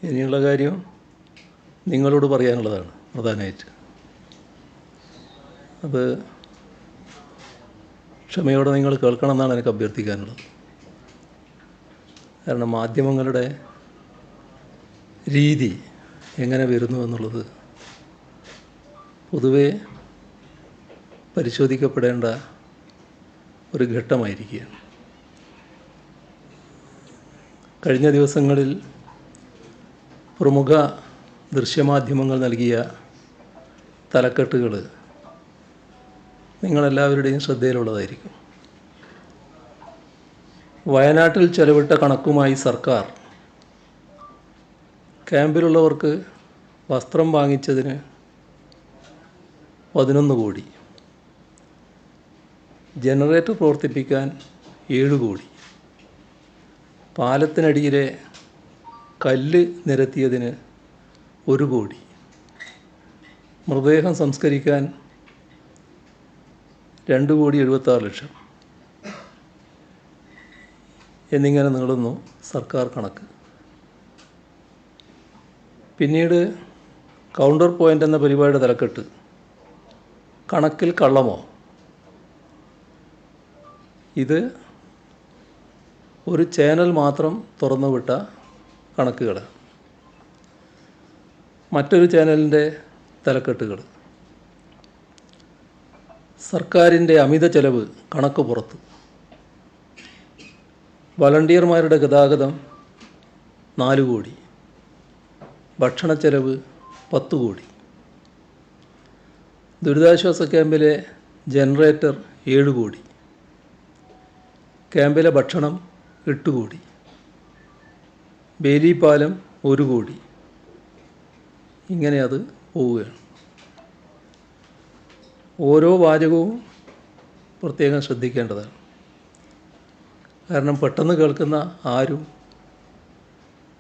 ഇനിയുള്ള കാര്യം നിങ്ങളോട് പറയാനുള്ളതാണ് പ്രധാനമായിട്ട്. അത് ക്ഷമയോടെ നിങ്ങൾ കേൾക്കണമെന്നാണ് എനിക്ക് അഭ്യർത്ഥിക്കാനുള്ളത്. കാരണം മാധ്യമങ്ങളുടെ രീതി എങ്ങനെ വരുന്നു എന്നുള്ളത് പൊതുവെ പരിശോധിക്കപ്പെടേണ്ട ഒരു ഘട്ടമായിരിക്കുകയാണ്. കഴിഞ്ഞ ദിവസങ്ങളിൽ പ്രമുഖ ദൃശ്യമാധ്യമങ്ങൾ നൽകിയ തലക്കെട്ടുകൾ നിങ്ങളെല്ലാവരുടെയും ശ്രദ്ധയിലുള്ളതായിരിക്കും. വയനാട്ടിൽ ചെലവിട്ട കണക്കുമായി സർക്കാർ, ക്യാമ്പിലുള്ളവർക്ക് വസ്ത്രം വാങ്ങിച്ചതിന് 11 കോടി, ജനറേറ്റർ പ്രവർത്തിപ്പിക്കാൻ 7 കോടി, പാലത്തിനടിയിലെ കല്ല് നിരത്തിയതിന് 1 കോടി, മൃതദേഹം സംസ്കരിക്കാൻ 2,76,00,000 എന്നിങ്ങനെ നീളുന്നു സർക്കാർ കണക്ക്. പിന്നീട് കൗണ്ടർ പോയിൻ്റ് എന്ന പരിപാടിയുടെ തലക്കെട്ട് കണക്കിൽ കള്ളമോ? ഇത് ഒരു ചാനൽ മാത്രം തുറന്നുവിട്ട കണക്കുകളാണ്. മറ്റൊരു ചാനലിൻ്റെ തലക്കെട്ടുകൾ സർക്കാരിൻ്റെ അമിത ചെലവ് കണക്ക് പുറത്ത്, വളണ്ടിയർമാരുടെ ഗതാഗതം 4 കോടി, ഭക്ഷണച്ചെലവ് 10 കോടി, ദുരിതാശ്വാസ ക്യാമ്പിലെ ജനറേറ്റർ 7 കോടി, ക്യാമ്പിലെ ഭക്ഷണം 8 കോടി, ബേലിപ്പാലം 1 കോടി. ഇങ്ങനെ അത് പോവുകയാണ്. ഓരോ വാചകവും പ്രത്യേകം ശ്രദ്ധിക്കേണ്ടതാണ്. കാരണം പെട്ടെന്ന് കേൾക്കുന്ന ആരും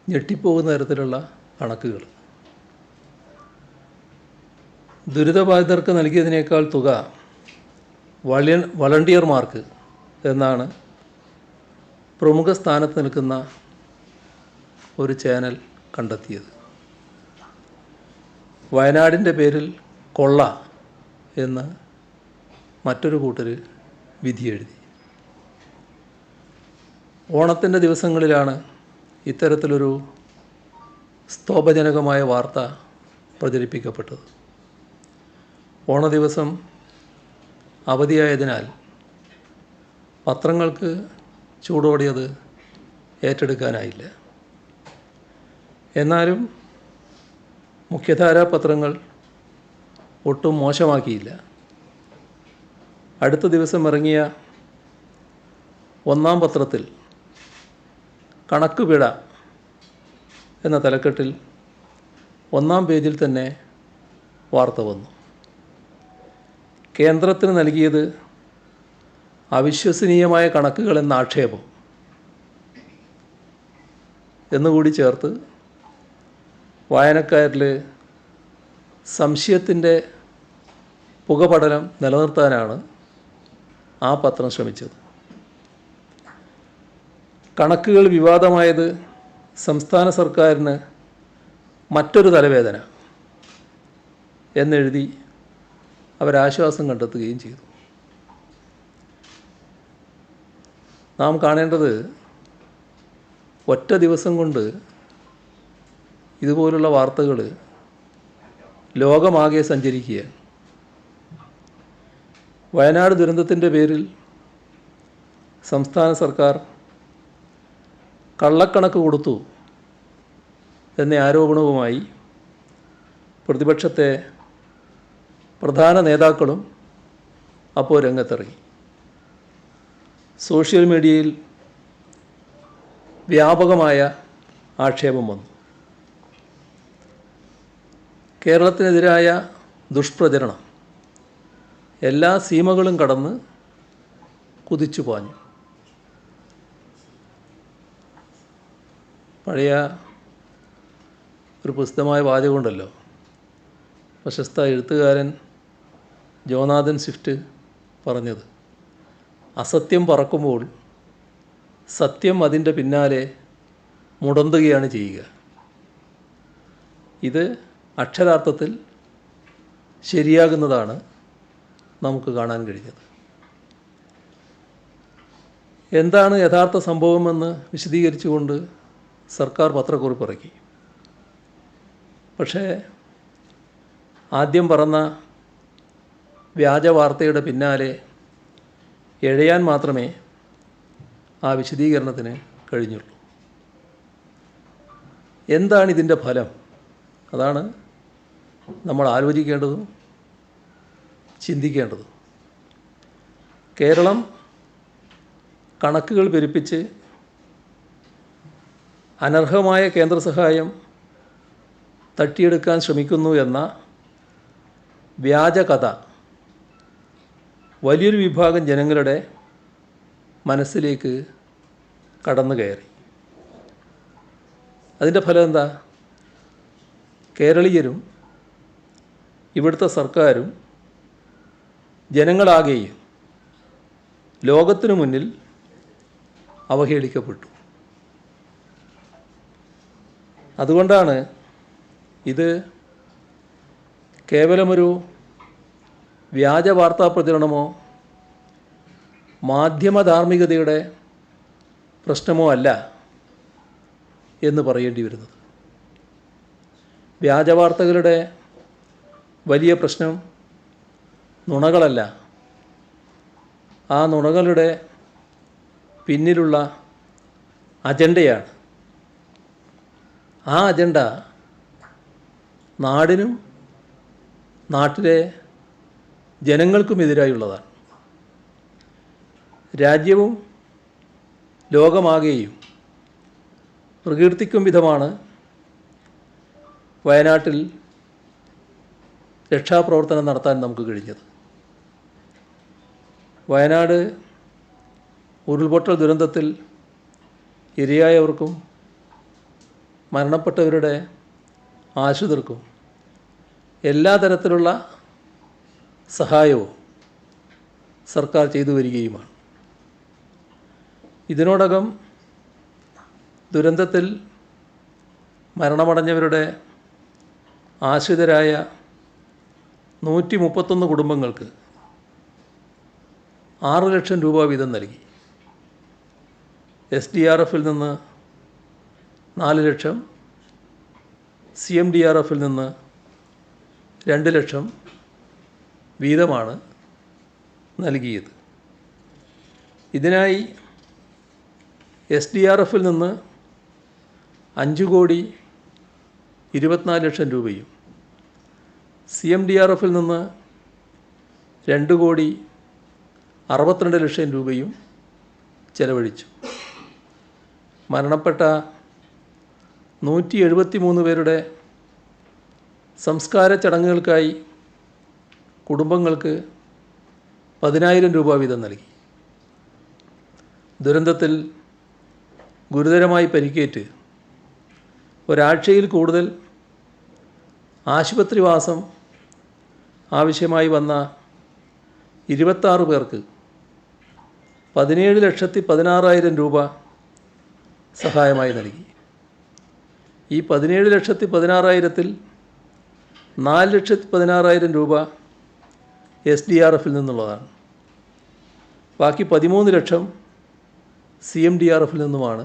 ഞെട്ടിപ്പോകുന്ന തരത്തിലുള്ള കണക്കുകൾ. ദുരിതബാധിതർക്ക് നൽകിയതിനേക്കാൾ തുക വളണ്ടിയർമാർക്ക് എന്നാണ് പ്രമുഖ സ്ഥാനത്ത് നിൽക്കുന്ന ഒരു ചാനൽ കണ്ടെത്തിയത്. വയനാടിൻ്റെ പേരിൽ കൊള്ള എന്ന് മറ്റൊരു കൂട്ടർ വിധിയെഴുതി. ഓണത്തിൻ്റെ ദിവസങ്ങളിലാണ് ഇത്തരത്തിലൊരു സ്തോഭജനകമായ വാർത്ത പ്രചരിപ്പിക്കപ്പെട്ടത്. ഓണ ദിവസം അവധിയായതിനാൽ പത്രങ്ങൾക്ക് ചൂടോടെയത് ഏറ്റെടുക്കാനായില്ല. എന്നാലും മുഖ്യധാരാ പത്രങ്ങൾ ഒട്ടും മോശമാക്കിയില്ല. അടുത്ത ദിവസം ഇറങ്ങിയ ഒന്നാം പത്രത്തിൽ കണക്ക് പിഴ എന്ന തലക്കെട്ടിൽ 1-ാം പേജിൽ തന്നെ വാർത്ത വന്നു. കേന്ദ്രത്തിന് നൽകിയത് അവിശ്വസനീയമായ കണക്കുകൾ എന്ന ആക്ഷേപം എന്നുകൂടി ചേർത്ത് വായനക്കാരിൽ സംശയത്തിൻ്റെ പുകപടലം നിലനിർത്താനാണ് ആ പത്രം ശ്രമിച്ചത്. കണക്കുകൾ വിവാദമായത് സംസ്ഥാന സർക്കാരിന് മറ്റൊരു തലവേദന എന്നെഴുതി അവരാശ്വാസം കണ്ടെത്തുകയും ചെയ്തു. നാം കാണേണ്ടത് ഒറ്റ ദിവസം കൊണ്ട് ഇതുപോലുള്ള വാർത്തകൾ ലോകമാകെ സഞ്ചരിക്കുകയാണ്. വയനാട് ദുരന്തത്തിൻ്റെ പേരിൽ സംസ്ഥാന സർക്കാർ കള്ളക്കണക്ക് കൊടുത്തു എന്ന ആരോപണവുമായി പ്രതിപക്ഷത്തെ പ്രധാന നേതാക്കളും അപ്പോൾ രംഗത്തിറങ്ങി. സോഷ്യൽ മീഡിയയിൽ വ്യാപകമായ ആക്ഷേപം വന്നു. കേരളത്തിനെതിരായ ദുഷ്പ്രചരണം എല്ലാ സീമകളും കടന്ന് കുതിച്ചു പാഞ്ഞു. പഴയ ഒരു പ്രസിദ്ധമായ വാചകമുണ്ടല്ലോ, പ്രശസ്ത എഴുത്തുകാരൻ ജോനാഥൻ സ്വിഫ്റ്റ് പറഞ്ഞത്, അസത്യം പറക്കുമ്പോൾ സത്യം അതിൻ്റെ പിന്നാലെ മുടന്തുകയാണ് ചെയ്യുക. ഇത് അക്ഷരാർത്ഥത്തിൽ ശരിയാകുന്നതാണ് നമുക്ക് കാണാൻ കഴിഞ്ഞത്. എന്താണ് യഥാർത്ഥ സംഭവമെന്ന് വിശദീകരിച്ചുകൊണ്ട് സർക്കാർ പത്രക്കുറിപ്പ് ഇറക്കി. പക്ഷേ ആദ്യം പറഞ്ഞ വ്യാജ വാർത്തയുടെ പിന്നാലെ എഴയാൻ മാത്രമേ ആ വിശദീകരണത്തിന് കഴിഞ്ഞുള്ളൂ. എന്താണ് ഇതിൻ്റെ ഫലം? അതാണ് നമ്മൾ ആലോചിക്കേണ്ടതും ചിന്തിക്കേണ്ടതും. കേരളം കണക്കുകൾ പെരുപ്പിച്ച് അനർഹമായ കേന്ദ്ര സഹായം തട്ടിയെടുക്കാൻ ശ്രമിക്കുന്നു എന്ന വ്യാജ കഥ വലിയൊരു വിഭാഗം ജനങ്ങളുടെ മനസ്സിലേക്ക് കടന്നു കയറി. അതിൻ്റെ ഫലം എന്താ? കേരളീയരും ഇവിടുത്തെ സർക്കാരും ജനങ്ങളാകെയും ലോകത്തിനു മുന്നിൽ അവഹേളിക്കപ്പെട്ടു. അതുകൊണ്ടാണ് ഇത് കേവലമൊരു വ്യാജ വാർത്താ പ്രചരണമോ മാധ്യമധാർമ്മികതയുടെ പ്രശ്നമോ അല്ല എന്ന് പറയേണ്ടി വരുന്നത്. വ്യാജവാർത്തകളുടെ വലിയ പ്രശ്നം നുണകളല്ല, ആ നുണകളുടെ പിന്നിലുള്ള അജണ്ടയാണ്. ആ അജണ്ട നാടിനും നാട്ടിലെ ജനങ്ങൾക്കുമെതിരായുള്ളതാണ്. രാജ്യവും ലോകമാകെയും പ്രകീർത്തിക്കും വിധമാണ് വയനാട്ടിൽ രക്ഷാപ്രവർത്തനം നടത്താൻ നമുക്ക് കഴിഞ്ഞത്. വയനാട് ഉരുൾപൊട്ടൽ ദുരന്തത്തിൽ ഇരയായവർക്കും മരണപ്പെട്ടവരുടെ ആശ്രിതർക്കും എല്ലാ തരത്തിലുള്ള സഹായവും സർക്കാർ ചെയ്തു വരികയുമാണ്. ഇതിനോടകം ദുരന്തത്തിൽ മരണമടഞ്ഞവരുടെ ആശ്രിതരായ 131 കുടുംബങ്ങൾക്ക് 6 ലക്ഷം രൂപ വീതം നൽകി. SDRFൽ നിന്ന് 4 ലക്ഷം, CMDRFൽ നിന്ന് 2 ലക്ഷം വീതമാണ് നൽകിയത്. ഇതിനായി SDRFൽ നിന്ന് 5,24 ലക്ഷം രൂപയും CMDRFൽ നിന്ന് 2,62 ലക്ഷം രൂപയും ചെലവഴിച്ചു. മരണപ്പെട്ട 173 പേരുടെ സംസ്കാര ചടങ്ങുകൾക്കായി കുടുംബങ്ങൾക്ക് 10,000 രൂപ വീതം നൽകി. ദുരന്തത്തിൽ ഗുരുതരമായി പരിക്കേറ്റ് ഒരാഴ്ചയിൽ കൂടുതൽ ആശുപത്രിവാസം ആവശ്യമായി വന്ന 26 പേർക്ക് 17,16,000 രൂപ സഹായമായി നൽകി. ഈ 17,16,000-ൽ 4,16,000 രൂപ SDRFൽ നിന്നുള്ളതാണ്. ബാക്കി 13 ലക്ഷം CMDRFൽ നിന്നുമാണ്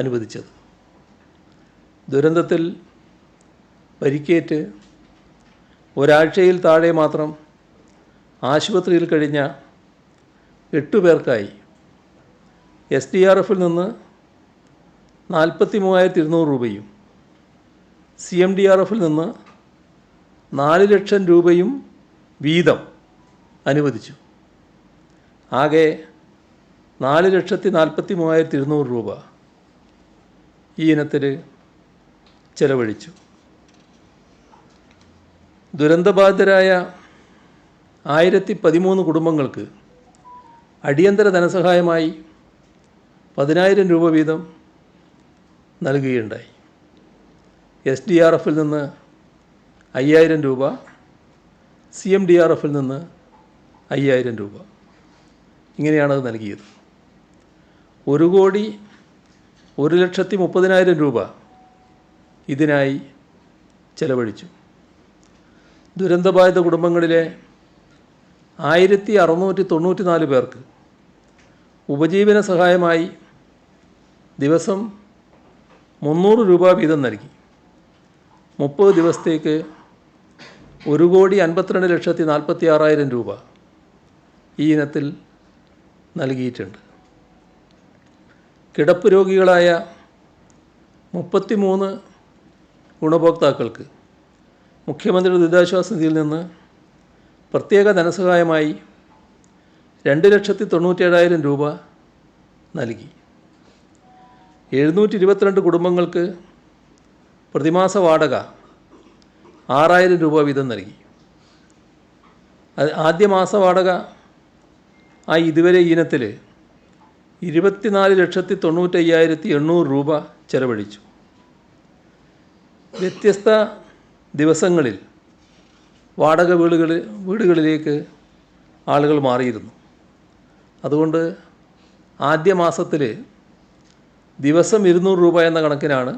അനുവദിച്ചത്. ദുരന്തത്തിൽ പരിക്കേറ്റ് ഒരാഴ്ചയിൽ താഴെ മാത്രം ആശുപത്രിയിൽ കഴിഞ്ഞ 8 പേർക്കായി SDRFൽ നിന്ന് 43,200 രൂപയും CMDRFൽ നിന്ന് 4 ലക്ഷം രൂപയും വീതം അനുവദിച്ചു. ആകെ 4,43,200 രൂപ ഈ ഇനത്തിന് ചെലവഴിച്ചു. ദുരന്തബാധിതരായ 1,013 കുടുംബങ്ങൾക്ക് അടിയന്തര ധനസഹായമായി 10,000 രൂപ വീതം നൽകുകയുണ്ടായി. SDRFൽ നിന്ന് 5,000 രൂപ, CMDRFൽ നിന്ന് 5,000 രൂപ. ഇങ്ങനെയാണത് നൽകിയത്. 1,01,30,000 രൂപ ഇതിനായി ചെലവഴിച്ചു. ദുരന്തബാധിത കുടുംബങ്ങളിലെ 1694 പേർക്ക് ഉപജീവന സഹായമായി ദിവസം 300 രൂപ വീതം നൽകി. 30 ദിവസത്തേക്ക് 1,52,46,000 രൂപ ഈ ഇനത്തിൽ നൽകിയിട്ടുണ്ട്. കിടപ്പ് രോഗികളായ 33 ഗുണഭോക്താക്കൾക്ക് മുഖ്യമന്ത്രിയുടെ ദുരിതാശ്വാസ നിധിയിൽ നിന്ന് പ്രത്യേക ധനസഹായമായി 2,97,000 രൂപ നൽകി. 722 കുടുംബങ്ങൾക്ക് പ്രതിമാസ വാടക 6,000 രൂപ വീതം നൽകി. ആദ്യ മാസ വാടക ഇതുവരെ ഈ ഇനത്തിൽ 24,95,800 രൂപ ചെലവഴിച്ചു. വ്യത്യസ്ത ദിവസങ്ങളിൽ വാടക വീടുകളിലേക്ക് ആളുകൾ മാറിയിരുന്നു. അതുകൊണ്ട് ആദ്യ മാസത്തിൽ ദിവസം 200 രൂപ എന്ന കണക്കിനാണ്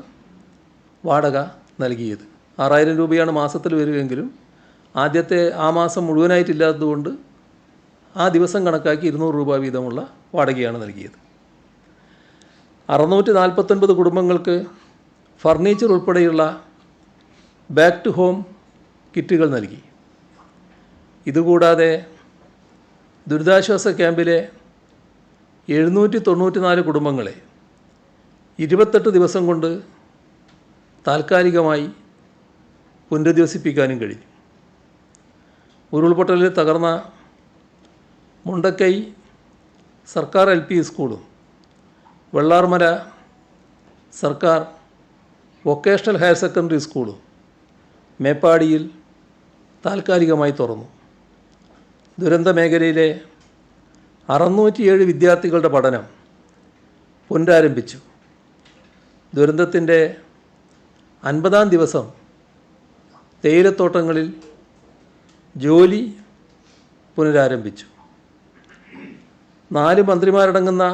വാടക നൽകിയത്. 6,000 രൂപയാണ് മാസത്തിൽ വരികയെങ്കിലും ആദ്യത്തെ ആ മാസം മുഴുവനായിട്ടില്ലാത്തതുകൊണ്ട് ആ ദിവസം കണക്കാക്കി 200 രൂപ വീതമുള്ള വാടകയാണ് നൽകിയത്. 649 കുടുംബങ്ങൾക്ക് ഫർണിച്ചർ ഉൾപ്പെടെയുള്ള ബാക്ക് ടു ഹോം കിറ്റുകൾ നൽകി. ഇതുകൂടാതെ ദുരിതാശ്വാസ ക്യാമ്പിലെ 794 കുടുംബങ്ങളെ 28 ദിവസം കൊണ്ട് താൽക്കാലികമായി പുനരധിവസിപ്പിക്കാനും കഴിഞ്ഞു. ഉരുൾപൊട്ടലിൽ തകർന്ന മുണ്ടക്കൈ സർക്കാർ LP സ്കൂളും വെള്ളാർമല സർക്കാർ വൊക്കേഷണൽ ഹയർ സെക്കൻഡറി സ്കൂളും മേപ്പാടിയിൽ താൽക്കാലികമായി തുറന്നു. ദുരന്ത മേഖലയിലെ 607 വിദ്യാർത്ഥികളുടെ പഠനം പുനരാരംഭിച്ചു. ദുരന്തത്തിൻ്റെ 50-ാം ദിവസം തേയിലത്തോട്ടങ്ങളിൽ ജോലി പുനരാരംഭിച്ചു. 4 മന്ത്രിമാരടങ്ങുന്ന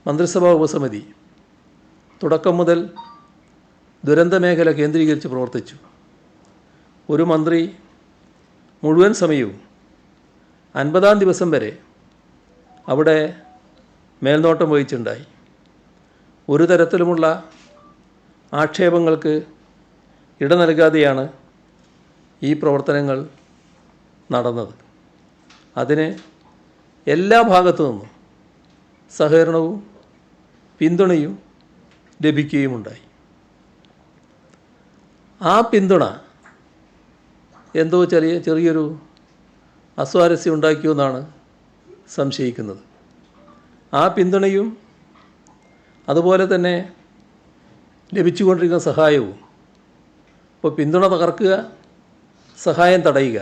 മന്ത്രിസഭാ ഉപസമിതി തുടക്കം മുതൽ ദുരന്ത മേഖല കേന്ദ്രീകരിച്ച് പ്രവർത്തിച്ചു. ഒരു മന്ത്രി മുഴുവൻ സമയവും 50-ാം ദിവസം വരെ അവിടെ മേൽനോട്ടം വഹിച്ചുണ്ടായി. ഒരു തരത്തിലുമുള്ള ആക്ഷേപങ്ങൾക്ക് ഇട നൽകാതെയാണ് ഈ പ്രവർത്തനങ്ങൾ നടന്നത്. അതിന് എല്ലാ ഭാഗത്തു നിന്നും സഹകരണവും പിന്തുണയും ലഭിക്കുകയുമുണ്ടായി. ആ പിന്തുണ എന്തോ ചെറിയൊരു അസ്വാരസ്യം ഉണ്ടാക്കിയെന്നാണ് സംശയിക്കുന്നത്. ആ പിന്തുണയും അതുപോലെ തന്നെ ലഭിച്ചുകൊണ്ടിരിക്കുന്ന സഹായവും ഇപ്പോൾ പിന്തുണ തകർക്കുക, സഹായം തടയുക,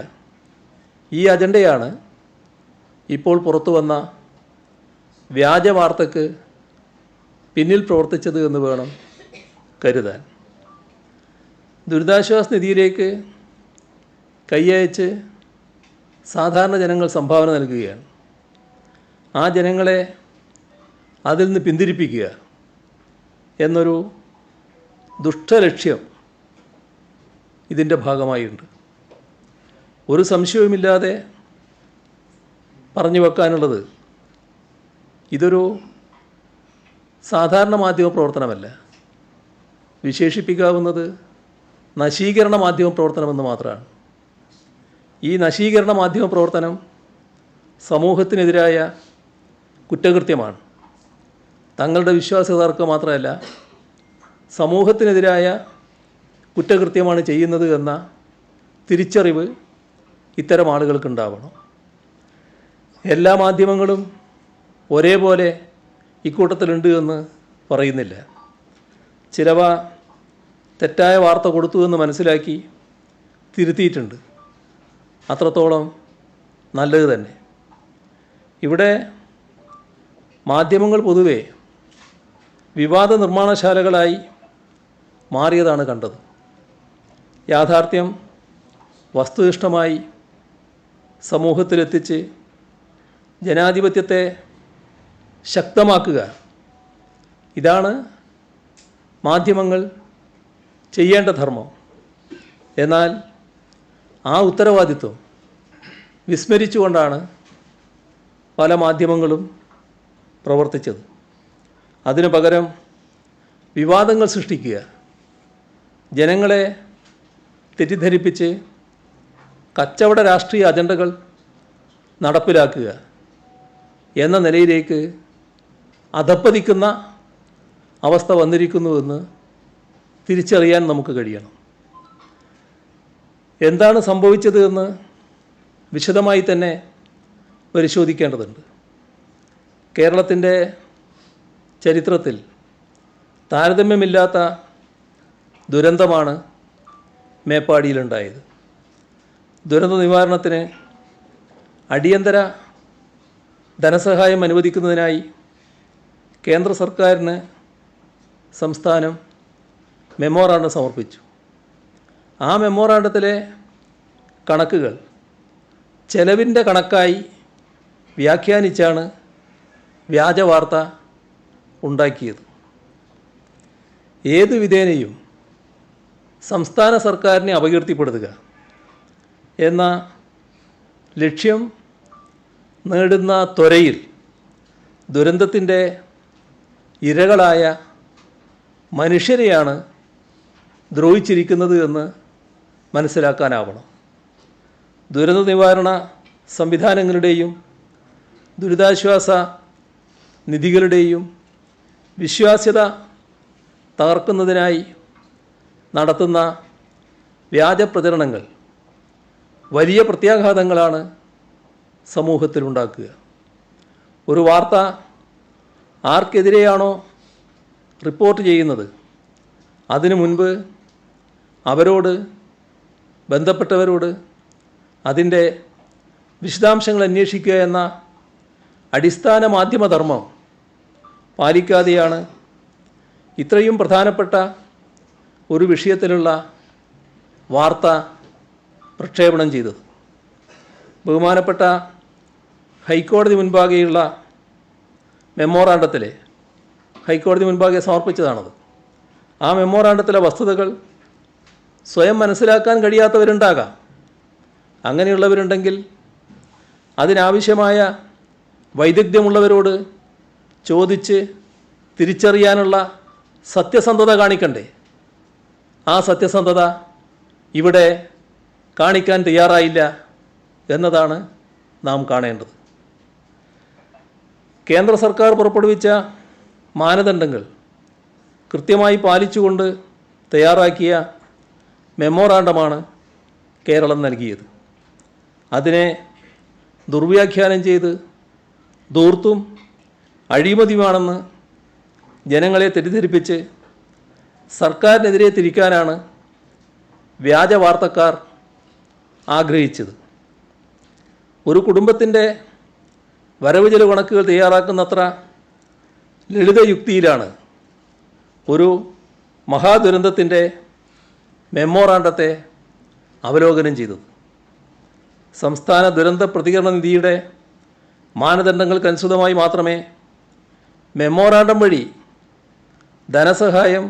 ഈ അജണ്ടയാണ് ഇപ്പോൾ പുറത്തു വന്ന വ്യാജ വാർത്തയ്ക്ക് പിന്നിൽ പ്രവർത്തിച്ചത് എന്ന് വേണം കരുതാൻ. ദുരിതാശ്വാസ നിധിയിലേക്ക് കൈയയച്ച് സാധാരണ ജനങ്ങൾ സംഭാവന നൽകുകയാണ്. ആ ജനങ്ങളെ അതിൽ നിന്ന് പിന്തിരിപ്പിക്കുക എന്നൊരു ദുഷ്ടലക്ഷ്യം ഇതിൻ്റെ ഭാഗമായിട്ടുണ്ട്. ഒരു സംശയവുമില്ലാതെ പറഞ്ഞു വെക്കാനുള്ളത്, ഇതൊരു സാധാരണ മാധ്യമ പ്രവർത്തനമല്ല, വിശേഷിപ്പിക്കാവുന്നത് നശീകരണ മാധ്യമ പ്രവർത്തനമെന്ന് മാത്രമാണ്. ഈ നശീകരണ മാധ്യമ പ്രവർത്തനം സമൂഹത്തിനെതിരായ കുറ്റകൃത്യമാണ്. തങ്ങളുടെ വിശ്വാസ്യതർക്ക് മാത്രമല്ല, സമൂഹത്തിനെതിരായ കുറ്റകൃത്യമാണ് ചെയ്യുന്നത് എന്ന തിരിച്ചറിവ് ഇത്തരം ആളുകൾക്കുണ്ടാവണം. എല്ലാ മാധ്യമങ്ങളും ഒരേപോലെ ഇക്കൂട്ടത്തിലുണ്ട് എന്ന് പറയുന്നില്ല. ചിലവ തെറ്റായ വാർത്ത കൊടുത്തു എന്ന് മനസ്സിലാക്കി തിരുത്തിയിട്ടുണ്ട്. അത്രത്തോളം നല്ലത് തന്നെ. ഇവിടെ മാധ്യമങ്ങൾ പൊതുവെ വിവാദ നിർമ്മാണശാലകളായി മാറിയതാണ് കണ്ടത്. യാഥാർത്ഥ്യം വസ്തുനിഷ്ഠമായി സമൂഹത്തിലെത്തിച്ച് ജനാധിപത്യത്തെ ശക്തമാക്കുക, ഇതാണ് മാധ്യമങ്ങൾ ചെയ്യേണ്ട ധർമ്മം. എന്നാൽ ആ ഉത്തരവാദിത്വം വിസ്മരിച്ചുകൊണ്ടാണ് പല മാധ്യമങ്ങളും പ്രവർത്തിച്ചത്. അതിനു പകരം വിവാദങ്ങൾ സൃഷ്ടിക്കുക, ജനങ്ങളെ തെറ്റിദ്ധരിപ്പിച്ച് കച്ചവട രാഷ്ട്രീയ അജണ്ടകൾ നടപ്പിലാക്കുക എന്ന നിലയിലേക്ക് അധപ്പതിക്കുന്ന അവസ്ഥ വന്നിരിക്കുന്നുവെന്ന് തിരിച്ചറിയാൻ നമുക്ക് കഴിയണം. എന്താണ് സംഭവിച്ചത് എന്ന് വിശദമായി തന്നെ പരിശോധിക്കേണ്ടതുണ്ട്. കേരളത്തിൻ്റെ ചരിത്രത്തിൽ താരതമ്യമില്ലാത്ത ദുരന്തമാണ് മേപ്പാടിയിലുണ്ടായത്. ദുരന്ത നിവാരണത്തിന് അടിയന്തര ധനസഹായം അനുവദിക്കുന്നതിനായി കേന്ദ്ര സർക്കാരിന് സംസ്ഥാനം മെമ്മോറാണ്ടം സമർപ്പിച്ചു. ആ മെമ്മോറാണ്ടത്തിലെ കണക്കുകൾ ചെലവിൻ്റെ കണക്കായി വ്യാഖ്യാനിച്ചാണ് വ്യാജ വാർത്ത ഉണ്ടാക്കിയത്. ഏത് വിധേനയും സംസ്ഥാന സർക്കാരിനെ അപകീർത്തിപ്പെടുത്തുക എന്ന ലക്ഷ്യം നേടുന്ന ത്വരയിൽ ദുരന്തത്തിൻ്റെ ഇരകളായ മനുഷ്യരെയാണ് ദ്രോഹിച്ചിരിക്കുന്നത് എന്ന് മനസ്സിലാക്കാനാവണം. ദുരന്ത നിവാരണ സംവിധാനങ്ങളുടെയും ദുരിതാശ്വാസ നിധികളുടെയും വിശ്വാസ്യത തകർക്കുന്നതിനായി നടത്തുന്ന വ്യാജ പ്രചരണങ്ങൾ വലിയ പ്രത്യാഘാതങ്ങളാണ് സമൂഹത്തിലുണ്ടാക്കുക. ഒരു വാർത്ത ആർക്കെതിരെയാണോ റിപ്പോർട്ട് ചെയ്യുന്നത് അതിനു മുൻപ് അവരോട്, ബന്ധപ്പെട്ടവരോട് അതിൻ്റെ വിശദാംശങ്ങൾ അന്വേഷിക്കുക എന്ന അടിസ്ഥാന മാധ്യമധർമ്മം പാലിക്കാതെയാണ് ഇത്രയും പ്രധാനപ്പെട്ട ഒരു വിഷയത്തിലുള്ള വാർത്ത പ്രക്ഷേപണം ചെയ്തത്. ബഹുമാനപ്പെട്ട ഹൈക്കോടതി മുൻപാകെയുള്ള മെമ്മോറാണ്ടത്തിലെ ഹൈക്കോടതി മുൻപാകെ സമർപ്പിച്ചതാണത്. ആ മെമ്മോറാണ്ടത്തിലെ വസ്തുതകൾ സ്വയം മനസ്സിലാക്കാൻ കഴിയാത്തവരുണ്ടാകാം. അങ്ങനെയുള്ളവരുണ്ടെങ്കിൽ അതിനാവശ്യമായ വൈദഗ്ധ്യമുള്ളവരോട് ചോദിച്ച് തിരിച്ചറിയാനുള്ള സത്യസന്ധത കാണിക്കണ്ടേ? ആ സത്യസന്ധത ഇവിടെ കാണിക്കാൻ തയ്യാറായില്ല എന്നതാണ് നാം കാണേണ്ടത്. കേന്ദ്ര സർക്കാർ പുറപ്പെടുവിച്ച മാനദണ്ഡങ്ങൾ കൃത്യമായി പാലിച്ചുകൊണ്ട് തയ്യാറാക്കിയ മെമ്മോറാണ്ടമാണ് കേരളം നൽകിയത്. അതിനെ ദുർവ്യാഖ്യാനം ചെയ്ത് ധൂർത്തും അഴിമതിയുമാണെന്ന് ജനങ്ങളെ തെറ്റിദ്ധരിപ്പിച്ച് സർക്കാരിനെതിരെ തിരിക്കാനാണ് വ്യാജ വാർത്തക്കാർ ആഗ്രഹിച്ചത്. ഒരു കുടുംബത്തിൻ്റെ വരവ് ചെലവ് കണക്കുകൾ തയ്യാറാക്കുന്നത്ര ലളിത യുക്തിയിലാണ് ഒരു മഹാദുരന്തത്തിൻ്റെ മെമ്മോറാണ്ടത്തെ അവലോകനം ചെയ്തത്. സംസ്ഥാന ദുരന്ത പ്രതികരണ നിധിയുടെ മാനദണ്ഡങ്ങൾക്കനുസൃതമായി മാത്രമേ മെമ്മോറാണ്ടം വഴി ധനസഹായം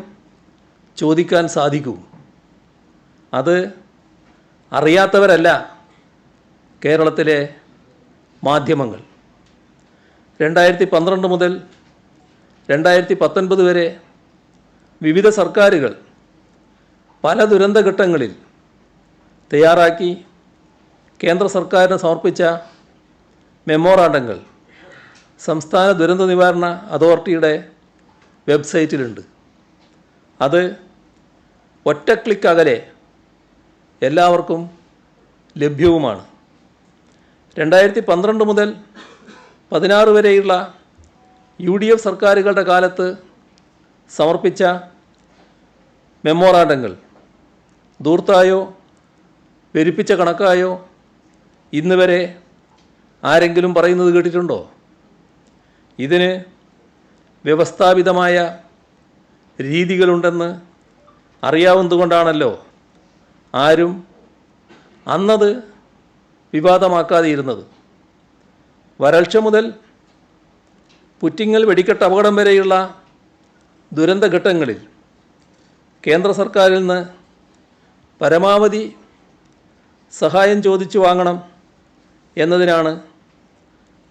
ചോദിക്കാൻ സാധിക്കൂ. അത് അറിയാത്തവരല്ല കേരളത്തിലെ മാധ്യമങ്ങൾ. 2012 മുതൽ 2019 വരെ വിവിധ സർക്കാരുകൾ പല ദുരന്തഘട്ടങ്ങളിൽ തയ്യാറാക്കി കേന്ദ്ര സർക്കാരിന് സമർപ്പിച്ച മെമ്മോറാണ്ടങ്ങൾ സംസ്ഥാന ദുരന്ത നിവാരണ അതോറിറ്റിയുടെ വെബ്സൈറ്റിലുണ്ട്. അത് ഒറ്റ ക്ലിക്ക് അകലെ എല്ലാവർക്കും ലഭ്യവുമാണ്. 2012 മുതൽ 2016 വരെയുള്ള UDF സർക്കാരുകളുടെ കാലത്ത് സമർപ്പിച്ച മെമ്മോറാണ്ടങ്ങൾ ധൂർത്തായോ പെരുപ്പിച്ച കണക്കായോ ഇന്ന് വരെ ആരെങ്കിലും പറയുന്നത് കേട്ടിട്ടുണ്ടോ? ഇതിന് വ്യവസ്ഥാപിതമായ രീതികളുണ്ടെന്ന് അറിയാവുന്നതുകൊണ്ടാണല്ലോ ആരും അന്നത് വിവാദമാക്കാതെയിരുന്നത്. വരൾച്ച മുതൽ പുറ്റിങ്ങൽ വെടിക്കെട്ട് അപകടം വരെയുള്ള ദുരന്തഘട്ടങ്ങളിൽ കേന്ദ്ര സർക്കാരിൽ നിന്ന് പരമാവധി സഹായം ചോദിച്ചു വാങ്ങണം എന്നതിനാണ്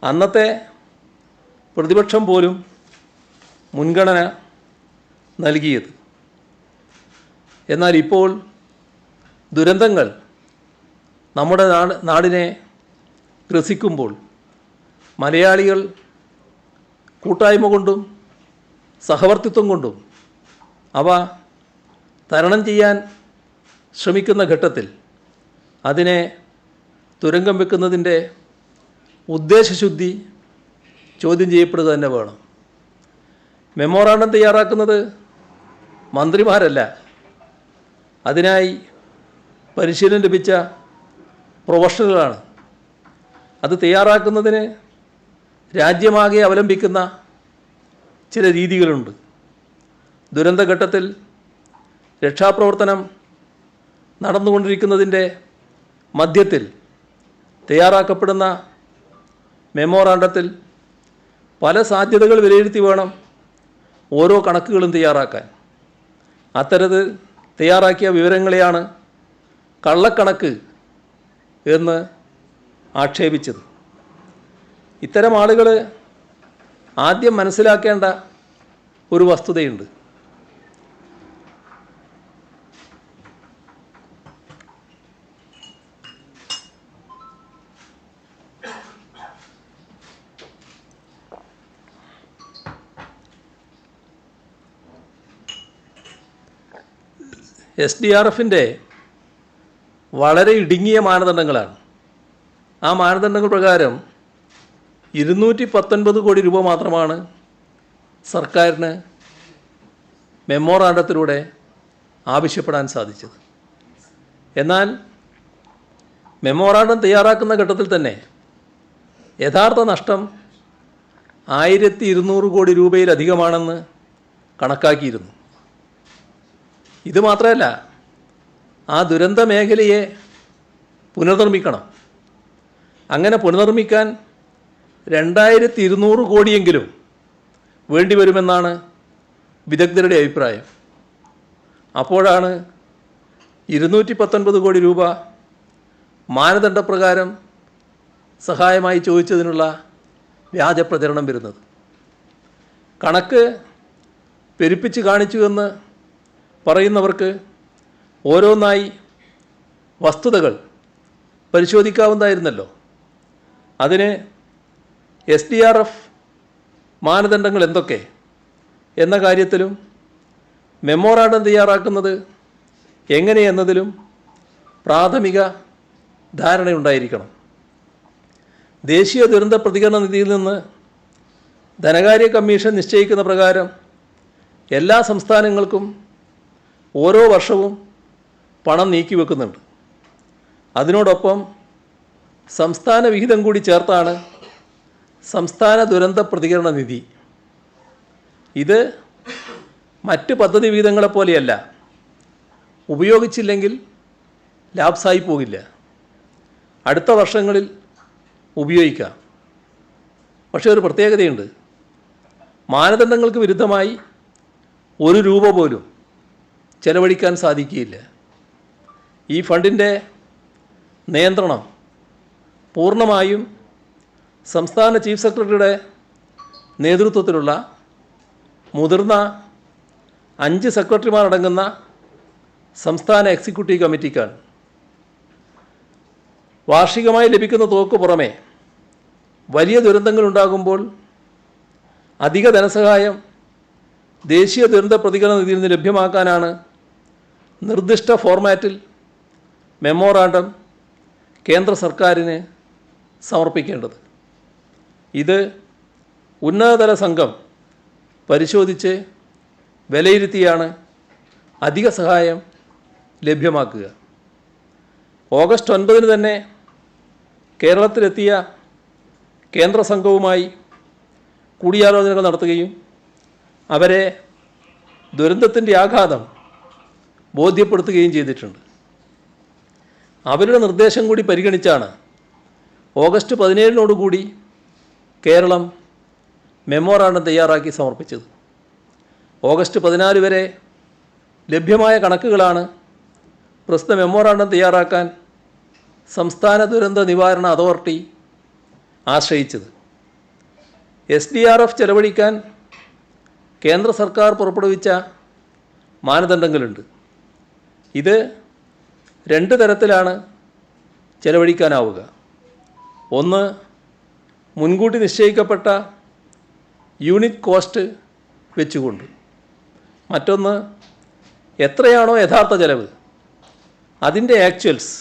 അന്നത്തെ പ്രതിപക്ഷം പോലും മുൻഗണന നൽകിയത്. എന്നാൽ ഇപ്പോൾ ദുരന്തങ്ങൾ നമ്മുടെ നാടിനെ ഗ്രസിക്കുമ്പോൾ മലയാളികൾ കൂട്ടായ്മ കൊണ്ടും സഹവർത്തിത്വം കൊണ്ടും അവ തരണം ചെയ്യാൻ ശ്രമിക്കുന്ന ഘട്ടത്തിൽ അതിനെ തുരങ്കം വെക്കുന്നതിൻ്റെ ഉദ്ദേശശുദ്ധി ചോദ്യം ചെയ്യപ്പെടുക തന്നെ വേണം. മെമ്മോറാണ്ടം തയ്യാറാക്കുന്നത് മന്ത്രിമാരല്ല, അതിനായി പരിശീലനം ലഭിച്ച പ്രൊഫഷണലുകളാണ്. അത് തയ്യാറാക്കുന്നതിന് രാജ്യമാകെ അവലംബിക്കുന്ന ചില രീതികളുണ്ട്. ദുരന്തഘട്ടത്തിൽ രക്ഷാപ്രവർത്തനം നടന്നുകൊണ്ടിരിക്കുന്നതിൻ്റെ മധ്യത്തിൽ തയ്യാറാക്കപ്പെടുന്ന മെമ്മോറാണ്ടത്തിൽ പല സാധ്യതകൾ വിലയിരുത്തി വേണം ഓരോ കണക്കുകളും തയ്യാറാക്കാൻ. അത്തരത്തിൽ തയ്യാറാക്കിയ വിവരങ്ങളെയാണ് കള്ളക്കണക്ക് എന്ന് ആക്ഷേപിച്ചത്. ഇത്തരം ആളുകൾ ആദ്യം മനസ്സിലാക്കേണ്ട ഒരു വസ്തുതയുണ്ട്. SDRFൻ്റെ വളരെ ഇടുങ്ങിയ മാനദണ്ഡങ്ങളാണ്. ആ മാനദണ്ഡങ്ങൾ പ്രകാരം 219 കോടി രൂപ മാത്രമാണ് സർക്കാരിന് മെമ്മോറാണ്ടത്തിലൂടെ ആവശ്യപ്പെടാൻ സാധിച്ചത്. എന്നാൽ മെമ്മോറാണ്ടം തയ്യാറാക്കുന്ന ഘട്ടത്തിൽ തന്നെ യഥാർത്ഥ നഷ്ടം 1200 കോടി രൂപയിലധികമാണെന്ന് കണക്കാക്കിയിരുന്നു. ഇത് മാത്രമല്ല, ആ ദുരന്ത മേഖലയെ പുനർനിർമ്മിക്കണം. അങ്ങനെ പുനർനിർമ്മിക്കാൻ 2200 കോടിയെങ്കിലും വേണ്ടിവരുമെന്നാണ് വിദഗ്ധരുടെ അഭിപ്രായം. അപ്പോഴാണ് 219 കോടി രൂപ മാനദണ്ഡപ്രകാരം സഹായമായി ചോദിച്ചതിനുള്ള വ്യാജ പ്രചരണം വരുന്നത്. കണക്ക് പെരുപ്പിച്ച് കാണിച്ചുവെന്ന് പറയുന്നവർക്ക് ഓരോന്നായി വസ്തുതകൾ പരിശോധിക്കാവുന്നതായിരുന്നല്ലോ. അതിന് SDRF മാനദണ്ഡങ്ങൾ എന്തൊക്കെ എന്ന കാര്യത്തിലും മെമ്മോറാണ്ടം തയ്യാറാക്കുന്നത് എങ്ങനെയെന്നതിലും പ്രാഥമിക ധാരണയുണ്ടായിരിക്കണം. ദേശീയ ദുരന്ത പ്രതികരണ നിധിയിൽ നിന്ന് ധനകാര്യ കമ്മീഷൻ നിശ്ചയിക്കുന്ന പ്രകാരം എല്ലാ സംസ്ഥാനങ്ങൾക്കും ഓരോ വർഷവും പണം നീക്കിവെക്കുന്നുണ്ട്. അതിനോടൊപ്പം സംസ്ഥാന വിഹിതം കൂടി ചേർത്താണ് സംസ്ഥാന ദുരന്ത പ്രതികരണ നിധി. ഇത് മറ്റ് പദ്ധതി വിഹിതങ്ങളെപ്പോലെയല്ല, ഉപയോഗിച്ചില്ലെങ്കിൽ ലാപ്സായി പോകില്ല, അടുത്ത വർഷങ്ങളിൽ ഉപയോഗിക്കാം. പക്ഷേ ഒരു പ്രത്യേകതയുണ്ട്. മാനദണ്ഡങ്ങൾക്ക് വിരുദ്ധമായി 1 രൂപ പോലും ചെലവഴിക്കാൻ സാധിക്കുകയില്ല. ഈ ഫണ്ടിൻ്റെ നിയന്ത്രണം പൂർണ്ണമായും സംസ്ഥാന ചീഫ് സെക്രട്ടറിയുടെ നേതൃത്വത്തിലുള്ള മുതിർന്ന 5 സെക്രട്ടറിമാരടങ്ങുന്ന സംസ്ഥാന എക്സിക്യൂട്ടീവ് കമ്മിറ്റിക്കാണ്. വാർഷികമായി ലഭിക്കുന്ന തുകയ്ക്ക് പുറമെ വലിയ ദുരന്തങ്ങളുണ്ടാകുമ്പോൾ അധിക ധനസഹായം ദേശീയ ദുരന്ത പ്രതികരണ നിധിയിൽ നിന്ന് ലഭ്യമാക്കാനാണ് നിർദ്ദിഷ്ട ഫോർമാറ്റിൽ മെമ്മോറാണ്ടം കേന്ദ്ര സർക്കാരിന് സമർപ്പിക്കേണ്ടത്. ഇത് ഉന്നതതല സംഘം പരിശോധിച്ച് വിലയിരുത്തിയാണ് അധിക സഹായം ലഭ്യമാക്കുക. ഓഗസ്റ്റ് 9 തന്നെ കേരളത്തിലെത്തിയ കേന്ദ്ര സംഘവുമായി കൂടിയാലോചനകൾ നടത്തുകയും അവരെ ദുരന്തത്തിൻ്റെ ആഘാതം ബോധ്യപ്പെടുത്തുകയും ചെയ്തിട്ടുണ്ട്. അവരുടെ നിർദ്ദേശം കൂടി പരിഗണിച്ചാണ് ഓഗസ്റ്റ് 17 കേരളം മെമ്മോറാണ്ടം തയ്യാറാക്കി സമർപ്പിച്ചത്. ഓഗസ്റ്റ് 14 വരെ ലഭ്യമായ കണക്കുകളാണ് പ്രസ്തുത മെമ്മോറാണ്ടം തയ്യാറാക്കാൻ സംസ്ഥാന ദുരന്ത നിവാരണ അതോറിറ്റി ആശ്രയിച്ചത്. SDRF ചെലവഴിക്കാൻ കേന്ദ്ര സർക്കാർ പുറപ്പെടുവിച്ച മാനദണ്ഡങ്ങളുണ്ട്. ഇത് രണ്ട് തരത്തിലാണ് ചെലവഴിക്കാനാവുക. ഒന്ന്, മുൻകൂട്ടി നിശ്ചയിക്കപ്പെട്ട യൂണിറ്റ് കോസ്റ്റ് വെച്ചുകൊണ്ട്. മറ്റൊന്ന്, എത്രയാണോ യഥാർത്ഥ ചെലവ് അതിൻ്റെ ആക്ച്വൽസ്,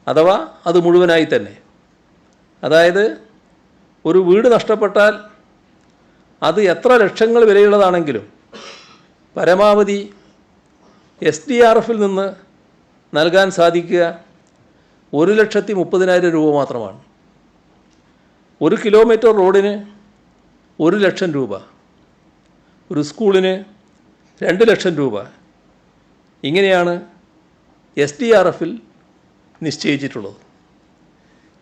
അഥവാ അത് മുഴുവനായി തന്നെ. അതായത് ഒരു വീട് നഷ്ടപ്പെട്ടാൽ അത് എത്ര ലക്ഷങ്ങൾ വിലയുള്ളതാണെങ്കിലും പരമാവധി SDRFൽ നിന്ന് നൽകാൻ സാധിക്കുക 1,30,000 രൂപ മാത്രമാണ്. 1 കിലോമീറ്റർ റോഡിന് 1,00,000 രൂപ, ഒരു സ്കൂളിന് 2,00,000 രൂപ. ഇങ്ങനെയാണ് SDRFൽ നിശ്ചയിച്ചിട്ടുള്ളത്.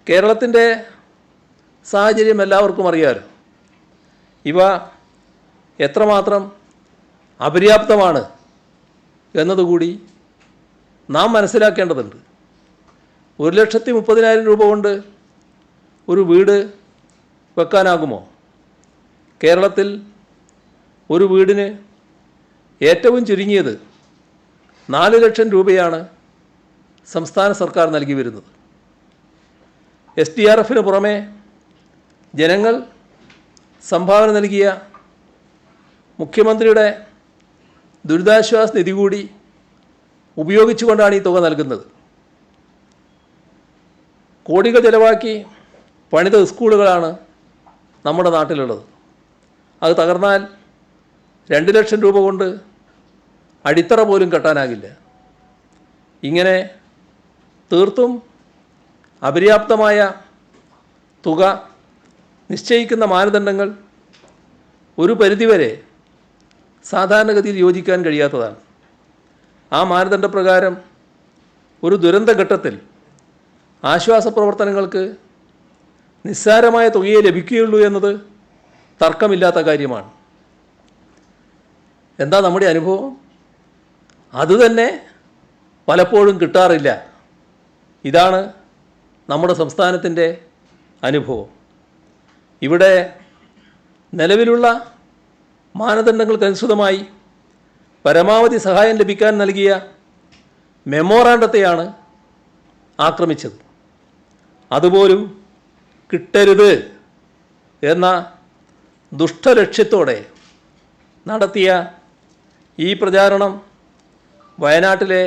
കേരളത്തിൻ്റെ സാഹചര്യം എല്ലാവർക്കും അറിയാമല്ലോ. ഇവ എത്രമാത്രം അപര്യാപ്തമാണ് എന്നതുകൂടി നാം മനസ്സിലാക്കേണ്ടതുണ്ട്. 1,30,000 രൂപ കൊണ്ട് ഒരു വീട് വെക്കാനാകുമോ? കേരളത്തിൽ ഒരു വീടിന് ഏറ്റവും ചുരുങ്ങിയത് 4 ലക്ഷം രൂപയാണ് സംസ്ഥാന സർക്കാർ നൽകി വരുന്നത്. SDRFന് പുറമെ ജനങ്ങൾ സംഭാവന നൽകിയ മുഖ്യമന്ത്രിയുടെ ദുരിതാശ്വാസ നിധി കൂടി ഉപയോഗിച്ചുകൊണ്ടാണ് ഈ തുക നൽകുന്നത്. കോടികൾ ചെലവാക്കി പണിത സ്കൂളുകളാണ് നമ്മുടെ നാട്ടിലുള്ളത്. അത് തകർന്നാൽ 2 ലക്ഷം രൂപ കൊണ്ട് അടിത്തറ പോലും കെട്ടാനാകില്ല. ഇങ്ങനെ തീർത്തും അപര്യാപ്തമായ തുക നിശ്ചയിക്കുന്ന മാനദണ്ഡങ്ങൾ ഒരു പരിധിവരെ സാധാരണഗതിയിൽ യോജിക്കാൻ കഴിയാത്തതാണ്. ആ മാനദണ്ഡപ്രകാരം ഒരു ദുരന്തഘട്ടത്തിൽ ആശ്വാസ പ്രവർത്തനങ്ങൾക്ക് നിസ്സാരമായ തുകയെ ലഭിക്കുകയുള്ളൂ എന്നത് തർക്കമില്ലാത്ത കാര്യമാണ്. എന്താ നമ്മുടെ അനുഭവം? അതുതന്നെ പലപ്പോഴും കിട്ടാറില്ല. ഇതാണ് നമ്മുടെ സംസ്ഥാനത്തിൻ്റെ അനുഭവം. ഇവിടെ നിലവിലുള്ള മാനദണ്ഡങ്ങൾക്കനുസൃതമായി പരമാവധി സഹായം ലഭിക്കാൻ നൽകിയ മെമ്മോറാണ്ടത്തെയാണ് ആക്രമിച്ചത്. അതുപോലും കിട്ടരുത് എന്ന ദുഷ്ടലക്ഷ്യത്തോടെ നടത്തിയ ഈ പ്രചാരണം വയനാട്ടിലെ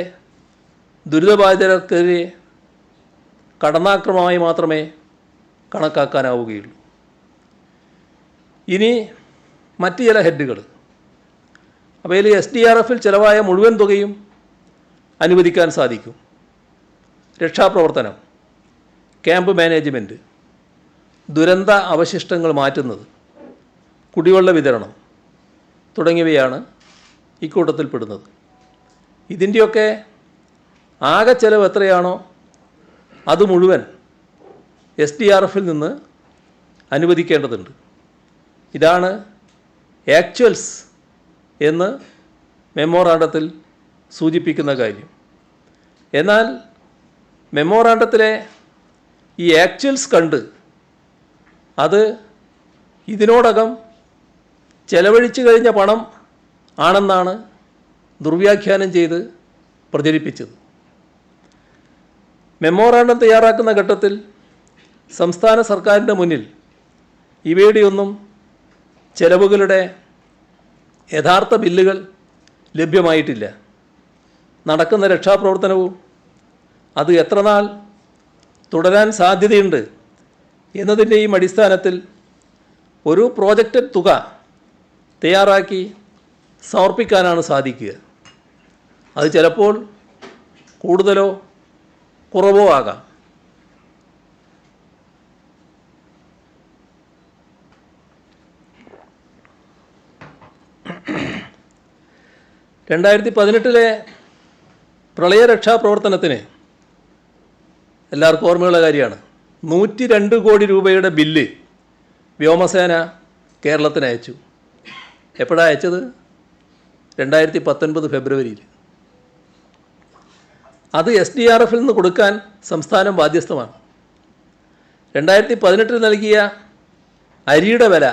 ദുരിതബാധിതർക്കെതിരെ കടന്നാക്രമണമായി മാത്രമേ കണക്കാക്കാനാവുകയുള്ളൂ. ഇനി മറ്റ് ചില ഹെഡുകൾ. അവയിൽ SDRFൽ ചിലവായ മുഴുവൻ തുകയും അനുവദിക്കാൻ സാധിക്കും. രക്ഷാപ്രവർത്തനം, ക്യാമ്പ് മാനേജ്മെൻറ്റ്, ദുരന്ത അവശിഷ്ടങ്ങൾ മാറ്റുന്നത്, കുടിവെള്ള വിതരണം തുടങ്ങിയവയാണ് ഇക്കൂട്ടത്തിൽപ്പെടുന്നത്. ഇതിൻ്റെയൊക്കെ ആകെ ചെലവ് എത്രയാണോ അത് മുഴുവൻ SDRFൽ നിന്ന് അനുവദിക്കേണ്ടതുണ്ട്. ഇതാണ് ആക്ച്വൽസ് എന്ന് മെമ്മോറാണ്ടത്തിൽ സൂചിപ്പിക്കുന്ന കാര്യം. എന്നാൽ മെമ്മോറാണ്ടത്തിലെ ഈ ആക്ച്വൽസ് കണ്ട് അത് ഇതിനോടകം ചെലവഴിച്ചു കഴിഞ്ഞ പണം ആണെന്നാണ് ദുർവ്യാഖ്യാനം ചെയ്ത് പ്രചരിപ്പിച്ചത്. മെമ്മോറാണ്ടം തയ്യാറാക്കുന്ന ഘട്ടത്തിൽ സംസ്ഥാന സർക്കാരിൻ്റെ മുന്നിൽ ഇവയുടെയൊന്നും ചെലവുകളുടെ യഥാർത്ഥ ബില്ലുകൾ ലഭ്യമായിട്ടില്ല. നടക്കുന്ന രക്ഷാപ്രവർത്തനവും അത് എത്ര നാൾ തുടരാൻ സാധ്യതയുണ്ട് എന്നതിൻ്റെയും അടിസ്ഥാനത്തിൽ ഒരു പ്രോജക്റ്റഡ് തുക തയ്യാറാക്കി സമർപ്പിക്കാനാണ് സാധിക്കുക. അത് ചിലപ്പോൾ കൂടുതലോ കുറവോ ആകാം. രണ്ടായിരത്തി പ്രളയരക്ഷാപ്രവർത്തനത്തിന് എല്ലാവർക്കും ഓർമ്മയുള്ള കാര്യമാണ്. 102 കോടി രൂപയുടെ ബില്ല് വ്യോമസേന കേരളത്തിന് അയച്ചു. എപ്പോഴാണ് അയച്ചത്? 2019 ഫെബ്രുവരിയിൽ. അത് SDRFൽ നിന്ന് കൊടുക്കാൻ സംസ്ഥാനം ബാധ്യസ്ഥമാണ്. 2018 നൽകിയ അരിയുടെ വില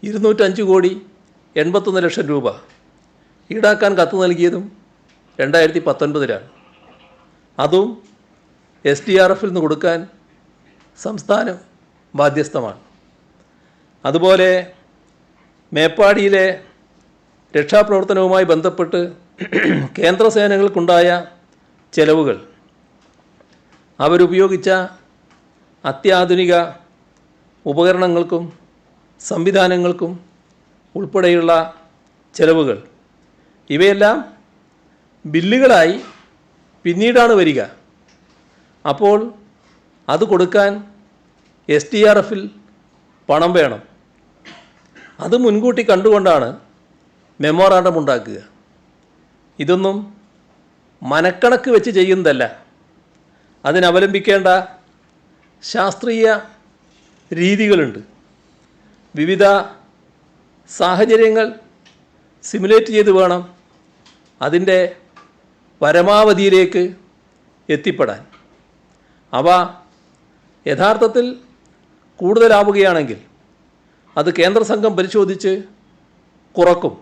205,81 ലക്ഷം രൂപ. ഈടാക്കാൻ കത്ത് നൽകിയതും 2019 അതും SDRFൽ നിന്ന് കൊടുക്കാൻ സംസ്ഥാനം ബാധ്യസ്ഥമാണ്. അതുപോലെ മേപ്പാടിയിലെ രക്ഷാപ്രവർത്തനവുമായി ബന്ധപ്പെട്ട് കേന്ദ്രസേനകൾക്കുണ്ടായ ചെലവുകൾ, അവരുപയോഗിച്ച അത്യാധുനിക ഉപകരണങ്ങൾക്കും സംവിധാനങ്ങൾക്കും ഉൾപ്പെടെയുള്ള ചെലവുകൾ, ഇവയെല്ലാം ബില്ലുകളായി പിന്നീടാണ് വരിക. അപ്പോൾ അത് കൊടുക്കാൻ SDRFൽ പണം വേണം. അത് മുൻകൂട്ടി കണ്ടുകൊണ്ടാണ് മെമ്മോറാണ്ടം ഉണ്ടാക്കുക. ഇതൊന്നും മനക്കണക്ക് വെച്ച് ചെയ്യുന്നതല്ല. അതിനവലംബിക്കേണ്ട ശാസ്ത്രീയ രീതികളുണ്ട്. വിവിധ സാഹചര്യങ്ങൾ സിമുലേറ്റ് ചെയ്ത് വേണം അതിൻ്റെ പരമാവധിയിലേക്ക് എത്തിപ്പെടാൻ. അവ യഥാർത്ഥത്തിൽ കൂടുതലാവുകയാണെങ്കിൽ അത് കേന്ദ്ര സംഘം പരിശോധിച്ച് കുറക്കും.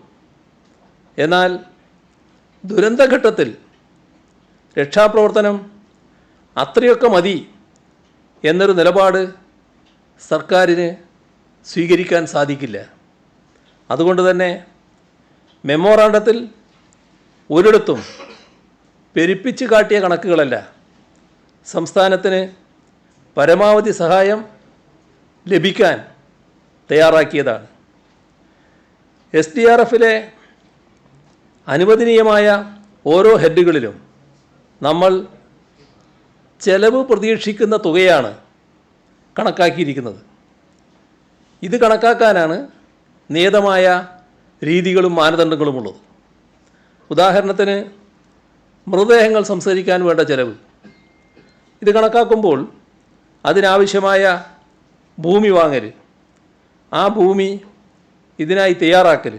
എന്നാൽ ദുരന്തഘട്ടത്തിൽ രക്ഷാപ്രവർത്തനം അത്രയൊക്കെ മതി എന്നൊരു നിലപാട് സർക്കാരിന് സ്വീകരിക്കാൻ സാധിക്കില്ല. അതുകൊണ്ട് തന്നെ മെമ്മോറാണ്ടത്തിൽ ഒരിടത്തും പെരുപ്പിച്ച് കാട്ടിയ കണക്കുകളല്ല, സംസ്ഥാനത്തിന് പരമാവധി സഹായം ലഭിക്കാൻ തയ്യാറാക്കിയതാണ്. SDRFലെ അനുവദനീയമായ ഓരോ ഹെഡുകളിലും നമ്മൾ ചെലവ് പ്രതീക്ഷിക്കുന്ന തുകയാണ് കണക്കാക്കിയിരിക്കുന്നത്. ഇത് കണക്കാക്കാനാണ് നിയതമായ രീതികളും മാനദണ്ഡങ്ങളുമുള്ളത്. ഉദാഹരണത്തിന് മൃതദേഹങ്ങൾ സംസ്കരിക്കാൻ വേണ്ട ചെലവ്, ഇത് കണക്കാക്കുമ്പോൾ അതിനാവശ്യമായ ഭൂമി വാങ്ങൽ, ആ ഭൂമി ഇതിനായി തയ്യാറാക്കൽ,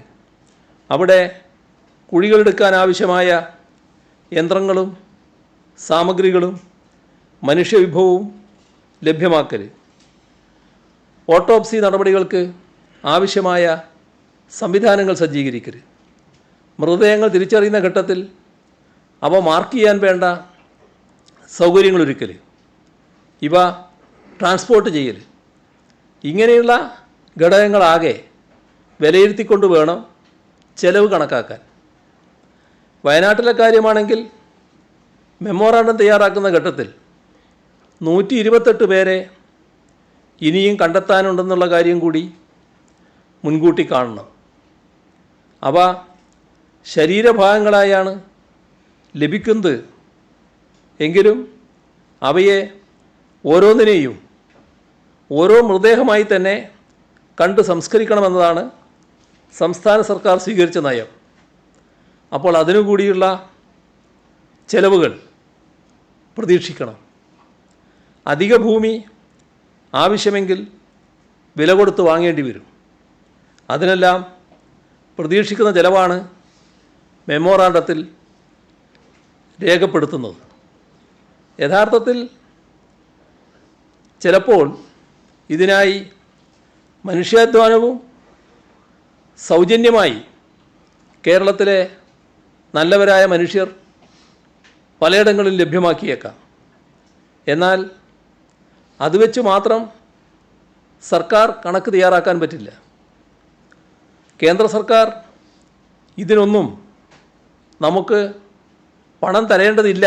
അവിടെ കുഴികളെടുക്കാൻ ആവശ്യമായ യന്ത്രങ്ങളും സാമഗ്രികളും മനുഷ്യവിഭവവും ലഭ്യമാക്കൽ, ഓട്ടോപ്സി നടപടികൾക്ക് ആവശ്യമായ സംവിധാനങ്ങൾ സജ്ജീകരിക്കൽ, മൃതദേഹങ്ങൾ തിരിച്ചറിയുന്ന ഘട്ടത്തിൽ അവ മാർക്ക് ചെയ്യാൻ വേണ്ട സൗകര്യങ്ങളൊരുക്കൽ, ഇവ ട്രാൻസ്പോർട്ട് ചെയ്യൽ, ഇങ്ങനെയുള്ള ഘടകങ്ങളാകെ വിലയിരുത്തിക്കൊണ്ട് വേണം ചെലവ് കണക്കാക്കാൻ. വയനാട്ടിലെ കാര്യമാണെങ്കിൽ മെമ്മോറാണ്ടം തയ്യാറാക്കുന്ന ഘട്ടത്തിൽ 128 പേരെ ഇനിയും കണ്ടെത്താനുണ്ടെന്നുള്ള കാര്യം കൂടി മുൻകൂട്ടി കാണണം. അവ ശരീരഭാഗങ്ങളായാണ് ലഭിക്കുന്നത് എങ്കിലും അവയെ ഓരോന്നിനെയും ഓരോ മൃതദേഹമായി തന്നെ കണ്ട് സംസ്കരിക്കണമെന്നതാണ് സംസ്ഥാന സർക്കാർ സ്വീകരിച്ച നയം. അപ്പോൾ അതിനുകൂടിയുള്ള ചെലവുകൾ പ്രതീക്ഷിക്കണം. അധിക ഭൂമി ആവശ്യമെങ്കിൽ വില കൊടുത്ത് വാങ്ങേണ്ടി വരും. അതിനെല്ലാം പ്രതീക്ഷിക്കുന്ന ചെലവാണ് മെമ്മോറാണ്ടത്തിൽ രേഖപ്പെടുത്തുന്നത്. യഥാർത്ഥത്തിൽ ചിലപ്പോൾ ഇതിനായി മനുഷ്യാധ്വാനവും സൗജന്യമായി കേരളത്തിലെ നല്ലവരായ മനുഷ്യർ പലയിടങ്ങളിൽ ലഭ്യമാക്കിയേക്കാം. എന്നാൽ അത് വെച്ച് മാത്രം സർക്കാർ കണക്ക് തയ്യാറാക്കാൻ പറ്റില്ല. കേന്ദ്ര സർക്കാർ ഇതിനൊന്നും നമുക്ക് പണം തരേണ്ടതില്ല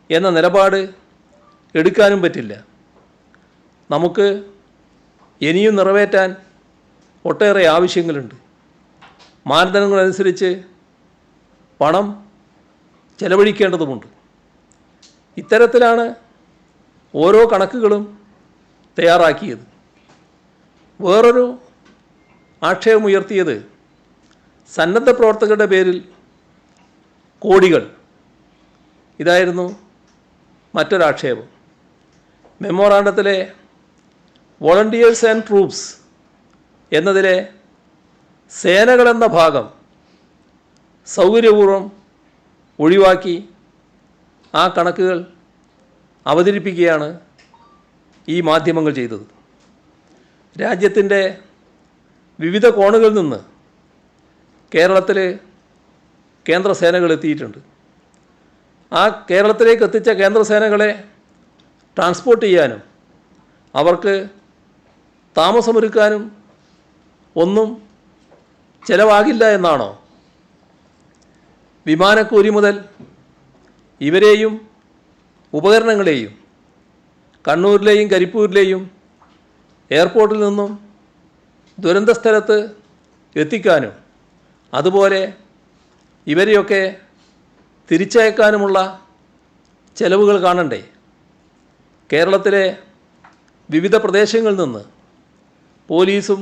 എന്ന നിലപാട് എടുക്കാനും പറ്റില്ല. നമുക്ക് ഇനിയും നിറവേറ്റാൻ ഒട്ടേറെ ആവശ്യങ്ങളുണ്ട്. മാനദണ്ഡങ്ങളനുസരിച്ച് പണം ചെലവഴിക്കേണ്ടതുമുണ്ട്. ഇത്തരത്തിലാണ് ഓരോ കണക്കുകളും തയ്യാറാക്കിയത്. വേറൊരു ആക്ഷേപമുയർത്തിയത് സന്നദ്ധ പ്രവർത്തകരുടെ പേരിൽ കോടികൾ, ഇതായിരുന്നു മറ്റൊരാക്ഷേപം. മെമ്മോറാണ്ടത്തിലെ വോളണ്ടിയേഴ്സ് ആൻഡ് ട്രൂപ്സ് എന്നതിലെ സേനകളെന്ന ഭാഗം സൗകര്യപൂർവ്വം ഒഴിവാക്കി ആ കണക്കുകൾ അവതരിപ്പിക്കുകയാണ് ഈ മാധ്യമങ്ങൾ ചെയ്തത്. രാജ്യത്തിൻ്റെ വിവിധ കോണുകളിൽ നിന്ന് കേരളത്തിൽ കേന്ദ്രസേനകൾ എത്തിയിട്ടുണ്ട്. ആ കേരളത്തിലേക്ക് എത്തിച്ച കേന്ദ്രസേനകളെ ട്രാൻസ്പോർട്ട് ചെയ്യാനും അവർക്ക് താമസമൊരുക്കാനും ഒന്നും ചിലവാകില്ല എന്നാണോ? വിമാനക്കൂലി മുതൽ ഇവരെയും ഉപകരണങ്ങളെയും കണ്ണൂരിലെയും കരിപ്പൂരിലെയും എയർപോർട്ടിൽ നിന്നും ദുരന്ത സ്ഥലത്ത് എത്തിക്കാനും അതുപോലെ ഇവരെയൊക്കെ തിരിച്ചയക്കാനുമുള്ള ചെലവുകൾ കാണണ്ടേ? കേരളത്തിലെ വിവിധ പ്രദേശങ്ങളിൽ നിന്ന് പോലീസും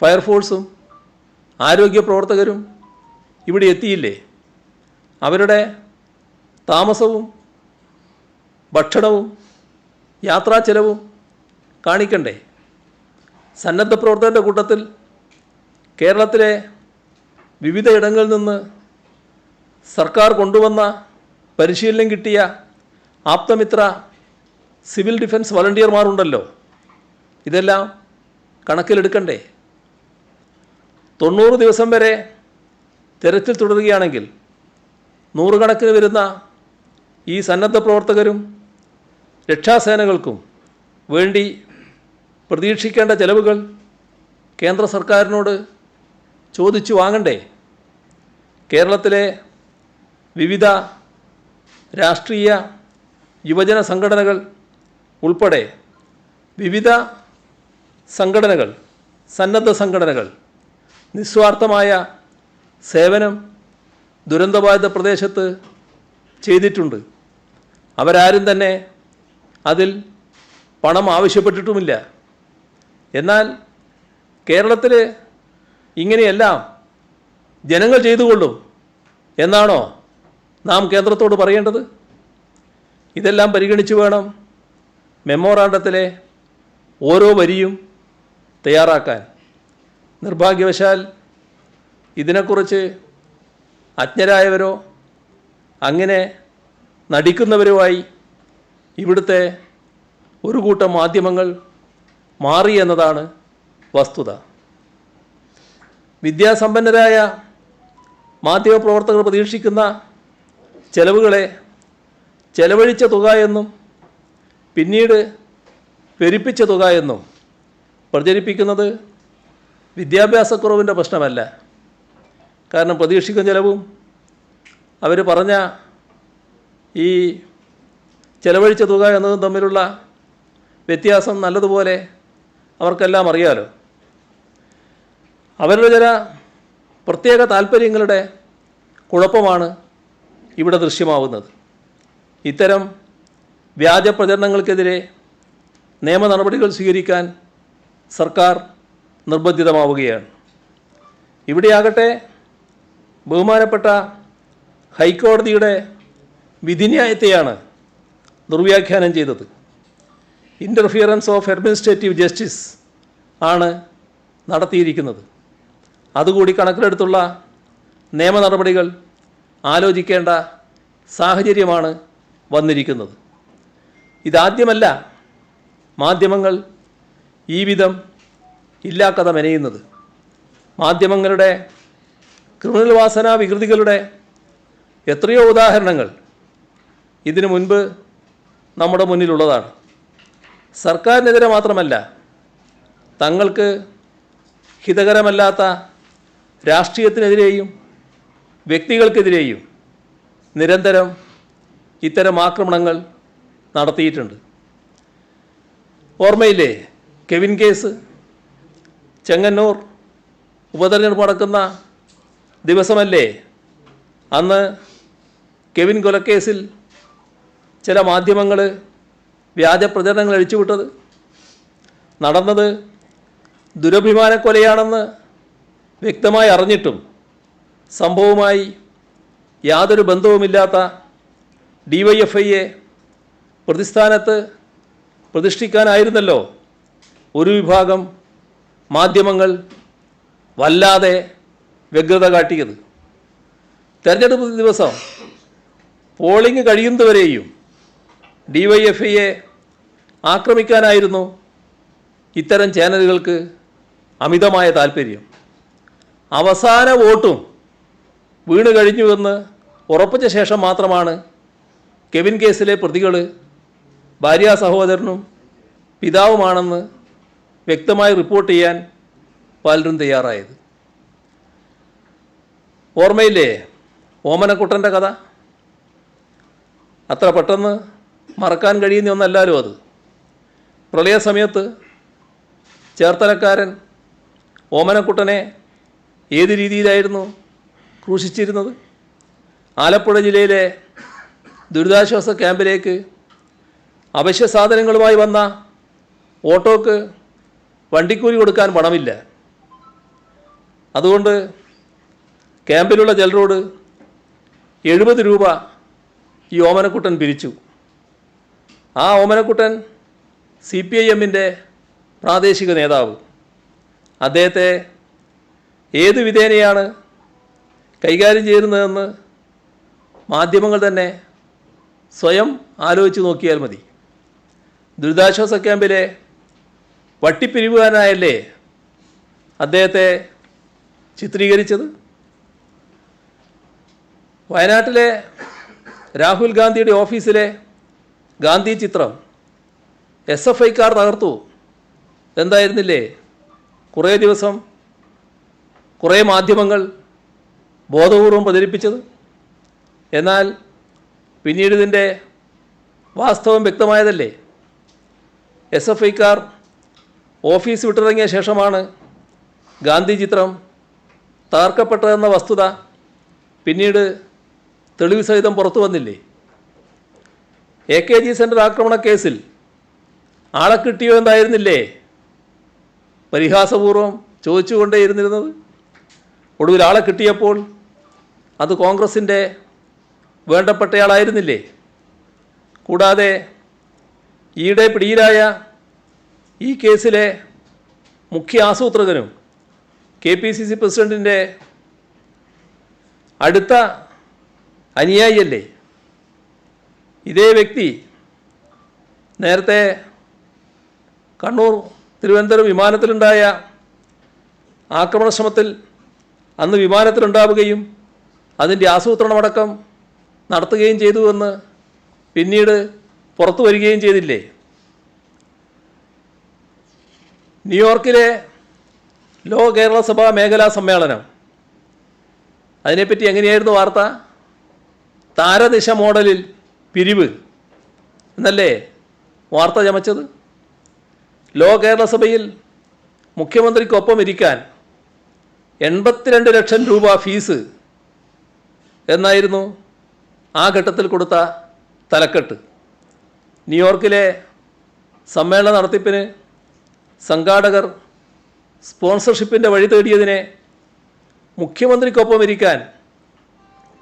ഫയർഫോഴ്സും ആരോഗ്യ പ്രവർത്തകരും ഇവിടെ എത്തിയില്ലേ? അവരുടെ താമസവും ഭക്ഷണവും യാത്രാ ചെലവും കാണിക്കണ്ടേ? സന്നദ്ധ പ്രവർത്തകരുടെ കൂട്ടത്തിൽ കേരളത്തിലെ വിവിധ ഇടങ്ങളിൽ നിന്ന് സർക്കാർ കൊണ്ടുവന്ന പരിശീലനം കിട്ടിയ ആപ്തമിത്ര സിവിൽ ഡിഫൻസ് വളണ്ടിയർമാരുണ്ടല്ലോ. ഇതെല്ലാം കണക്കിലെടുക്കണ്ടേ? 90 ദിവസം വരെ തെരച്ചിൽ തുടരുകയാണെങ്കിൽ നൂറുകണക്കിന് വരുന്ന ഈ സന്നദ്ധ പ്രവർത്തകരും രക്ഷാസേനകൾക്കും വേണ്ടി പ്രതീക്ഷിക്കേണ്ട ചെലവുകൾ കേന്ദ്ര സർക്കാരിനോട് ചോദിച്ചു വാങ്ങണ്ടേ? കേരളത്തിലെ വിവിധ രാഷ്ട്രീയ യുവജന സംഘടനകൾ ഉൾപ്പെടെ വിവിധ സംഘടനകൾ, സന്നദ്ധ സംഘടനകൾ നിസ്വാർത്ഥമായ സേവനം ദുരന്തബാധിത പ്രദേശത്ത് ചെയ്തിട്ടുണ്ട്. അവരാരും തന്നെ അതിൽ പണം ആവശ്യപ്പെട്ടിട്ടുമില്ല. എന്നാൽ കേരളത്തിൽ ഇങ്ങനെയെല്ലാം ജനങ്ങൾ ചെയ്തുകൊള്ളും എന്നാണോ നാം കേന്ദ്രത്തോട് പറയേണ്ടത്? ഇതെല്ലാം പരിഗണിച്ച് വേണം മെമ്മോറാണ്ടത്തിലെ ഓരോ വരിയും തയ്യാറാക്കാൻ. നിർഭാഗ്യവശാൽ ഇതിനെക്കുറിച്ച് അജ്ഞരായവരോ അങ്ങനെ നടിക്കുന്നവരുമായി ഇവിടുത്തെ ഒരു കൂട്ടം മാധ്യമങ്ങൾ മാറി എന്നതാണ് വസ്തുത. വിദ്യാസമ്പന്നരായ മാധ്യമപ്രവർത്തകർ പ്രതീക്ഷിക്കുന്ന ചെലവുകളെ ചെലവഴിച്ച തുക എന്നും പിന്നീട് പെരുപ്പിച്ച തുക എന്നും പ്രചരിപ്പിക്കുന്നത് വിദ്യാഭ്യാസക്കുറവിൻ്റെ പ്രശ്നമല്ല. കാരണം പ്രതീക്ഷിക്കുന്ന ചെലവും അവർ പറഞ്ഞ ഈ ചെലവഴിച്ച തുക എന്നതും തമ്മിലുള്ള വ്യത്യാസം നല്ലതുപോലെ അവർക്കെല്ലാം അറിയാലോ. അവരുടെ ചില പ്രത്യേക താല്പര്യങ്ങളുടെ കുഴപ്പമാണ് ഇവിടെ ദൃശ്യമാവുന്നത്. ഇത്തരം വ്യാജ പ്രചരണങ്ങൾക്കെതിരെ നിയമ നടപടികൾ സ്വീകരിക്കാൻ സർക്കാർ നിർബന്ധിതമാവുകയാണ്. ഇവിടെയാകട്ടെ ബഹുമാനപ്പെട്ട ഹൈക്കോടതിയുടെ വിധിന്യായത്തെയാണ് ദുർവ്യാഖ്യാനം ചെയ്തത്. ഇൻ്റർഫിയറൻസ് ഓഫ് അഡ്മിനിസ്ട്രേറ്റീവ് ജസ്റ്റിസ് ആണ് നടത്തിയിരിക്കുന്നത്. അതുകൂടി കണക്കിലെടുത്തുള്ള നിയമ നടപടികൾ ആലോചിക്കേണ്ട സാഹചര്യമാണ് വന്നിരിക്കുന്നത്. ഇതാദ്യമല്ല മാധ്യമങ്ങൾ ഈ വിധം ഇല്ലാക്കഥ മെനയുന്നത്. മാധ്യമങ്ങളുടെ ക്രിമിനൽ വാസനാ വികൃതികളുടെ എത്രയോ ഉദാഹരണങ്ങൾ ഇതിനു മുൻപ് നമ്മുടെ മുന്നിലുള്ളതാണ്. സർക്കാരിനെതിരെ മാത്രമല്ല, തങ്ങൾക്ക് ഹിതകരമല്ലാത്ത രാഷ്ട്രീയത്തിനെതിരെയും വ്യക്തികൾക്കെതിരെയും നിരന്തരം ഇത്തരം ആക്രമണങ്ങൾ നടത്തിയിട്ടുണ്ട്. ഓർമ്മയില്ലേ കെവിൻ കേസ്? ചെങ്ങന്നൂർ ഉപതെരഞ്ഞെടുപ്പ് നടക്കുന്ന ദിവസമല്ലേ അന്ന് കെവിൻ കൊലക്കേസിൽ ചില മാധ്യമങ്ങൾ വ്യാജ പ്രചരണങ്ങൾ അഴിച്ചുവിട്ടത്? നടന്നത് ദുരഭിമാനക്കൊലയാണെന്ന് വ്യക്തമായി അറിഞ്ഞിട്ടും സംഭവവുമായി യാതൊരു ബന്ധവുമില്ലാത്ത DYFIയെ പ്രതിസ്ഥാനത്ത് പ്രതിഷ്ഠിക്കാനായിരുന്നല്ലോ ഒരു വിഭാഗം മാധ്യമങ്ങൾ വല്ലാതെ വ്യഗ്രത കാട്ടിയത്. തെരഞ്ഞെടുപ്പ് ദിവസം പോളിംഗ് കഴിയുന്നതുവരെയും DYFIയെ ആക്രമിക്കാനായിരുന്നു ഇത്തരം ചാനലുകൾക്ക് അമിതമായ താൽപ്പര്യം. അവസാന വോട്ടും വീണ് കഴിഞ്ഞുവെന്ന് ഉറപ്പിച്ച ശേഷം മാത്രമാണ് കെവിൻ കേസിലെ പ്രതികൾ ഭാര്യാ സഹോദരനും പിതാവുമാണെന്ന് വ്യക്തമായി റിപ്പോർട്ട് ചെയ്യാൻ പലരും തയ്യാറായത്. ഓർമ്മയില്ലേ ഓമനക്കുട്ടൻ്റെ കഥ? അത്ര പെട്ടെന്ന് മറക്കാൻ കഴിയുന്ന ഒന്നല്ലല്ലോ അത്. പ്രളയസമയത്ത് ചേർത്തലക്കാരൻ ഓമനക്കുട്ടനെ ഏത് രീതിയിലായിരുന്നു ക്രൂശിച്ചിരുന്നത്? ആലപ്പുഴ ജില്ലയിലെ ദുരിതാശ്വാസ ക്യാമ്പിലേക്ക് അവശ്യ സാധനങ്ങളുമായി വന്ന ഓട്ടോക്ക് വണ്ടിക്കൂലി കൊടുക്കാൻ പണമില്ല. അതുകൊണ്ട് ക്യാമ്പിലുള്ള ജലറോഡ് 70 രൂപ ഈ ഓമനക്കുട്ടൻ പിരിച്ചു. ആ ഓമനക്കുട്ടൻ CPIMൻ്റെ പ്രാദേശിക നേതാവ്. അദ്ദേഹത്തെ ഏത് വിധേനയാണ് കൈകാര്യം ചെയ്യുന്നതെന്ന് മാധ്യമങ്ങൾ തന്നെ സ്വയം ആലോചിച്ച് നോക്കിയാൽ മതി. ദുരിതാശ്വാസ ക്യാമ്പിലെ വട്ടിപ്പിരിവുകാരനായല്ലേ അദ്ദേഹത്തെ ചിത്രീകരിച്ചത്? വയനാട്ടിലെ രാഹുൽ ഗാന്ധിയുടെ ഓഫീസിലെ ഗാന്ധി ചിത്രം SFIക്കാർ തകർത്തു എന്തായിരുന്നില്ലേ കുറേ ദിവസം കുറേ മാധ്യമങ്ങൾ ബോധപൂർവം പ്രചരിപ്പിച്ചത്? എന്നാൽ പിന്നീട് ഇതിൻ്റെ വാസ്തവം വ്യക്തമായതല്ലേ. SFIക്കാർ ഓഫീസ് വിട്ടിറങ്ങിയ ശേഷമാണ് ഗാന്ധി ചിത്രം തകർക്കപ്പെട്ടതെന്ന വസ്തുത പിന്നീട് തെളിവ് സഹിതം പുറത്തു വന്നില്ലേ. AKG സെൻറ്റർ ആക്രമണ കേസിൽ ആളെ കിട്ടിയോ എന്തായിരുന്നില്ലേ പരിഹാസപൂർവം ചോദിച്ചുകൊണ്ടേയിരുന്നിരുന്നത്? ഒടുവിൽ ആളെ കിട്ടിയപ്പോൾ അത് കോൺഗ്രസിൻ്റെ വേണ്ടപ്പെട്ടയാളായിരുന്നില്ലേ? കൂടാതെ ഈയിടെ പിടിയിലായ ഈ കേസിലെ മുഖ്യ ആസൂത്രകനും KPCC പ്രസിഡൻറ്റിൻ്റെ അടുത്ത അനുയായിയല്ലേ ഇതേ വ്യക്തി? നേരത്തെ കണ്ണൂർ തിരുവനന്തപുരം വിമാനത്തിലുണ്ടായ ആക്രമണ ശ്രമത്തിൽ അന്ന് വിമാനത്തിലുണ്ടാവുകയും അതിൻ്റെ ആസൂത്രണമടക്കം നടത്തുകയും ചെയ്തുവെന്ന് പിന്നീട് പുറത്തു വരികയും ചെയ്തില്ലേ. ന്യൂയോർക്കിലെ ലോ കേരള സഭ മേഖലാ സമ്മേളനം, അതിനെപ്പറ്റി എങ്ങനെയായിരുന്നു വാർത്ത? താരദിശ മോഡലിൽ പിരിവ് എന്നല്ലേ വാർത്ത ചമച്ചത്? ലോ കേരള സഭയിൽ മുഖ്യമന്ത്രിക്കൊപ്പം ഇരിക്കാൻ 82 ലക്ഷം രൂപ ഫീസ് എന്നായിരുന്നു ആ ഘട്ടത്തിൽ കൊടുത്ത തലക്കെട്ട്. ന്യൂയോർക്കിലെ സമ്മേളന നടത്തിപ്പിന് സംഘാടകർ സ്പോൺസർഷിപ്പിൻ്റെ വഴി തേടിയതിനെ മുഖ്യമന്ത്രിക്കൊപ്പം ഇരിക്കാൻ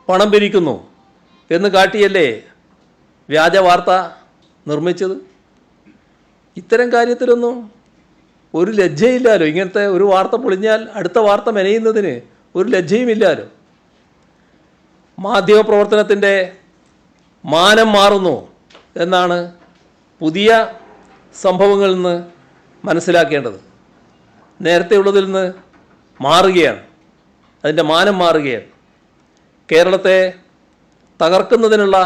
പണം പിരിക്കുന്നു എന്ന് കാട്ടിയല്ലേ വ്യാജ വാർത്ത നിർമ്മിച്ചത്? ഇത്തരം കാര്യത്തിലൊന്നും ഒരു ലജ്ജയില്ലാലോ. ഇങ്ങനത്തെ ഒരു വാർത്ത പൊളിഞ്ഞാൽ അടുത്ത വാർത്ത മെനയുന്നതിന് ഒരു ലജ്ജയുമില്ലാലോ. മാധ്യമപ്രവർത്തനത്തിൻ്റെ മാനം മാറുന്നു എന്നാണ് പുതിയ സംഭവങ്ങളിൽ നിന്ന് മനസ്സിലാക്കേണ്ടത്. നേരത്തെ ഉള്ളതിൽ നിന്ന് മാറുകയാണ്, അതിൻ്റെ മാനം മാറുകയാണ്. കേരളത്തെ തകർക്കുന്നതിനുള്ള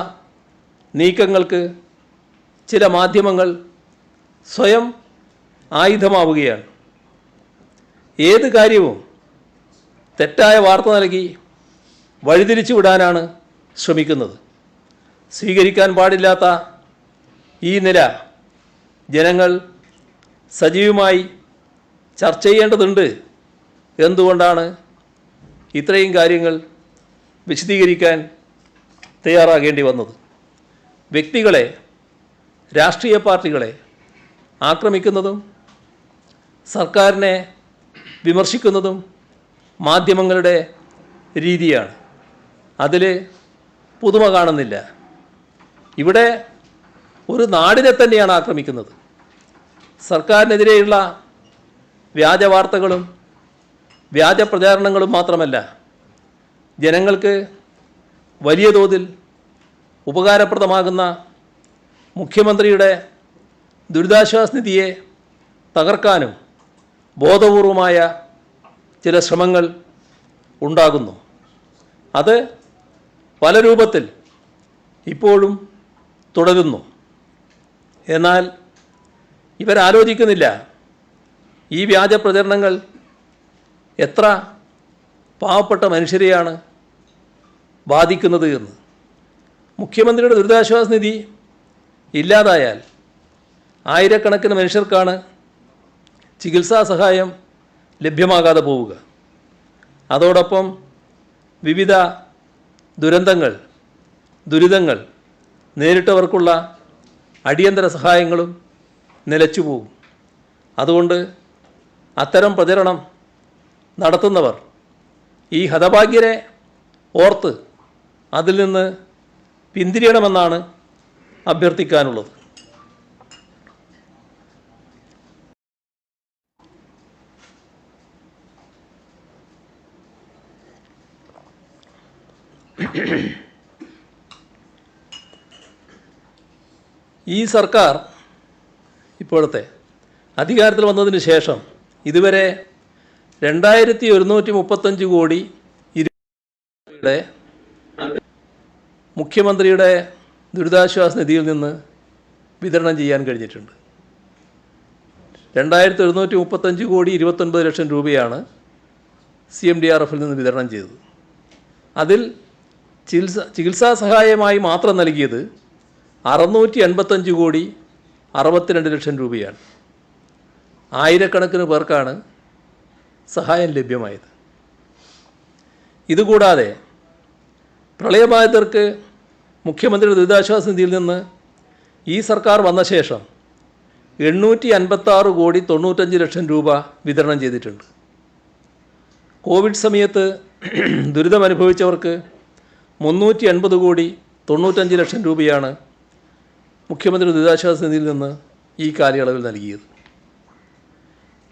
നീക്കങ്ങൾക്ക് ചില മാധ്യമങ്ങൾ സ്വയം ആയുധമാവുകയാണ്. ഏത് കാര്യവും തെറ്റായ വാർത്ത നൽകി വഴിതിരിച്ചു വിടാനാണ് ശ്രമിക്കുന്നത്. സ്വീകരിക്കാൻ പാടില്ലാത്ത ഈ നില ജനങ്ങൾ സജീവമായി ചർച്ച ചെയ്യേണ്ടതുണ്ട്. എന്തുകൊണ്ടാണ് ഇത്രയും കാര്യങ്ങൾ വിശദീകരിക്കാൻ തയ്യാറാകേണ്ടി വന്നത്? വ്യക്തികളെ, രാഷ്ട്രീയ പാർട്ടികളെ ആക്രമിക്കുന്നതും സർക്കാരിനെ വിമർശിക്കുന്നതും മാധ്യമങ്ങളുടെ രീതിയാണ്. അതിൽ പുതുമ കാണുന്നില്ല. ഇവിടെ ഒരു നാടിനെ തന്നെയാണ് ആക്രമിക്കുന്നത്. സർക്കാരിനെതിരെയുള്ള വ്യാജ വാർത്തകളും വ്യാജ പ്രചാരണങ്ങളും മാത്രമല്ല, ജനങ്ങൾക്ക് വലിയ തോതിൽ ഉപകാരപ്രദമാകുന്ന മുഖ്യമന്ത്രിയുടെ ദുരിതാശ്വാസ നിധിയെ തകർക്കാനും ബോധപൂർവമായ ചില ശ്രമങ്ങൾ ഉണ്ടാകുന്നു. അത് പല രൂപത്തിൽ ഇപ്പോഴും തുടരുന്നു. എന്നാൽ ഇവരാലോചിക്കുന്നില്ല ഈ വ്യാജ പ്രചരണങ്ങൾ എത്ര പാവപ്പെട്ട മനുഷ്യരെയാണ് ബാധിക്കുന്നത് എന്ന്. മുഖ്യമന്ത്രിയുടെ ദുരിതാശ്വാസ നിധി ഇല്ലാതായാൽ ആയിരക്കണക്കിന് മനുഷ്യർക്കാണ് ചികിത്സാ സഹായം ലഭ്യമാകാതെ പോവുക. അതോടൊപ്പം വിവിധ ദുരിതങ്ങൾ നേരിട്ടവർക്കുള്ള അടിയന്തര സഹായങ്ങളും നിലച്ചു പോകും. അതുകൊണ്ട് അത്തരം പ്രചരണം നടത്തുന്നവർ ഈ ഹതഭാഗ്യരെ ഓർത്ത് അതിൽ നിന്ന് പിന്തിരിയണമെന്നാണ് അഭ്യർത്ഥിക്കാനുള്ളത്. ഈ സർക്കാർ ഇപ്പോഴത്തെ അധികാരത്തിൽ വന്നതിന് ശേഷം ഇതുവരെ 2135 കോടി രൂപയുടെ മുഖ്യമന്ത്രിയുടെ ദുരിതാശ്വാസ നിധിയിൽ നിന്ന് വിതരണം ചെയ്യാൻ കഴിഞ്ഞിട്ടുണ്ട്. 2135 കോടി 29 ലക്ഷം രൂപയാണ് CMDRF നിന്ന് വിതരണം ചെയ്തത്. അതിൽ ചികിത്സാ സഹായമായി മാത്രം നൽകിയത് 685 കോടി 62 ലക്ഷം രൂപയാണ്. ആയിരക്കണക്കിന് പേർക്കാണ് സഹായം ലഭ്യമായത്. ഇതുകൂടാതെ പ്രളയബാധിതർക്ക് മുഖ്യമന്ത്രിയുടെ ദുരിതാശ്വാസ നിധിയിൽ നിന്ന് ഈ സർക്കാർ വന്ന ശേഷം 856 കോടി 95 ലക്ഷം രൂപ വിതരണം ചെയ്തിട്ടുണ്ട്. കോവിഡ് സമയത്ത് ദുരിതമനുഭവിച്ചവർക്ക് 380 കോടി 95 ലക്ഷം രൂപയാണ് മുഖ്യമന്ത്രി ദുരിതാശ്വാസ നിധിയിൽ നിന്ന് ഈ കാലയളവിൽ നൽകിയത്.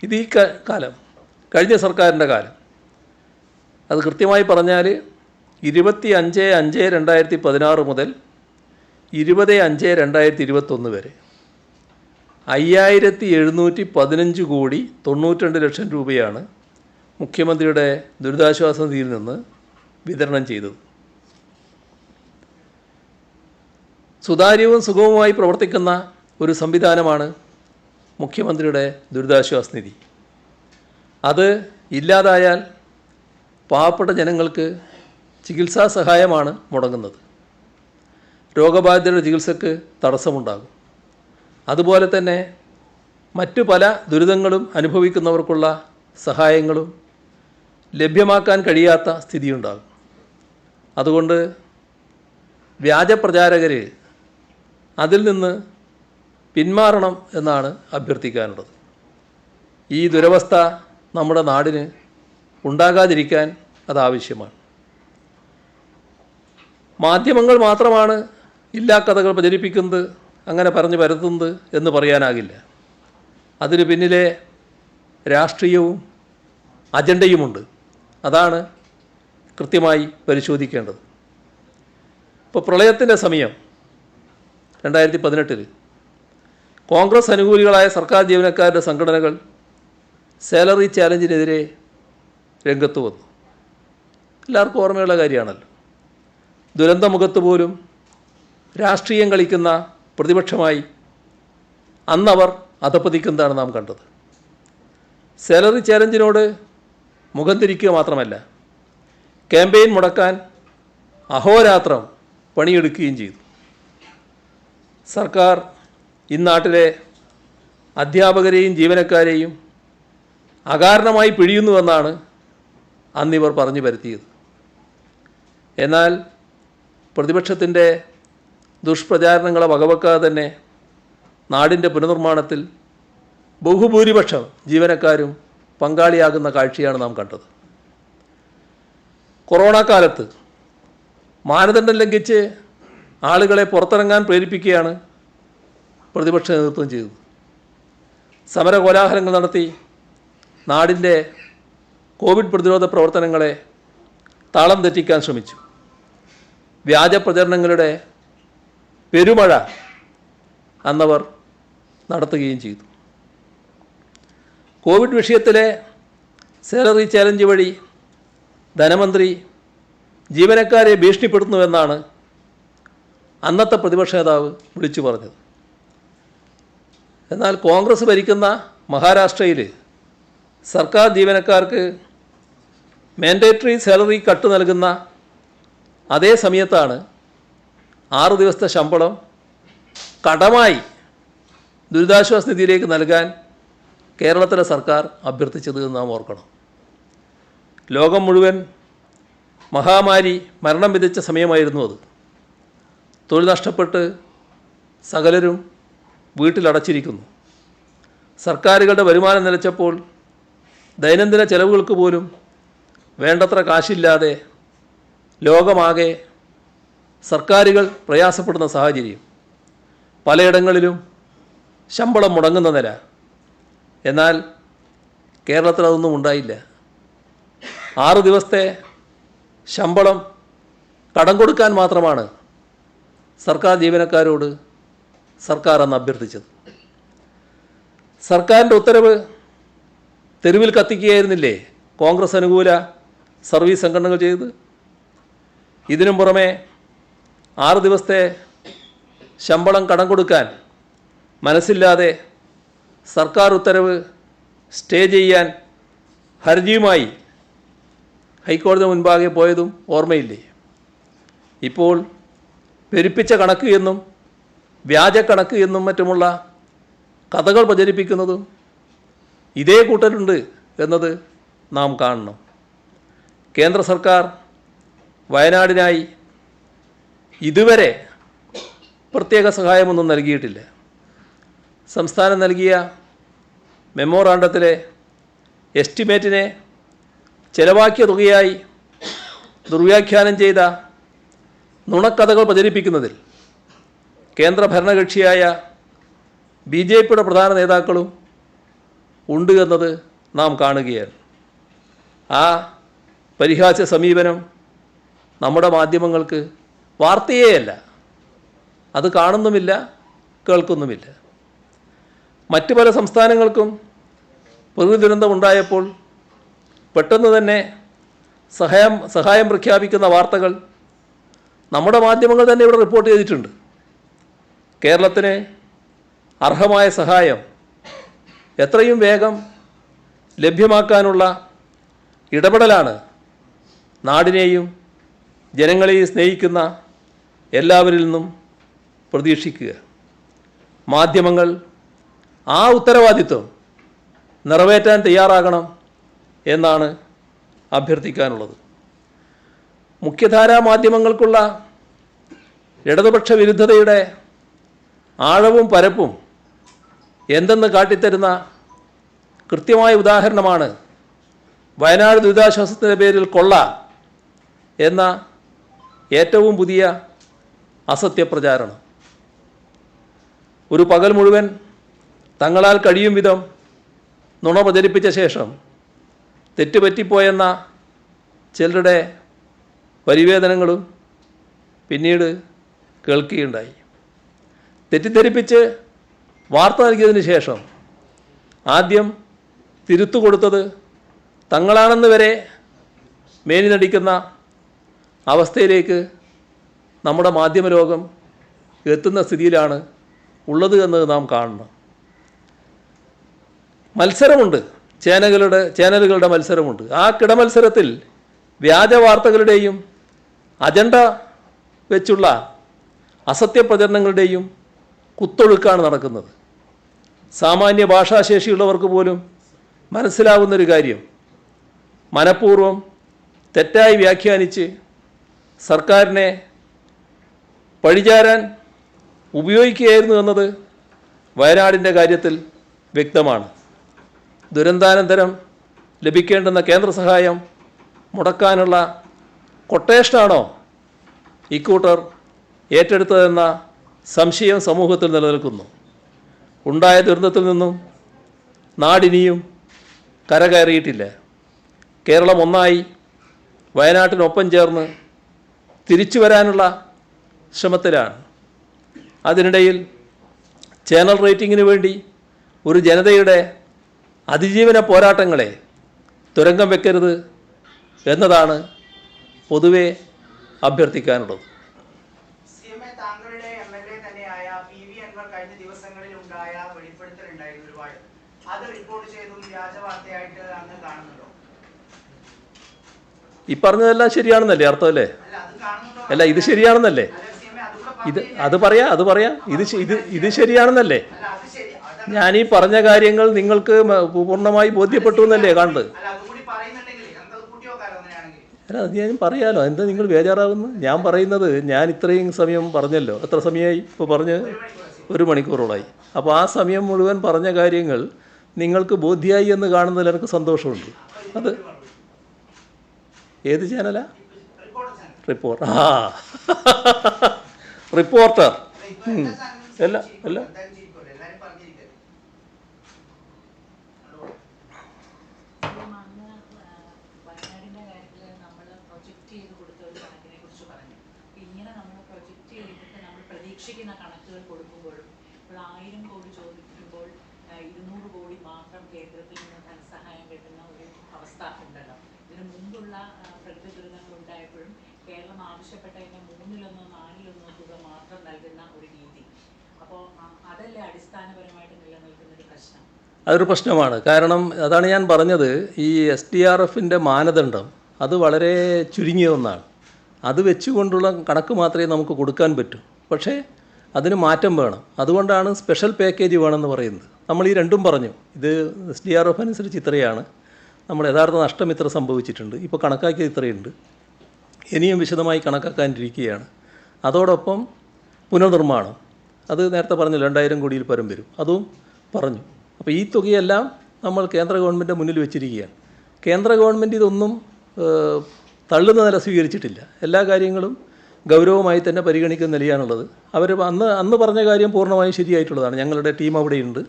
ഇത് ഈ കാലം കഴിഞ്ഞ സർക്കാരിൻ്റെ കാലം. അത് കൃത്യമായി പറഞ്ഞാൽ 25/5/2016 മുതൽ 20/5/2021 വരെ 5715 കോടി 92 ലക്ഷം രൂപയാണ് മുഖ്യമന്ത്രിയുടെ ദുരിതാശ്വാസ നിധിയിൽ നിന്ന് വിതരണം ചെയ്തത്. സുതാര്യവും സുഗമവുമായി പ്രവർത്തിക്കുന്ന ഒരു സംവിധാനമാണ് മുഖ്യമന്ത്രിയുടെ ദുരിതാശ്വാസ നിധി. അത് ഇല്ലാതായാൽ പാവപ്പെട്ട ജനങ്ങൾക്ക് ചികിത്സാ സഹായമാണ് മുടങ്ങുന്നത്. രോഗബാധിതരുടെ ചികിത്സയ്ക്ക് തടസ്സമുണ്ടാകും. അതുപോലെ തന്നെ മറ്റു പല ദുരിതങ്ങളും അനുഭവിക്കുന്നവർക്കുള്ള സഹായങ്ങളും ലഭ്യമാക്കാൻ കഴിയാത്ത സ്ഥിതിയുണ്ടാകും. അതുകൊണ്ട് വ്യാജപ്രചാരകർ അതിൽ നിന്ന് പിന്മാറണം എന്നാണ് അഭ്യർത്ഥിക്കാനുള്ളത്. ഈ ദുരവസ്ഥ നമ്മുടെ നാടിന് ഉണ്ടാകാതിരിക്കാൻ അതാവശ്യമാണ്. മാധ്യമങ്ങൾ മാത്രമാണ് ഇല്ലാ കഥകൾ പ്രചരിപ്പിക്കുന്നത്, അങ്ങനെ പറഞ്ഞു പരത്തുന്നത് എന്ന് പറയാനാകില്ല. അതിന് പിന്നിലെ രാഷ്ട്രീയവും അജണ്ടയുമുണ്ട്. അതാണ് കൃത്യമായി പരിശോധിക്കേണ്ടത്. ഇപ്പോൾ പ്രളയത്തിൻ്റെ സമയം 2018 കോൺഗ്രസ് അനുകൂലികളായ സർക്കാർ ജീവനക്കാരുടെ സംഘടനകൾ സാലറി ചാലഞ്ചിനെതിരെ രംഗത്ത് വന്നു. എല്ലാവർക്കും ഓർമ്മയുള്ള കാര്യമാണല്ലോ. ദുരന്തമുഖത്ത് പോലും രാഷ്ട്രീയം കളിക്കുന്ന പ്രതിപക്ഷമായി അന്നവർ അധപ്പതിക്കുന്നതാണ് നാം കണ്ടത്. സാലറി ചാലഞ്ചിനോട് മുഖം തിരിക്കുക മാത്രമല്ല, ക്യാമ്പയിൻ മുടക്കാൻ അഹോരാത്രം പണിയെടുക്കുകയും ചെയ്തു. സർക്കാർ ഇന്നാട്ടിലെ അധ്യാപകരെയും ജീവനക്കാരെയും അകാരണമായി പിഴിയുന്നുവെന്നാണ് അന്നിവർ പറഞ്ഞു പരത്തിയത്. എന്നാൽ പ്രതിപക്ഷത്തിൻ്റെ ദുഷ്പ്രചാരണങ്ങളെ വകവെക്കാതെ തന്നെ നാടിൻ്റെ പുനർനിർമ്മാണത്തിൽ ബഹുഭൂരിപക്ഷം ജീവനക്കാരും പങ്കാളിയാകുന്ന കാഴ്ചയാണ് നാം കണ്ടത്. കൊറോണ കാലത്ത് മാനദണ്ഡം ലംഘിച്ച് ആളുകളെ പുറത്തിറങ്ങാൻ പ്രേരിപ്പിക്കുകയാണ് പ്രതിപക്ഷ നേതൃത്വം ചെയ്തത്. സമരകോലാഹലങ്ങൾ നടത്തി നാടിൻ്റെ കോവിഡ് പ്രതിരോധ പ്രവർത്തനങ്ങളെ താളം തെറ്റിക്കാൻ ശ്രമിച്ചു. വ്യാജ പ്രചരണങ്ങളുടെ പെരുമഴ അന്നവർ നടത്തുകയും ചെയ്തു. കോവിഡ് വിഷയത്തിലെ സാലറി ചാലഞ്ച് വഴി ധനമന്ത്രി ജീവനക്കാരെ ഭീഷണിപ്പെടുത്തുന്നുവെന്നാണ് അന്നത്തെ പ്രതിപക്ഷ നേതാവ് വിളിച്ചു പറഞ്ഞത്. എന്നാൽ കോൺഗ്രസ് ഭരിക്കുന്ന മഹാരാഷ്ട്രയിൽ സർക്കാർ ജീവനക്കാർക്ക് മാൻഡേറ്ററി സാലറി കട്ട് നൽകുന്ന അതേ സമയത്താണ് 6 ദിവസത്തെ ശമ്പളം കടമായി ദുരിതാശ്വാസ നിധിയിലേക്ക് നൽകാൻ കേരളത്തിലെ സർക്കാർ അഭ്യർത്ഥിച്ചത് എന്ന് നാം ഓർക്കണം. ലോകം മുഴുവൻ മഹാമാരി മരണം വിധിച്ച സമയമായിരുന്നു അത്. തൊഴിൽ നഷ്ടപ്പെട്ട് സകലരും വീട്ടിലടച്ചിരിക്കുന്നു. സർക്കാരുകളുടെ വരുമാനം നിലച്ചപ്പോൾ ദൈനംദിന ചെലവുകൾക്ക് പോലും വേണ്ടത്ര കാശില്ലാതെ ലോകമാകെ സർക്കാരുകൾ പ്രയാസപ്പെടുന്ന സാഹചര്യം, പലയിടങ്ങളിലും ശമ്പളം മുടങ്ങുന്ന നില. എന്നാൽ കേരളത്തിൽ അതൊന്നും ഉണ്ടായില്ല. 6 ദിവസത്തെ ശമ്പളം കടം കൊടുക്കാൻ മാത്രമാണ് സർക്കാർ ജീവനക്കാരോട് സർക്കാർ അന്ന് അഭ്യർത്ഥിച്ചത്. സർക്കാരിൻ്റെ ഉത്തരവ് തെരുവിൽ കത്തിക്കുകയായിരുന്നില്ലേ കോൺഗ്രസ് അനുകൂല സർവീസ് സംഘടനകൾ ചെയ്തത്? ഇതിനും പുറമെ 6 ദിവസത്തെ ശമ്പളം കടം കൊടുക്കാൻ മനസ്സില്ലാതെ സർക്കാർ ഉത്തരവ് സ്റ്റേ ചെയ്യാൻ ഹർജിയുമായി ഹൈക്കോടതി മുൻപാകെ പോയതും ഓർമ്മയില്ലേ? ഇപ്പോൾ പെരുപ്പിച്ച കണക്ക് എന്നും വ്യാജ കണക്ക് എന്നും മറ്റുമുള്ള കഥകൾ പ്രചരിപ്പിക്കുന്നതും ഇതേ കൂട്ടരുണ്ട് എന്നത് നാം കാണണം. കേന്ദ്ര സർക്കാർ വയനാടിനായി ഇതുവരെ പ്രത്യേക സഹായമൊന്നും നൽകിയിട്ടില്ല. സംസ്ഥാനം നൽകിയ മെമ്മോറാണ്ടത്തിലെ എസ്റ്റിമേറ്റിനെ ചെലവാക്കിയ തുകയായി ദുർവ്യാഖ്യാനം ചെയ്ത നുണക്കഥകൾ പ്രചരിപ്പിക്കുന്നതിൽ കേന്ദ്ര ഭരണകക്ഷിയായ BJPയുടെ പ്രധാന നേതാക്കളും ഉണ്ട് എന്നത് നാം കാണുകയാണ്. ആ പരിഹാസ്യ സമീപനം നമ്മുടെ മാധ്യമങ്ങൾക്ക് വാർത്തയേയല്ല, അത് കാണുന്നുമില്ല, കേൾക്കുന്നുമില്ല. മറ്റു പല സംസ്ഥാനങ്ങൾക്കും പ്രകൃതി ദുരന്തമുണ്ടായപ്പോൾ പെട്ടെന്ന് തന്നെ സഹായം പ്രഖ്യാപിക്കുന്ന വാർത്തകൾ നമ്മുടെ മാധ്യമങ്ങൾ തന്നെ ഇവിടെ റിപ്പോർട്ട് ചെയ്തിട്ടുണ്ട്. കേരളത്തിന് അർഹമായ സഹായം എത്രയും വേഗം ലഭ്യമാക്കാനുള്ള ഇടപെടലാണ് നാടിനെയും ജനങ്ങളെയും സ്നേഹിക്കുന്ന എല്ലാവരിൽ നിന്നും പ്രതീക്ഷിക്കുക. മാധ്യമങ്ങൾ ആ ഉത്തരവാദിത്വം നിറവേറ്റാൻ തയ്യാറാകണം എന്നാണ് അഭ്യർത്ഥിക്കാനുള്ളത്. മുഖ്യധാരാ മാധ്യമങ്ങൾക്കുള്ള ഇടതുപക്ഷ വിരുദ്ധതയുടെ ആഴവും പരപ്പും എന്തെന്ന് കാട്ടിത്തരുന്ന കൃത്യമായ ഉദാഹരണമാണ് വയനാട് ദുരിതാശ്വാസത്തിൻ്റെ പേരിൽ കൊള്ള എന്ന ഏറ്റവും പുതിയ അസത്യപ്രചാരണം. ഒരു പകൽ മുഴുവൻ തങ്ങളാൽ കഴിയും വിധം നുണ പ്രചരിപ്പിച്ച ശേഷം തെറ്റുപറ്റിപ്പോയെന്ന ചിലരുടെ പരിവേദനങ്ങളും പിന്നീട് കേൾക്കുകയുണ്ടായി. തെറ്റിദ്ധരിപ്പിച്ച് വാർത്ത നൽകിയതിന് ശേഷം ആദ്യം തിരുത്തുകൊടുത്തത് തങ്ങളാണെന്ന് വരെ മേനി നടിക്കുന്ന അവസ്ഥയിലേക്ക് നമ്മുടെ മാധ്യമലോകം എത്തുന്ന സ്ഥിതിയിലാണ് ഉള്ളത് എന്ന് നാം കാണണം. മത്സരമുണ്ട്, ചാനലുകളുടെ മത്സരമുണ്ട്. ആ കിടമത്സരത്തിൽ വ്യാജ വാർത്തകളുടെയും അജണ്ട വെച്ചുള്ള അസത്യപ്രചരണങ്ങളുടെയും കുത്തൊഴുക്കാണ് നടക്കുന്നത്. സാമാന്യ ഭാഷാശേഷിയുള്ളവർക്ക് പോലും മനസ്സിലാവുന്നൊരു കാര്യം മനഃപൂർവ്വം തെറ്റായി വ്യാഖ്യാനിച്ച് സർക്കാരിനെ പഴിചാരാൻ ഉപയോഗിക്കുകയായിരുന്നു എന്നത് വയനാടിൻ്റെ കാര്യത്തിൽ വ്യക്തമാണ്. ദുരന്താനന്തരം ലഭിക്കേണ്ടുന്ന കേന്ദ്ര സഹായം മുടക്കാനുള്ള കൊട്ടേഷനാണോ ഇക്കൂട്ടർ ഏറ്റെടുത്തതെന്ന സംശയം സമൂഹത്തിൽ നിലനിൽക്കുന്നു. ഉണ്ടായ ദുരന്തത്തിൽ നിന്നും നാടിനിയും കരകയറിയിട്ടില്ല. കേരളം ഒന്നായി വയനാട്ടിനൊപ്പം ചേർന്ന് തിരിച്ചു വരാനുള്ള ശ്രമത്തിലാണ്. അതിനിടയിൽ ചാനൽ റേറ്റിങ്ങിന് വേണ്ടി ഒരു ജനതയുടെ അതിജീവന പോരാട്ടങ്ങളെ തുരങ്കം വെക്കരുത് എന്നതാണ് പൊതുവെ അഭ്യർത്ഥിക്കാനുള്ളത്. താങ്കളുടെ MLA തന്നെയായ PV അൻവർ കഴിഞ്ഞ ദിവസങ്ങളിൽ ഉണ്ടായ വെളിപ്പെടുത്തലുണ്ടായിരുന്നു ഒരുപാട്. അത് റിപ്പോർട്ട് ചെയ്തും വ്യാജ വാർത്തയായിട്ട് അങ്ങ് കാണുന്നുണ്ടോ? ഈ പറഞ്ഞതെല്ലാം ശരിയാണെന്നല്ലേ അർത്ഥമല്ലേ? അല്ല, ഇത് ശരിയാണെന്നല്ലേ? അത് പറയാം ഇത് ശരിയാണെന്നല്ലേ? ഞാനീ പറഞ്ഞ കാര്യങ്ങൾ നിങ്ങൾക്ക് പൂർണ്ണമായി ബോധ്യപ്പെട്ടു എന്നല്ലേ കാണുന്നത്? അല്ല, അത് ഞാൻ പറയാലോ. എന്താ നിങ്ങൾ ബേജാറാവുന്നു? ഞാൻ പറയുന്നത്, ഞാൻ ഇത്രയും സമയം പറഞ്ഞല്ലോ. എത്ര സമയമായി ഇപ്പോൾ പറഞ്ഞ്? 1 മണിക്കൂറോളായി. അപ്പോൾ ആ സമയം മുഴുവൻ പറഞ്ഞ കാര്യങ്ങൾ നിങ്ങൾക്ക് ബോധ്യമായി എന്ന് കാണുന്നതിൽ എനിക്ക് സന്തോഷമുണ്ട്. അത് ഏത് ചാനലാ? റിപ്പോർട്ടർ. റിപ്പോർട്ടർ അല്ല പ്രതീക്ഷിക്കുന്ന കണക്കുകൾ കൊടുക്കുമ്പോഴും ഇപ്പോൾ 1000 കോടി ചോദിക്കുമ്പോൾ 200 കോടി മാത്രം കേന്ദ്രത്തിൽ നിന്ന് ധനസഹായം കിട്ടുന്ന ഒരു അവസ്ഥ ഉണ്ടല്ലോ. ഇതിനു മുമ്പുള്ള പ്രകൃതി ദുരന്തങ്ങൾ ഉണ്ടായപ്പോഴും കേരളം ആവശ്യപ്പെട്ടതിൻ്റെ 3/1 4/1 തുക മാത്രം നൽകുന്ന ഒരു രീതി. അപ്പോൾ അതല്ലേ അടിസ്ഥാനപരമായിട്ട് നിലനിൽക്കുന്ന ഒരു പ്രശ്നം? അതൊരു പ്രശ്നമാണ്. കാരണം അതാണ് ഞാൻ പറഞ്ഞത്, ഈ SDRFൻ്റെ മാനദണ്ഡം അത് വളരെ ചുരുങ്ങിയ ഒന്നാണ്. അത് വെച്ചുകൊണ്ടുള്ള കണക്ക് മാത്രമേ നമുക്ക് കൊടുക്കാൻ പറ്റൂ. പക്ഷേ അതിന് മാറ്റം വേണം. അതുകൊണ്ടാണ് സ്പെഷ്യൽ പാക്കേജ് വേണമെന്ന് പറയുന്നത്. നമ്മൾ ഈ രണ്ടും പറഞ്ഞു. ഇത് SDRF അനുസരിച്ച് ഇത്രയാണ്, നമ്മൾ യഥാർത്ഥ നഷ്ടം ഇത്ര സംഭവിച്ചിട്ടുണ്ട്, ഇപ്പോൾ കണക്കാക്കിയത് ഇത്രയുണ്ട്, ഇനിയും വിശദമായി കണക്കാക്കാനിരിക്കുകയാണ്. അതോടൊപ്പം പുനർനിർമ്മാണം, അത് നേരത്തെ പറഞ്ഞു 2000 കോടിയിൽ പരം വരും, അതും പറഞ്ഞു. അപ്പോൾ ഈ തുകയെല്ലാം നമ്മൾ കേന്ദ്ര ഗവൺമെൻറ് മുന്നിൽ വെച്ചിരിക്കുകയാണ്. കേന്ദ്ര ഗവൺമെൻറ് ഇതൊന്നും തള്ളുന്ന നില സ്വീകരിച്ചിട്ടില്ല. എല്ലാ കാര്യങ്ങളും ഗൗരവമായി തന്നെ പരിഗണിക്കുന്ന നിലയാണുള്ളത്. അവർ അന്ന് പറഞ്ഞ കാര്യം പൂർണ്ണമായും ശരിയായിട്ടുള്ളതാണ്. ഞങ്ങളുടെ ടീം അവിടെയുണ്ട്,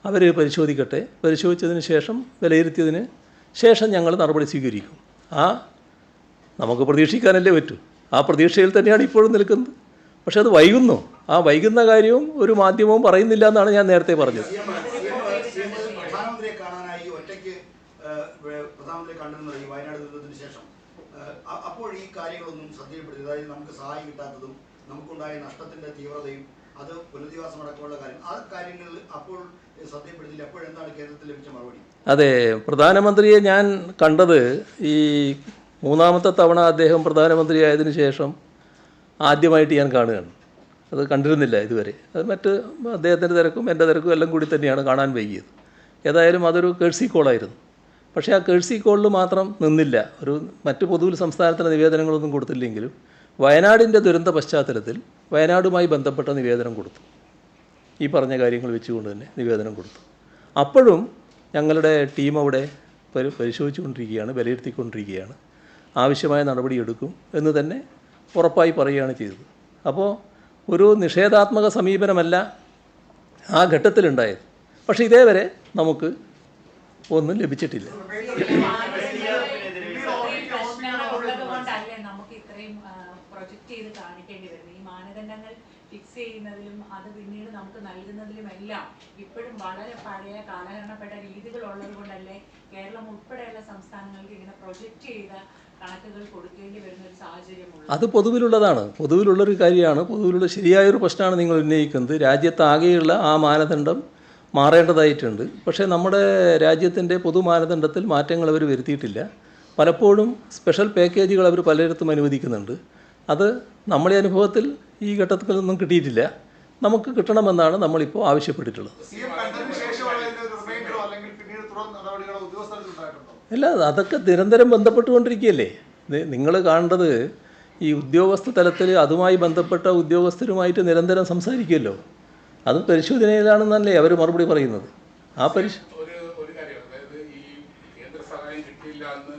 അവർ പരിശോധിക്കട്ടെ. പരിശോധിച്ചതിന് ശേഷം വിലയിരുത്തിയതിന് ശേഷം ഞങ്ങൾ നടപടി സ്വീകരിക്കും. നമുക്ക് പ്രതീക്ഷിക്കാനല്ലേ പറ്റൂ. ആ പ്രതീക്ഷയിൽ തന്നെയാണ് ഇപ്പോഴും നിൽക്കുന്നത്. പക്ഷെ അത് വൈകുന്നു. ആ വൈകുന്ന കാര്യവും ഒരു മാധ്യമവും പറയുന്നില്ല എന്നാണ് ഞാൻ നേരത്തെ പറഞ്ഞത്. പ്രധാനമന്ത്രിയെ കാണാനായി ഒറ്റയ്ക്ക് പ്രധാനമന്ത്രി കണ്ടെന്ന് പറയും വയനാട് ദുരന്തത്തിന് ശേഷം. അപ്പോൾ ഈ കാര്യങ്ങളൊന്നും ശ്രദ്ധയിൽപ്പെടുത്തി, അതായത് നമുക്ക് സഹായം കിട്ടാത്തതും നമുക്കുണ്ടായ നഷ്ടത്തിന്റെ തീവ്രതയും അത് പുനരധിവാസം അടക്കമുള്ള കാര്യം, ആ കാര്യങ്ങളിൽ അപ്പോൾ ശ്രദ്ധയിൽപ്പെടുത്തില്ല. അപ്പോൾ എന്താണ് കേന്ദ്രത്തിൽ ലഭിച്ച മറുപടി? അതെ, പ്രധാനമന്ത്രിയെ ഞാൻ കണ്ടത് ഈ 3ാമത്തെ തവണ അദ്ദേഹം പ്രധാനമന്ത്രിയായതിനു ശേഷം ആദ്യമായിട്ട് ഞാൻ കാണുകയാണ്. അത് കണ്ടിരുന്നില്ല ഇതുവരെ. അത് മറ്റ് അദ്ദേഹത്തിൻ്റെ തിരക്കും എൻ്റെ തിരക്കും എല്ലാം കൂടി തന്നെയാണ് കാണാൻ വൈകിയത്. ഏതായാലും അതൊരു കേഴ്സി കോളായിരുന്നു. പക്ഷേ ആ കേഴ്സി കോളിൽ മാത്രം നിന്നില്ല. മറ്റ് പൊതുവിൽ സംസ്ഥാനത്തിന് നിവേദനങ്ങളൊന്നും കൊടുത്തില്ലെങ്കിലും വയനാടിൻ്റെ ദുരന്ത പശ്ചാത്തലത്തിൽ വയനാടുമായി ബന്ധപ്പെട്ട നിവേദനം കൊടുത്തു. ഈ പറഞ്ഞ കാര്യങ്ങൾ വെച്ചുകൊണ്ട് തന്നെ നിവേദനം കൊടുത്തു. അപ്പോഴും ഞങ്ങളുടെ ടീം അവിടെ പരിശോധിച്ചുകൊണ്ടിരിക്കുകയാണ്, വിലയിരുത്തിക്കൊണ്ടിരിക്കുകയാണ്. ആവശ്യമായ നടപടിയെടുക്കും എന്ന് തന്നെ ഉറപ്പായി പറയുകയാണ് ചെയ്തത്. അപ്പോൾ ഒരു നിഷേധാത്മക സമീപനമല്ല ആ ഘട്ടത്തിലുണ്ടായത്. പക്ഷേ ഇതേവരെ നമുക്ക് ഒന്നും ലഭിച്ചിട്ടില്ല. നമുക്ക് ഇത്രയും പ്രൊജക്റ്റ് ചെയ്ത് കാണിക്കേണ്ടി വരുന്നത് ഈ മാനദണ്ഡങ്ങൾ ഫിക്സ് ചെയ്യുന്നതിലും അത് പിന്നീട് നമുക്ക് നൽകുന്നതിലും എല്ലാം ഇപ്പോഴും വളരെ പഴയ കാലഹരണപ്പെട്ട രീതികൾ ഉള്ളത് കൊണ്ടല്ലേ കേരളം ഉൾപ്പെടെയുള്ള സംസ്ഥാനങ്ങൾക്ക് ഇങ്ങനെ പ്രൊജക്റ്റ് ചെയ്ത കണക്കുകൾ കൊടുക്കേണ്ടി വരുന്ന ഒരു സാഹചര്യമുള്ളത്. അത് പൊതുവിലുള്ളൊരു കാര്യമാണ്. പൊതുവിലുള്ള ശരിയായൊരു പ്രശ്നമാണ് നിങ്ങൾ ഉന്നയിക്കുന്നത്. രാജ്യത്താകെയുള്ള ആ മാനദണ്ഡം മാറേണ്ടതായിട്ടുണ്ട്. പക്ഷേ നമ്മുടെ രാജ്യത്തിൻ്റെ പൊതു മാനദണ്ഡത്തിൽ മാറ്റങ്ങൾ അവർ വരുത്തിയിട്ടില്ല. പലപ്പോഴും സ്പെഷ്യൽ പാക്കേജുകൾ അവർ പലയിടത്തും അനുവദിക്കുന്നുണ്ട്. അത് നമ്മളെ അനുഭവത്തിൽ ഈ ഘട്ടത്തിലൊന്നും കിട്ടിയിട്ടില്ല. നമുക്ക് കിട്ടണമെന്നാണ് നമ്മളിപ്പോൾ ആവശ്യപ്പെട്ടിട്ടുള്ളത്. അല്ല, അതൊക്കെ നിരന്തരം ബന്ധപ്പെട്ടുകൊണ്ടിരിക്കുകയല്ലേ. നിങ്ങൾ കാണേണ്ടത് ഈ ഉദ്യോഗസ്ഥ തലത്തിൽ അതുമായി ബന്ധപ്പെട്ട ഉദ്യോഗസ്ഥരുമായിട്ട് നിരന്തരം സംസാരിക്കുമല്ലോ. അത് പരിശോധനയിലാണെന്നല്ലേ അവർ മറുപടി പറയുന്നത്. ആ ഒരു കാര്യം, അതായത് ഈ കേന്ദ്ര സഹായം കിട്ടിയില്ല എന്ന്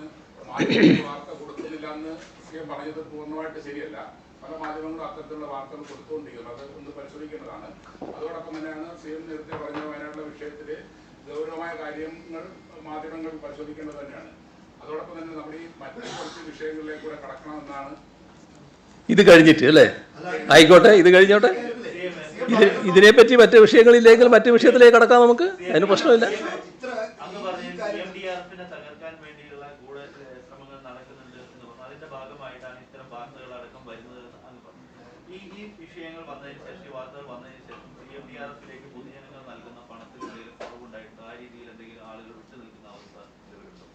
വാർത്ത കൊടുക്കുന്നില്ല എന്ന് സിഎം പറഞ്ഞത് പൂർണ്ണമായിട്ട് ശരിയല്ല. പല മാധ്യമങ്ങളും അത്തരത്തിലുള്ള വാർത്തകൾ കൊടുത്തുകൊണ്ടിരിക്കുന്നത്, അത് ഒന്ന് പരിശോധിക്കേണ്ടതാണ്. അതോടൊപ്പം തന്നെയാണ് സിഎം നേരത്തെ പറഞ്ഞ വയനാട്ടിലെ വിഷയത്തിൽ ഗൗരവമായ കാര്യങ്ങൾ മാധ്യമങ്ങൾ പരിശോധിക്കേണ്ടത് തന്നെയാണ്. അതോടൊപ്പം തന്നെ നമ്മുടെ ഈ മറ്റു കുറച്ച് വിഷയങ്ങളിലേക്ക് കൂടെ കടക്കണമെന്നാണ്. ഇത് കഴിഞ്ഞിട്ട് അല്ലേ? ആയിക്കോട്ടെ, ഇത് കഴിഞ്ഞോട്ടെ. ഇതിനെപ്പറ്റി മറ്റ് വിഷയങ്ങളില്ലെങ്കിൽ മറ്റ് വിഷയത്തിലേക്ക് കടക്കാം നമുക്ക്, അതിന് പ്രശ്നമില്ല. അങ്ങ് പറഞ്ഞു CMDRF-നെ തകർക്കാൻ വേണ്ടിയുള്ള ശ്രമങ്ങൾ നടക്കുന്നുണ്ട് എന്ന് പറഞ്ഞു. അതിന്റെ ഭാഗമായിട്ടാണ് ഇത്തരം വാർത്തകളടക്കം വരുന്നത് എന്ന് അങ്ങ് പറഞ്ഞു. ഈ വിഷയങ്ങൾ വന്നതിന് ശേഷം, ഈ വാർത്തകൾ വന്നതിന് ശേഷം CMDRF-ലേക്ക് പൊതുജനങ്ങൾ നൽകുന്ന പണത്തിൽ എന്തെങ്കിലും കുറവുണ്ടായിട്ടുണ്ട്? ആ രീതിയിൽ എന്തെങ്കിലും ആളുകൾ വിട്ടു നിൽക്കുന്ന അവസ്ഥ നിലവിലുണ്ടോ?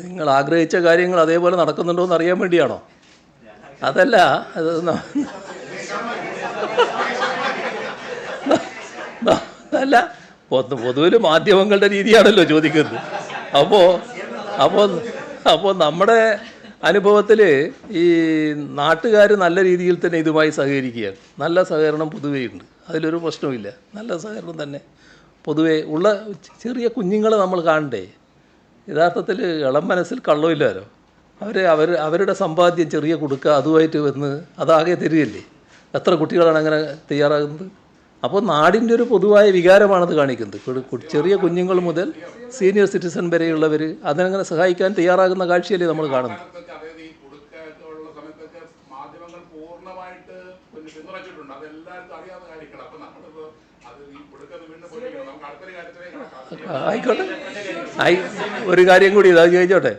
നിങ്ങൾ ആഗ്രഹിച്ച കാര്യങ്ങൾ അതേപോലെ നടക്കുന്നുണ്ടോ എന്ന് അറിയാൻ വേണ്ടിയാണോ? അതല്ല, അത് അല്ല, പൊതുവിൽ മാധ്യമങ്ങളുടെ രീതിയാണല്ലോ ചോദിക്കുന്നത്. അപ്പോൾ നമ്മുടെ അനുഭവത്തിൽ ഈ നാട്ടുകാർ നല്ല രീതിയിൽ തന്നെ ഇതുമായി സഹകരിക്കുകയാണ്. നല്ല സഹകരണം പൊതുവേ ഉണ്ട്, അതിലൊരു പ്രശ്നവുമില്ല. നല്ല സഹകരണം തന്നെ പൊതുവേ ഉള്ള. ചെറിയ കുഞ്ഞുങ്ങളെ നമ്മൾ കാണണ്ടേ? യഥാർത്ഥത്തിൽ ഇളം മനസ്സിൽ കള്ളമില്ലല്ലോ. അവരുടെ സമ്പാദ്യം ചെറിയ കൊടുക്കുക, അതുമായിട്ട് വന്ന് അതാകെ തരികയല്ലേ. എത്ര കുട്ടികളാണ് അങ്ങനെ തയ്യാറാകുന്നത്? അപ്പോൾ നാടിൻ്റെ ഒരു പൊതുവായ വികാരമാണത് കാണിക്കുന്നത്. ചെറിയ കുഞ്ഞുങ്ങൾ മുതൽ സീനിയർ സിറ്റിസൺ വരെയുള്ളവർ അതിനങ്ങനെ സഹായിക്കാൻ തയ്യാറാകുന്ന കാഴ്ചയല്ലേ നമ്മൾ കാണുന്നത്. ആയിക്കോട്ടെ, ഒരു കാര്യം കൂടി ഇതാ ചോദിച്ചോട്ടെ.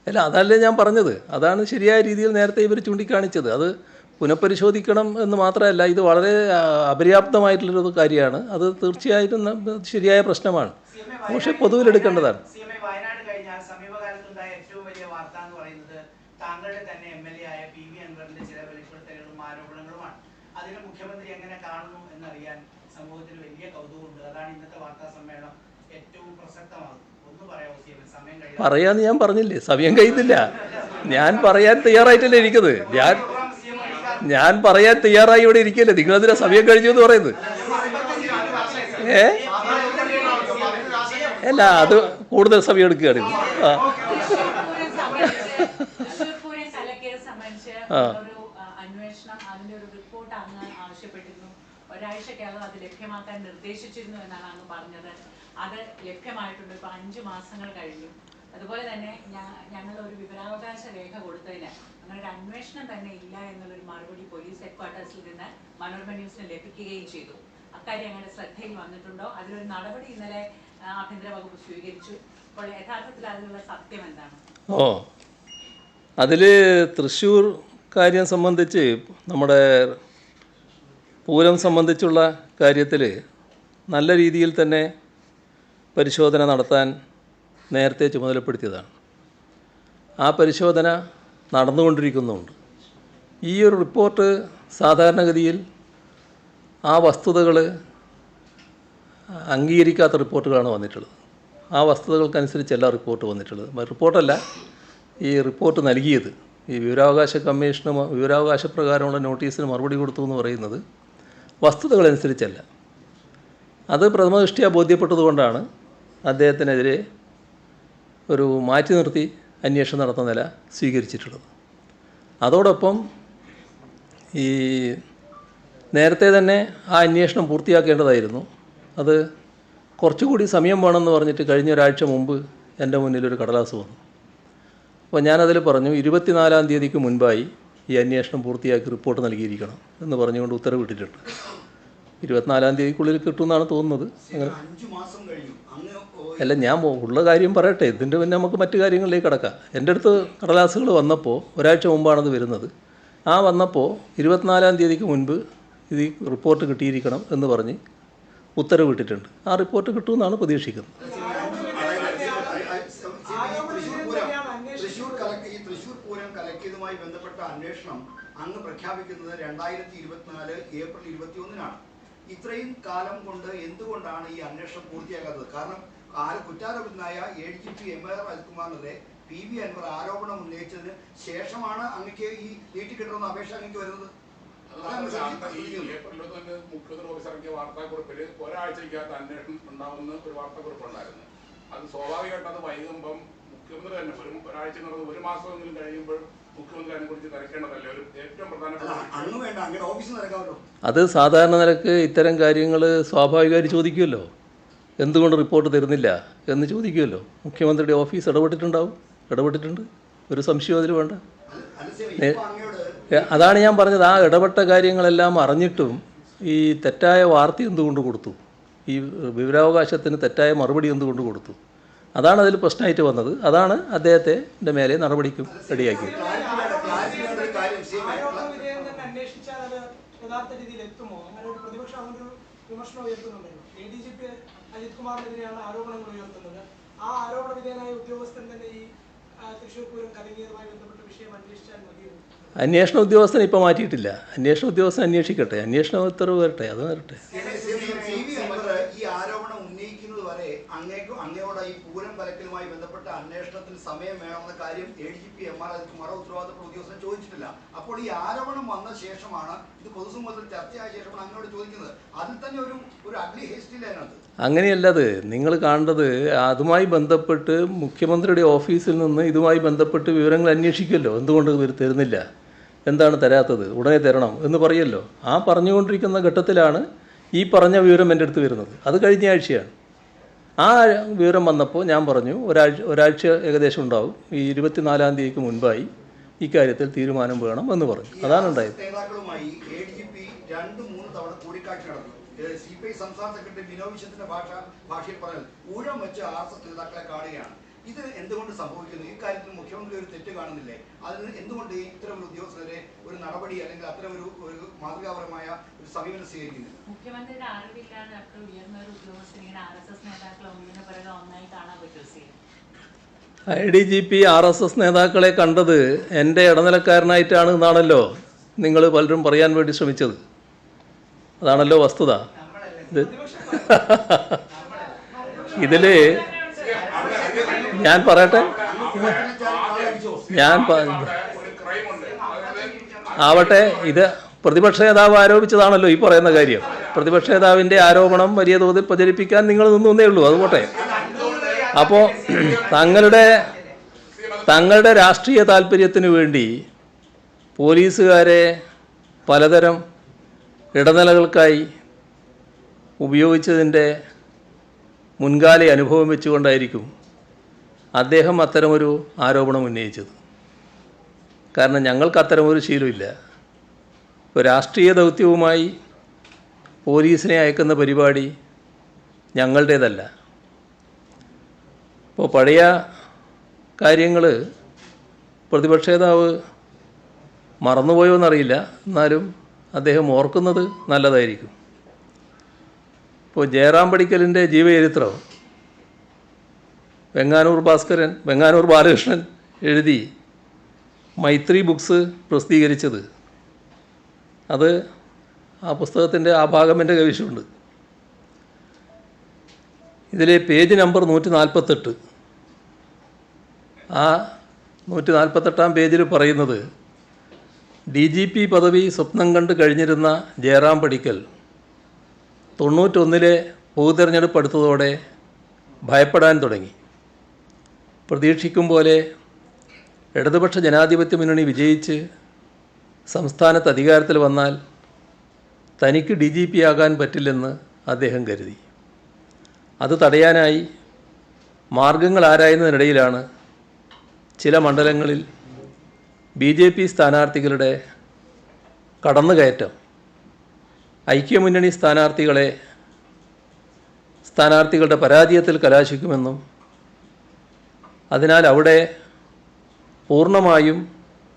അല്ല, അതല്ലേ ഞാൻ പറഞ്ഞത്. അതാണ് ശരിയായ രീതിയിൽ നേരത്തെ ഇവർ ചൂണ്ടിക്കാണിച്ചത്. അത് പുനഃപരിശോധിക്കണം എന്ന് മാത്രമല്ല, ഇത് വളരെ അപര്യാപ്തമായിട്ടുള്ളൊരു കാര്യമാണ്. അത് തീർച്ചയായിട്ടും ശരിയായ പ്രശ്നമാണ്, പക്ഷേ പൊതുവിലെടുക്കേണ്ടതാണ്. വയനാട് കഴിഞ്ഞാൽ സമീപകാലത്തുണ്ടായ ഏറ്റവും വലിയ വാർത്ത എന്ന് പറയുന്നത് താങ്കളുടെ തന്നെ MLA ആയ PV അൻവറിന്റെ ചില വെളിപ്പെടുത്തലുകളും ആരോപണങ്ങളുമാണ്. അതിന് മുഖ്യമന്ത്രി എങ്ങനെ കാണുന്നു എന്നറിയാൻ സമൂഹത്തിന് വലിയ കൗതുകമുണ്ട്. അതാണ് ഇന്നത്തെ വാർത്താ സമ്മേളനം ഏറ്റവും പ്രസക്തമാകുന്നത്. ഒന്ന് പറയാമോ CM? സമയം കഴിയും. പറയാന്ന് ഞാൻ പറഞ്ഞില്ലേ, സമയം കഴിയുന്നില്ല. ഞാൻ പറയാൻ തയ്യാറായിട്ടല്ലേ ഇരിക്കുന്നത്. ഞാൻ പറയാൻ തയ്യാറായി ഇവിടെ ഇരിക്കല്ലേ, നിങ്ങളതിനെ സമയം കഴിഞ്ഞു എന്ന് പറയുന്നത്. അല്ല, അത് കൂടുതൽ സമയം എടുക്കുകയാണ്. ഒരാഴ്ചക്കകം അത് ലഭ്യമാക്കാൻ നിർദ്ദേശിച്ചിരുന്നു എന്നാണ് അങ്ങ് പറഞ്ഞത്. അത് ലഭ്യമായിട്ടുണ്ട്. ഇപ്പോൾ 5 മാസങ്ങൾ കഴിഞ്ഞു. അതുപോലെ തന്നെ ഞങ്ങൾ ഒരു വിവരാവകാശ രേഖ കൊടുത്തതിന് അങ്ങനെ ഒരു അന്വേഷണം തന്നെ ഇല്ല എന്നുള്ളൊരു മറുപടി പോലീസ് ഹെഡ്ക്വാർട്ടേഴ്സിൽ നിന്ന് മനോരമ ന്യൂസിന് ലഭിക്കുകയും ചെയ്തു. അക്കാര്യം ഞങ്ങളുടെ ശ്രദ്ധയിൽ വന്നിട്ടുണ്ടോ? അതിലൊരു നടപടി ഇന്നലെ ആഭ്യന്തര വകുപ്പ് സ്വീകരിച്ചു. അപ്പോൾ യഥാർത്ഥത്തിൽ അതിലുള്ള സത്യം എന്താണ്? അതിൽ തൃശ്ശൂർ കാര്യം സംബന്ധിച്ച്, നമ്മുടെ പൂരം സംബന്ധിച്ചുള്ള കാര്യത്തിൽ നല്ല രീതിയിൽ തന്നെ പരിശോധന നടത്താൻ നേരത്തെ ചുമതലപ്പെടുത്തിയതാണ്. ആ പരിശോധന നടന്നുകൊണ്ടിരിക്കുന്നുണ്ട്. ഈ ഒരു റിപ്പോർട്ട് സാധാരണഗതിയിൽ ആ വസ്തുതകൾ അംഗീകരിക്കാത്ത റിപ്പോർട്ടുകളാണ് വന്നിട്ടുള്ളത്. ആ വസ്തുതകൾക്കനുസരിച്ചല്ല റിപ്പോർട്ട് വന്നിട്ടുള്ളത്. റിപ്പോർട്ടല്ല, ഈ റിപ്പോർട്ട് നൽകിയത്. ഈ വിവരാവകാശ കമ്മീഷന് വിവരാവകാശ പ്രകാരമുള്ള നോട്ടീസിന് മറുപടി കൊടുത്തു എന്ന് പറയുന്നത് വസ്തുതകളനുസരിച്ചല്ല. അത് പ്രഥമദൃഷ്ട്യാ ബോധ്യപ്പെട്ടതുകൊണ്ടാണ് അദ്ദേഹത്തിനെതിരെ ഒരു മാറ്റി നിർത്തി അന്വേഷണം നടത്തുന്ന നില സ്വീകരിച്ചിട്ടുള്ളത്. അതോടൊപ്പം ഈ നേരത്തെ തന്നെ ആ അന്വേഷണം പൂർത്തിയാക്കേണ്ടതായിരുന്നു. അത് കുറച്ചുകൂടി സമയം വേണമെന്ന് പറഞ്ഞിട്ട് കഴിഞ്ഞ ഒരാഴ്ച മുമ്പ് എൻ്റെ മുന്നിലൊരു കടലാസ് വന്നു. അപ്പോൾ ഞാനതിൽ പറഞ്ഞു 24-ാം തീയതിക്ക് മുൻപായി ഈ അന്വേഷണം പൂർത്തിയാക്കി റിപ്പോർട്ട് നൽകിയിരിക്കണം എന്ന് പറഞ്ഞുകൊണ്ട് ഉത്തരവിട്ടിട്ടുണ്ട്. 24-ാം തീയതിക്കുള്ളിൽ കിട്ടുമെന്നാണ് തോന്നുന്നത്. അങ്ങനെ അല്ല, ഞാൻ ഉള്ള കാര്യം പറയട്ടെ, ഇതിൻ്റെ പിന്നെ നമുക്ക് മറ്റു കാര്യങ്ങളിലേക്ക് കിടക്കാം. എൻ്റെ അടുത്ത് കടലാസുകൾ വന്നപ്പോൾ ഒരാഴ്ച മുമ്പാണത് വരുന്നത്. ആ വന്നപ്പോൾ 24-ാം തീയതിക്ക് മുൻപ് ഇത് റിപ്പോർട്ട് കിട്ടിയിരിക്കണം എന്ന് പറഞ്ഞ് ഉത്തരവിട്ടിട്ടുണ്ട്. ആ റിപ്പോർട്ട് കിട്ടുമെന്നാണ് പ്രതീക്ഷിക്കുന്നത്. തൃശ്ശൂർ പൂരം കലക്കിയതുമായി ബന്ധപ്പെട്ട അന്വേഷണം അങ്ങ് പ്രഖ്യാപിക്കുന്നത് 2024 ഏപ്രിൽ 21-നാണ്. ഇത്രയും കാലം കൊണ്ട് എന്തുകൊണ്ടാണ് ഈ അന്വേഷണം പൂർത്തിയാക്കാത്തത്? കാരണം കുറ്റാരോപിതനായ ADGP MR അജിത്കുമാറിനെതിരെ PV അൻവർ ആരോപണം ഉന്നയിച്ചതിന് ശേഷമാണ് അങ്ങക്ക് ഈ നീട്ടിക്കിട്ടണമെന്ന അപേക്ഷ അങ്ങക്ക് വരുന്നത്. ഏപ്രിൽ തന്നെ മുഖ്യമന്ത്രി ഓഫീസ് ഇറക്കിയ വാർത്താക്കുറിപ്പിൽ ഒരാഴ്ചയ്ക്കകത്ത് അന്വേഷണം ഉണ്ടാവുന്ന ഒരു വാർത്താക്കുറിപ്പ് ഉണ്ടായിരുന്നു. അത് സ്വാഭാവികമായിട്ട് അത് വൈകുമ്പം മുഖ്യമന്ത്രി തന്നെ ഒരാഴ്ച ഒരു മാസമെങ്കിലും കഴിയുമ്പോൾ മുഖ്യമന്ത്രി അതിനെക്കുറിച്ച് തിരക്കേണ്ടതല്ലേ ഒരു ഏറ്റവും പ്രധാനപ്പെട്ട. അത് സാധാരണ നിലക്ക് ഇത്തരം കാര്യങ്ങൾ സ്വാഭാവികമായിട്ട് ചോദിക്കുമല്ലോ. എന്തുകൊണ്ട് റിപ്പോർട്ട് തരുന്നില്ല എന്ന് ചോദിക്കുമല്ലോ. മുഖ്യമന്ത്രിയുടെ ഓഫീസ് ഇടപെട്ടിട്ടുണ്ട്, ഒരു സംശയം അതിൽ വേണ്ട. അതാണ് ഞാൻ പറഞ്ഞത്, ആ ഇടപെട്ട കാര്യങ്ങളെല്ലാം അറിഞ്ഞിട്ടും ഈ തെറ്റായ വാർത്ത എന്തുകൊണ്ട് കൊടുത്തു, ഈ വിവരാവകാശത്തിന് തെറ്റായ മറുപടി എന്തുകൊണ്ട് കൊടുത്തു, അതാണ് അതിൽ പ്രശ്നമായിട്ട് വന്നത്. അതാണ് അദ്ദേഹത്തിൻ്റെ മേലെ നടപടിക്കും റെഡിയാക്കിയത്. യഥാർത്ഥ രീതിയിൽ എത്തുമോ? അങ്ങനെ ഒരു പ്രതിപക്ഷം അങ്ങനെ ഒരു വിമർശനം ഉയർത്തുന്നുണ്ടല്ലോ. ADGP അജിത് കുമാറിനെതിരെയാണ് ആരോപണങ്ങൾ ഉയർത്തുന്നത്. ആ ആരോപണ വിധേയനായ ഉദ്യോഗസ്ഥൻ തന്നെ ഈ തൃശ്ശൂർ പൂരം കലങ്ങിയതുമായി ബന്ധപ്പെട്ട വിഷയം അന്വേഷിച്ചാൽ മതിയോ? അന്വേഷണ ഉദ്യോഗസ്ഥനെ ഇപ്പോൾ മാറ്റിയിട്ടില്ല. അന്വേഷണ ഉദ്യോഗസ്ഥൻ അന്വേഷിക്കട്ടെ, അന്വേഷണ ഉത്തരവ് വരട്ടെ, അത് വരട്ടെ. ഈ ആരോപണം ഉന്നയിക്കുന്നത് വരെ അങ്ങയോട് ഈ പൂരം കലക്കലുമായി ബന്ധപ്പെട്ട അന്വേഷണത്തിന് സമയം വേണമെന്ന കാര്യം ADGP MR അജിത് കുമാർ ഉത്തരവാദിത്തപ്പെട്ട ഉദ്യോഗസ്ഥൻ ചോദിച്ചിട്ടില്ല. അപ്പോൾ ഈ ആരോപണം വന്ന ശേഷമാണ്, ഇത് പൊതുസമൂഹത്തിൽ ചർച്ചയായ ശേഷമാണ് അങ്ങോട്ട് ചോദിക്കുന്നത്. അതിൽ തന്നെ ഒരു അഗ്ലി ഹേസ്റ്റിൽ അതിനകത്ത്. അങ്ങനെയല്ലത് നിങ്ങൾ കാണേണ്ടത്. അതുമായി ബന്ധപ്പെട്ട് മുഖ്യമന്ത്രിയുടെ ഓഫീസിൽ നിന്ന് ഇതുമായി ബന്ധപ്പെട്ട് വിവരങ്ങൾ അന്വേഷിക്കുമല്ലോ. എന്തുകൊണ്ട് ഇവർ തരുന്നില്ല, എന്താണ് തരാത്തത്, ഉടനെ തരണം എന്ന് പറയുമല്ലോ. ആ പറഞ്ഞുകൊണ്ടിരിക്കുന്ന ഘട്ടത്തിലാണ് ഈ പറഞ്ഞ വിവരം എൻ്റെ അടുത്ത് വരുന്നത്. അത് കഴിഞ്ഞ ആഴ്ചയാണ്. ആ വിവരം വന്നപ്പോൾ ഞാൻ പറഞ്ഞു ഒരാഴ്ച ഏകദേശം ഉണ്ടാവും, ഈ 24-ാം തീയതിക്ക് മുൻപായി ഇക്കാര്യത്തിൽ തീരുമാനം വേണം എന്ന് പറഞ്ഞു. അതാണ് ഉണ്ടായത്. നേതാക്കളുമായി ADGP 2-3 തവണ കൂടിക്കാഴ്ച നടത്തി. CPI സംസ്ഥാന സെക്രട്ടറി ബിനോയ് വിശ്വത്തിന്റെ ഭാഷയിൽ പറഞ്ഞത് ഊഴം വെച്ച് RSS നേതാക്കളെ കാണുകയാണ്. ഇത് എന്തുകൊണ്ട് സംഭവിക്കുന്നു? ഈ കാര്യത്തിൽ മുഖ്യമന്ത്രി ഒരു തെറ്റ് കാണുന്നില്ലേ? അതിന് എന്തുകൊണ്ട് ഇത്തരം ഒരു ഉദ്യോഗസ്ഥരെ ഒരു നടപടി അല്ലെങ്കിൽ അത്തരം ഒരു മാതൃകാപരമായ ഒരു സമീപനം സ്വീകരിക്കുന്നില്ല? മുഖ്യമന്ത്രിയുടെ അറിവില്ലാതെ അത്ര ഉയർന്ന ഒരു ഉദ്യോഗസ്ഥൻ ഇങ്ങനെ RSS നേതാക്കളെ ഒന്നിനു പിറകെ ഒന്നായി കാണാൻ പറ്റുമോ? ADGP RSS നേതാക്കളെ കണ്ടത് എൻ്റെ ഇടനിലക്കാരനായിട്ടാണ് എന്നാണല്ലോ നിങ്ങൾ പലരും പറയാൻ വേണ്ടി ശ്രമിച്ചത്. അതാണല്ലോ വസ്തുത. ഇതിൽ ഞാൻ പറയട്ടെ, ആവട്ടെ, ഇത് പ്രതിപക്ഷ നേതാവ് ആരോപിച്ചതാണല്ലോ ഈ പറയുന്ന കാര്യം. പ്രതിപക്ഷ നേതാവിൻ്റെ ആരോപണം വലിയ തോതിൽ പ്രചരിപ്പിക്കാൻ നിങ്ങൾ നിന്നേ ഉള്ളൂ. അതുപോട്ടെ. അപ്പോൾ തങ്ങളുടെ രാഷ്ട്രീയ താല്പര്യത്തിന് വേണ്ടി പോലീസുകാരെ പലതരം ഇടനിലകൾക്കായി ഉപയോഗിച്ചതിൻ്റെ മുൻകാല അനുഭവം വെച്ചുകൊണ്ടായിരിക്കും അദ്ദേഹം അത്തരമൊരു ആരോപണം ഉന്നയിച്ചത്. കാരണം ഞങ്ങൾക്ക് അത്തരമൊരു ശീലമില്ല. ഇപ്പോൾ രാഷ്ട്രീയ ദൗത്യവുമായി പോലീസിനെ അയക്കുന്ന പരിപാടി ഞങ്ങളുടേതല്ല. ഇപ്പോൾ പഴയ കാര്യങ്ങൾ പ്രതിപക്ഷ നേതാവ് മറന്നുപോയോ എന്നറിയില്ല, എന്നാലും അദ്ദേഹം ഓർക്കുന്നത് നല്ലതായിരിക്കും. ഇപ്പോൾ ജയറാം പടിക്കലിൻ്റെ ജീവചരിത്രം വെങ്ങാനൂർ ബാലകൃഷ്ണൻ എഴുതി മൈത്രി ബുക്സ് പ്രസിദ്ധീകരിച്ചത്, അത് ആ പുസ്തകത്തിൻ്റെ ആ ഭാഗം എൻ്റെ കൈവശമുണ്ട്. ഇതിലെ പേജ് നമ്പർ 148. ആ 148-ാം പേജിൽ പറയുന്നത്, DGP പദവി സ്വപ്നം കണ്ട് കഴിഞ്ഞിരുന്ന ജയറാം പടിക്കൽ 91-ലെ പൊതുതെരഞ്ഞെടുപ്പ് അടുത്തതോടെ ഭയപ്പെടാൻ തുടങ്ങി. പ്രതീക്ഷിക്കും പോലെ ഇടതുപക്ഷ ജനാധിപത്യ മുന്നണി വിജയിച്ച് സംസ്ഥാനത്ത് അധികാരത്തിൽ വന്നാൽ തനിക്ക് DGP ആകാൻ പറ്റില്ലെന്ന് അദ്ദേഹം കരുതി. അത് തടയാനായി മാർഗങ്ങൾ ആരായുന്നതിനിടയിലാണ് ചില മണ്ഡലങ്ങളിൽ BJP സ്ഥാനാർത്ഥികളുടെ കടന്നുകയറ്റം ഐക്യമുന്നണി സ്ഥാനാർത്ഥികളുടെ പരാജയത്തിൽ കലാശിക്കുമെന്നും അതിനാൽ അവിടെ പൂർണ്ണമായും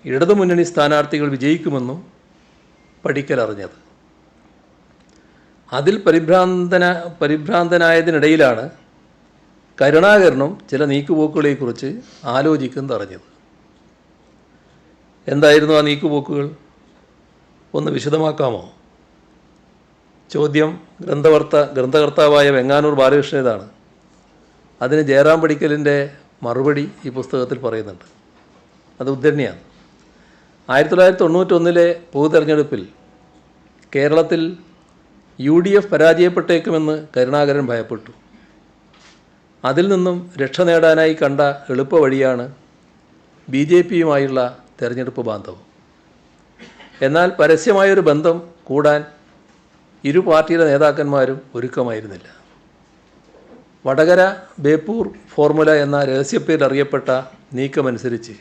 ഇടതുമുന്നണി സ്ഥാനാർത്ഥികൾ വിജയിക്കുമെന്നും പടിക്കൽ അറിഞ്ഞത്. അതിൽ പരിഭ്രാന്തനായതിനിടയിലാണ് കരുണാകരനും ചില നീക്കുപോക്കുകളെക്കുറിച്ച് ആലോചിക്കുന്നതറിഞ്ഞത്. എന്തായിരുന്നു ആ നീക്കുപോക്കുകൾ? ഒന്ന് വിശദമാക്കാമോ? ചോദ്യം ഗ്രന്ഥകർത്താവായ വെങ്ങാനൂർ ബാലകൃഷ്ണനാണ്. അതിന് ജയറാം പടിക്കലിൻ്റെ മറുപടി ഈ പുസ്തകത്തിൽ പറയുന്നുണ്ട്. അത് ഉദ്ധരണിയാണ്. 1991-ലെ പൊതുതെരഞ്ഞെടുപ്പിൽ കേരളത്തിൽ UDF പരാജയപ്പെട്ടേക്കുമെന്ന് കരുണാകരൻ ഭയപ്പെട്ടു. അതിൽ നിന്നും രക്ഷ നേടാനായി കണ്ട എളുപ്പവഴിയാണ് BJPയുമായുള്ള തെരഞ്ഞെടുപ്പ് ബാന്ധവം. എന്നാൽ പരസ്യമായൊരു ബന്ധം കൂടാൻ ഇരു പാർട്ടിയുടെ നേതാക്കന്മാരും ഒരുക്കമായിരുന്നില്ല. വടകര ബേപ്പൂർ ഫോർമുല എന്ന രഹസ്യപ്പേരിൽ അറിയപ്പെട്ട നീക്കമനുസരിച്ച്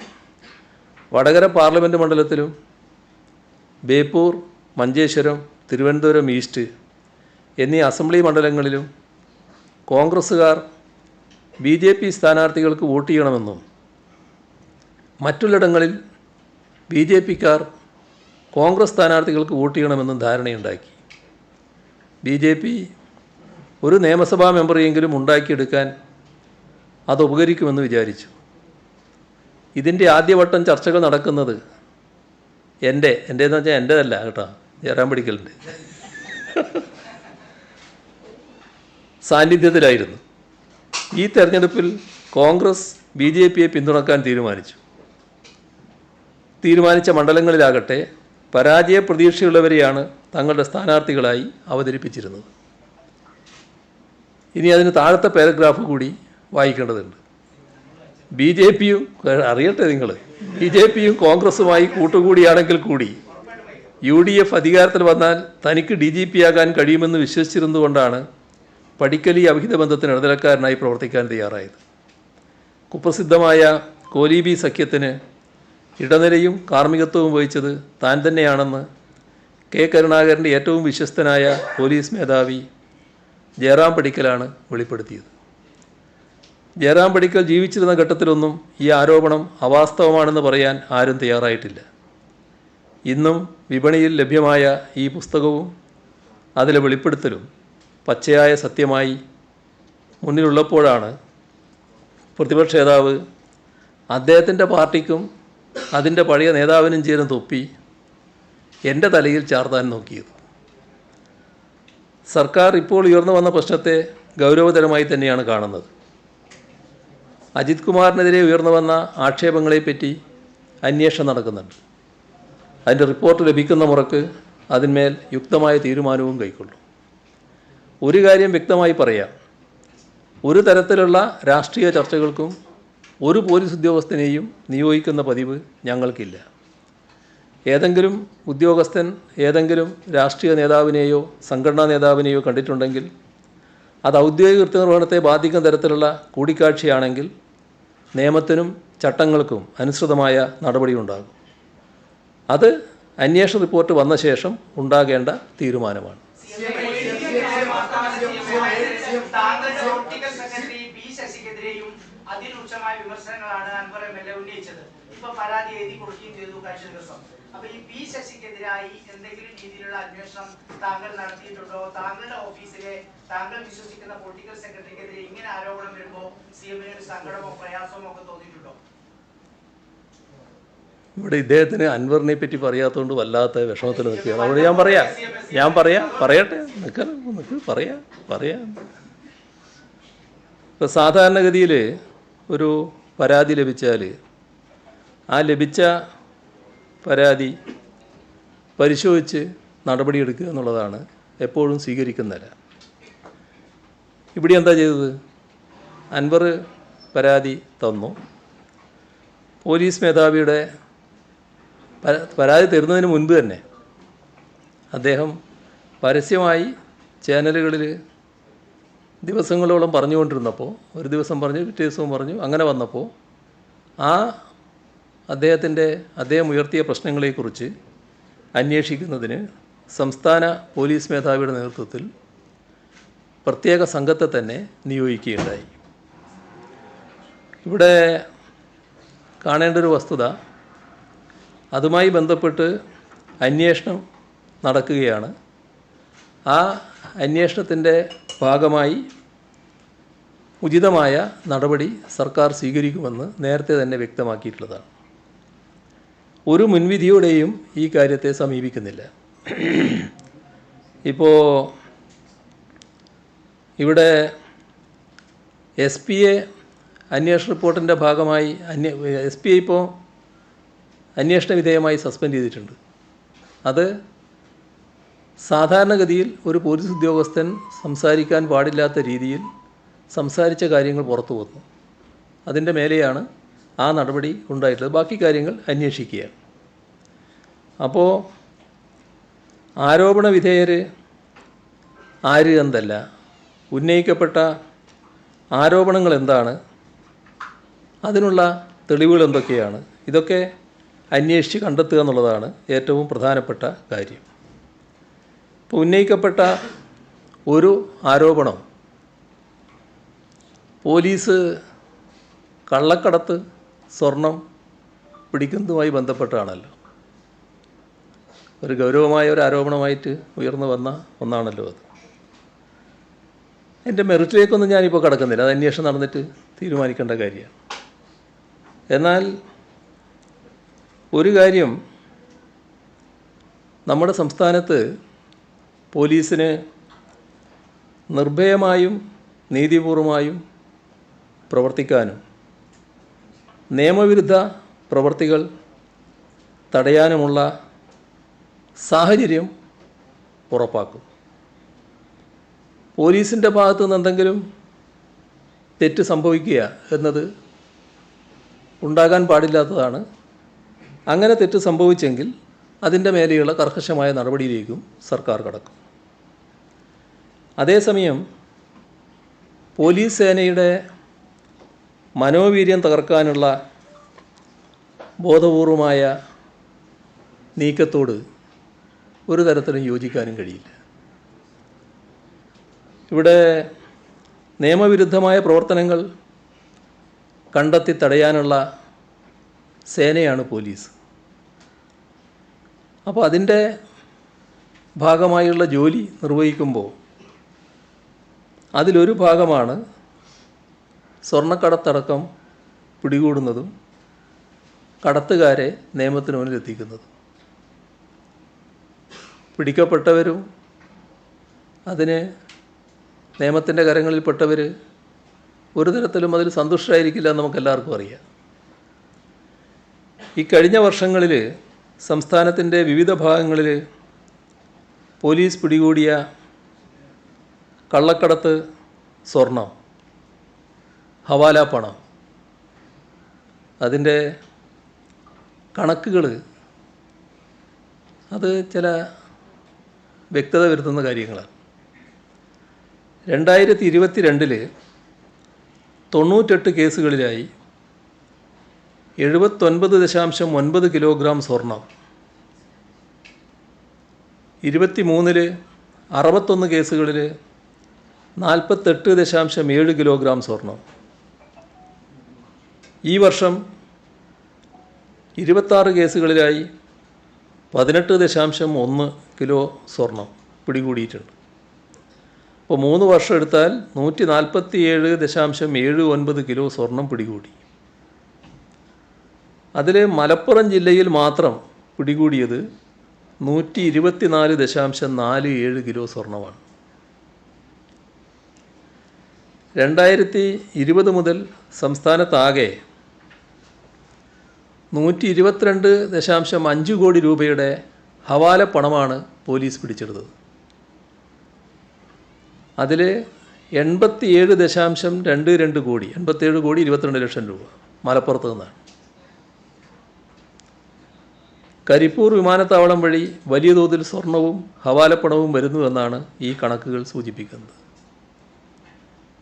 വടകര പാർലമെൻറ്റ് മണ്ഡലത്തിലും ബേപ്പൂർ, മഞ്ചേശ്വരം, തിരുവനന്തപുരം ഈസ്റ്റ് എന്നീ അസംബ്ലി മണ്ഡലങ്ങളിലും കോൺഗ്രസ്സുകാർ BJP സ്ഥാനാർത്ഥികൾക്ക് വോട്ട് ചെയ്യണമെന്നും മറ്റുള്ളിടങ്ങളിൽ BJPക്കാർ കോൺഗ്രസ് സ്ഥാനാർത്ഥികൾക്ക് വോട്ട് ചെയ്യണമെന്നും ധാരണയുണ്ടാക്കി. BJP ഒരു നിയമസഭാ മെമ്പറെങ്കിലും ഉണ്ടാക്കിയെടുക്കാൻ അത് ഉപകരിക്കുമെന്ന് വിചാരിച്ചു. ഇതിൻ്റെ ആദ്യവട്ടം ചർച്ചകൾ നടക്കുന്നത് എൻ്റെന്ന് വെച്ചാൽ എൻ്റേതല്ല കേട്ടോ, ജയറാം പടിക്കലിൻ്റെ സാന്നിധ്യത്തിലായിരുന്നു. ഈ തെരഞ്ഞെടുപ്പിൽ കോൺഗ്രസ് BJPയെ പിന്തുണക്കാൻ തീരുമാനിച്ച മണ്ഡലങ്ങളിലാകട്ടെ പരാജയ പ്രതീക്ഷയുള്ളവരെയാണ് തങ്ങളുടെ സ്ഥാനാർത്ഥികളായി അവതരിപ്പിച്ചിരുന്നത്. ഇനി അതിന് താഴത്തെ പാരഗ്രാഫ് കൂടി വായിക്കേണ്ടതുണ്ട്. BJPയും അറിയട്ടെ നിങ്ങൾ, BJPയും കോൺഗ്രസുമായി കൂട്ടുകൂടിയാണെങ്കിൽ കൂടി UDF അധികാരത്തിൽ വന്നാൽ തനിക്ക് DGP ആകാൻ കഴിയുമെന്ന് വിശ്വസിച്ചിരുന്നുകൊണ്ടാണ് പടിക്കൽ ഈ അവിഹിത ബന്ധത്തിന് ഇടനിലക്കാരനായി പ്രവർത്തിക്കാൻ തയ്യാറായത്. കുപ്രസിദ്ധമായ കോലീബി സഖ്യത്തിന് ഇടനിലയും കാർമ്മികത്വവും വഹിച്ചത് താൻ തന്നെയാണെന്ന് K. കരുണാകരൻ്റെ ഏറ്റവും വിശ്വസ്തനായ പോലീസ് മേധാവി ജയറാം പടിക്കലാണ് വെളിപ്പെടുത്തിയത്. ജയറാം പടിക്കൽ ജീവിച്ചിരുന്ന ഘട്ടത്തിലൊന്നും ഈ ആരോപണം അവാസ്തവമാണെന്ന് പറയാൻ ആരും തയ്യാറായിട്ടില്ല. ഇന്നും വിപണിയിൽ ലഭ്യമായ ഈ പുസ്തകവും അതിലെ വെളിപ്പെടുത്തലും പച്ചയായ സത്യമായി മുന്നിലുള്ളപ്പോഴാണ് പ്രതിപക്ഷ നേതാവ് അദ്ദേഹത്തിൻ്റെ പാർട്ടിക്കും അതിൻ്റെ പഴയ നേതാവിനും ചേർന്ന് തൊപ്പി എൻ്റെ തലയിൽ ചാർത്താൻ നോക്കിയത്. സർക്കാർ ഇപ്പോൾ ഉയർന്നു വന്ന പ്രശ്നത്തെ ഗൗരവതരമായി തന്നെയാണ് കാണുന്നത്. അജിത് കുമാറിനെതിരെ ഉയർന്നു വന്ന ആക്ഷേപങ്ങളെപ്പറ്റി അന്വേഷണം നടക്കുന്നുണ്ട്. അതിൻ്റെ റിപ്പോർട്ട് ലഭിക്കുന്ന മുറക്ക് അതിന്മേൽ യുക്തമായ തീരുമാനവും കൈക്കൊള്ളും. ഒരു കാര്യം വ്യക്തമായി പറയാം, ഒരു തരത്തിലുള്ള രാഷ്ട്രീയ ചർച്ചകൾക്കും ഒരു പോലീസ് ഉദ്യോഗസ്ഥനെയും നിയോഗിക്കുന്ന പതിവ് ഞങ്ങൾക്കില്ല. ഏതെങ്കിലും ഉദ്യോഗസ്ഥൻ ഏതെങ്കിലും രാഷ്ട്രീയ നേതാവിനെയോ സംഘടനാ നേതാവിനെയോ കണ്ടിട്ടുണ്ടെങ്കിൽ അത് ഔദ്യോഗിക കൃത്യനിർവഹണത്തെ ബാധിക്കുന്ന തരത്തിലുള്ള കൂടിക്കാഴ്ചയാണെങ്കിൽ നിയമത്തിനും ചട്ടങ്ങൾക്കും അനുസൃതമായ നടപടിയുണ്ടാകും. അത് അന്വേഷണ റിപ്പോർട്ട് വന്ന ശേഷം ഉണ്ടാകേണ്ട തീരുമാനമാണ്. താങ്കളുടെ പൊളിറ്റിക്കൽ സെക്രട്ടറി P. ശശിക്കെതിരെയും അതിരൂക്ഷമായ വിമർശനങ്ങളാണ് അൻവർ MLA ഉന്നയിച്ചത്. ഇപ്പൊ പരാതി എഴുതി കൊടുക്കുകയും ചെയ്തു കഴിഞ്ഞ ദിവസം. അപ്പൊ ഈ P. ശശിക്കെതിരായി എന്തെങ്കിലും രീതിയിലുള്ള അന്വേഷണം താങ്കൾ നടത്തിയിട്ടുണ്ടോ? താങ്കളുടെ ഓഫീസിലെ താങ്കൾ വിശ്വസിക്കുന്ന പൊളിറ്റിക്കൽ സെക്രട്ടറിക്കെതിരെ ഇങ്ങനെ ആരോപണം വരുമ്പോൾ CM-ന് ഒരു സങ്കടമോ പ്രയാസമോ ഒക്കെ തോന്നിയിട്ടുണ്ടോ? ഇവിടെ ഇദ്ദേഹത്തിന് അൻവറിനെ പറ്റി പറയാത്തതുകൊണ്ട് വല്ലാത്ത വിഷമത്തിൽ നിൽക്കുകയാണ്. അവിടെ പറയട്ടെ പറയാം. ഇപ്പോൾ സാധാരണഗതിയിൽ ഒരു പരാതി ലഭിച്ചാൽ ആ ലഭിച്ച പരാതി പരിശോധിച്ച് നടപടിയെടുക്കുക എന്നുള്ളതാണ് എപ്പോഴും സ്വീകരിക്കുന്നില്ല. ഇവിടെ എന്താ ചെയ്തത്? അൻവർ പരാതി തന്നു. പോലീസ് മേധാവിയുടെ പരാതി തരുന്നതിന് മുൻപ് തന്നെ അദ്ദേഹം പരസ്യമായി ചാനലുകളിൽ ദിവസങ്ങളോളം പറഞ്ഞുകൊണ്ടിരുന്നപ്പോൾ, ഒരു ദിവസം പറഞ്ഞു, പിറ്റേ ദിവസവും പറഞ്ഞു, അങ്ങനെ വന്നപ്പോൾ അദ്ദേഹം ഉയർത്തിയ പ്രശ്നങ്ങളെക്കുറിച്ച് അന്വേഷിക്കുന്നതിന് സംസ്ഥാന പോലീസ് മേധാവിയുടെ നേതൃത്വത്തിൽ പ്രത്യേക സംഘത്തെ തന്നെ നിയോഗിക്കുകയുണ്ടായി. ഇവിടെ കാണേണ്ട ഒരു വസ്തുത, അതുമായി ബന്ധപ്പെട്ട് അന്വേഷണം നടക്കുകയാണ്. ആ അന്വേഷണത്തിൻ്റെ ഭാഗമായി ഉചിതമായ നടപടി സർക്കാർ സ്വീകരിക്കുമെന്ന് നേരത്തെ തന്നെ വ്യക്തമാക്കിയിട്ടുള്ളതാണ്. ഒരു മുൻവിധിയോടെയും ഈ കാര്യത്തെ സമീപിക്കുന്നില്ല. ഇപ്പോൾ ഇവിടെ SPയെ അന്വേഷണ റിപ്പോർട്ടിൻ്റെ ഭാഗമായി SPയെ ഇപ്പോൾ അന്വേഷണ വിധേയമായി സസ്പെൻഡ് ചെയ്തിട്ടുണ്ട്. അത് സാധാരണഗതിയിൽ ഒരു പോലീസ് ഉദ്യോഗസ്ഥൻ സംസാരിക്കാൻ പാടില്ലാത്ത രീതിയിൽ സംസാരിച്ച കാര്യങ്ങൾ പുറത്തു വന്നു. അതിൻ്റെ മേലെയാണ് ആ നടപടി ഉണ്ടായിട്ടുള്ളത്. ബാക്കി കാര്യങ്ങൾ അന്വേഷിക്കുകയാണ്. അപ്പോൾ ആരോപണ വിധേയർ ആര് എന്നല്ല, ഉന്നയിക്കപ്പെട്ട ആരോപണങ്ങൾ എന്താണ്, അതിനുള്ള തെളിവുകൾ എന്തൊക്കെയാണ്, ഇതൊക്കെ അന്വേഷിച്ച് കണ്ടെത്തുക എന്നുള്ളതാണ് ഏറ്റവും പ്രധാനപ്പെട്ട കാര്യം. ഇപ്പോൾ ഉന്നയിക്കപ്പെട്ട ഒരു ആരോപണം പോലീസ് കള്ളക്കടത്ത് സ്വർണം പിടിക്കുന്നതുമായി ബന്ധപ്പെട്ടാണല്ലോ. ഒരു ഗൗരവമായ ഒരു ആരോപണമായിട്ട് ഉയർന്നു വന്ന ഒന്നാണല്ലോ അത്. എൻ്റെ മെറിറ്റിലേക്കൊന്നും ഞാനിപ്പോൾ കടക്കുന്നില്ല, അത് അന്വേഷണം നടന്നിട്ട് തീരുമാനിക്കേണ്ട കാര്യമാണ്. എന്നാൽ ഒരു കാര്യം, നമ്മുടെ സംസ്ഥാനത്ത് പോലീസിന് നിർഭയമായും നീതിപൂർവമായും പ്രവർത്തിക്കാനും നിയമവിരുദ്ധ പ്രവർത്തികൾ തടയാനുമുള്ള സാഹചര്യം ഉറപ്പാക്കും. പോലീസിൻ്റെ ഭാഗത്തു നിന്ന് എന്തെങ്കിലും തെറ്റ് സംഭവിക്കുക എന്നത് ഉണ്ടാകാൻ പാടില്ലാത്തതാണ്. അങ്ങനെ തെറ്റ് സംഭവിച്ചെങ്കിൽ അതിൻ്റെ മേലെയുള്ള കർക്കശമായ നടപടിയിലേക്കും സർക്കാർ കടക്കും. അതേസമയം പോലീസ് സേനയുടെ മനോവീര്യം തകർക്കാനുള്ള ബോധപൂർവമായ നീക്കത്തോട് ഒരു തരത്തിലും യോജിക്കാനും കഴിയില്ല. ഇവിടെ നിയമവിരുദ്ധമായ പ്രവർത്തനങ്ങൾ കണ്ടെത്തി തടയാനുള്ള സേനയാണ് പോലീസ്. അപ്പോൾ അതിൻ്റെ ഭാഗമായുള്ള ജോലി നിർവഹിക്കുമ്പോൾ അതിലൊരു ഭാഗമാണ് സ്വർണ്ണക്കടത്തടക്കം പിടികൂടുന്നതും കടത്തുകാരെ നിയമത്തിന് മുന്നിൽ എത്തിക്കുന്നതും. പിടിക്കപ്പെട്ടവരും അതിന് നിയമത്തിൻ്റെ കരങ്ങളിൽപ്പെട്ടവർ ഒരു തരത്തിലും അതിൽ സന്തുഷ്ടരായിരിക്കില്ല എന്ന് നമുക്കെല്ലാവർക്കും അറിയാം. ഈ കഴിഞ്ഞ വർഷങ്ങളിൽ സംസ്ഥാനത്തിൻ്റെ വിവിധ ഭാഗങ്ങളിൽ പോലീസ് പിടികൂടിയ കള്ളക്കടത്ത് സ്വർണം, ഹവാല പണം, അതിൻ്റെ കണക്കുകൾ അത് ചില വ്യക്തത വരുത്തുന്ന കാര്യങ്ങളാണ്. 2022 98 കേസുകളിലായി 79.9 കിലോഗ്രാം സ്വർണം, 23 61 കേസുകളിൽ 48.7 കിലോഗ്രാം സ്വർണം. ഈ വർഷം 26 കേസുകളിലായി 18.1 കിലോ സ്വർണം പിടികൂടിയിട്ടുണ്ട്. അപ്പോൾ 3 വർഷം എടുത്താൽ 147.79 കിലോ സ്വർണം പിടികൂടി. അതിൽ മലപ്പുറം ജില്ലയിൽ മാത്രം പിടികൂടിയത് 124.47 കിലോ സ്വർണമാണ്. 2020 മുതൽ സംസ്ഥാനത്താകെ 122.5 കോടി രൂപയുടെ ഹവാല പണമാണ് പോലീസ് പിടിച്ചെടുത്തത്. അതിൽ 87.22 കോടി, 87,22,00,000 രൂപ മലപ്പുറത്ത് നിന്നാണ്. കരിപ്പൂർ വിമാനത്താവളം വഴി വലിയ തോതിൽ സ്വർണവും ഹവാലപ്പണവും വരുന്നുവെന്നാണ് ഈ കണക്കുകൾ സൂചിപ്പിക്കുന്നത്.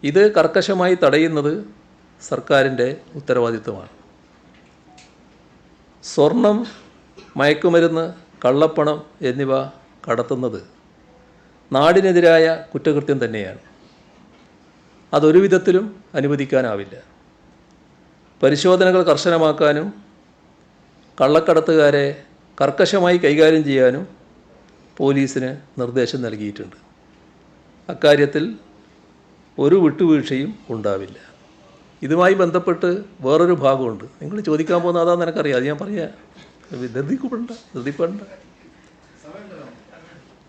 ഇത് കർക്കശമായി തടയുന്നത് സർക്കാരിൻ്റെ ഉത്തരവാദിത്വമാണ്. സ്വർണം, മയക്കുമരുന്ന്, കള്ളപ്പണം എന്നിവ കടത്തുന്നത് നാടിനെതിരായ കുറ്റകൃത്യം തന്നെയാണ്. അതൊരു വിധത്തിലും അനുവദിക്കാനാവില്ല. പരിശോധനകൾ കർശനമാക്കാനും കള്ളക്കടത്തുകാരെ കർക്കശമായി കൈകാര്യം ചെയ്യാനും പോലീസിന് നിർദ്ദേശം നൽകിയിട്ടുണ്ട്. അക്കാര്യത്തിൽ ഒരു വിട്ടുവീഴ്ചയും ഉണ്ടാവില്ല. ഇതുമായി ബന്ധപ്പെട്ട് വേറൊരു ഭാഗമുണ്ട്. നിങ്ങൾ ചോദിക്കാൻ പോകുന്ന അതാണെന്ന് എനിക്കറിയാം, അത് ഞാൻ പറയാം. ധൃതിപ്പെടണ്ട.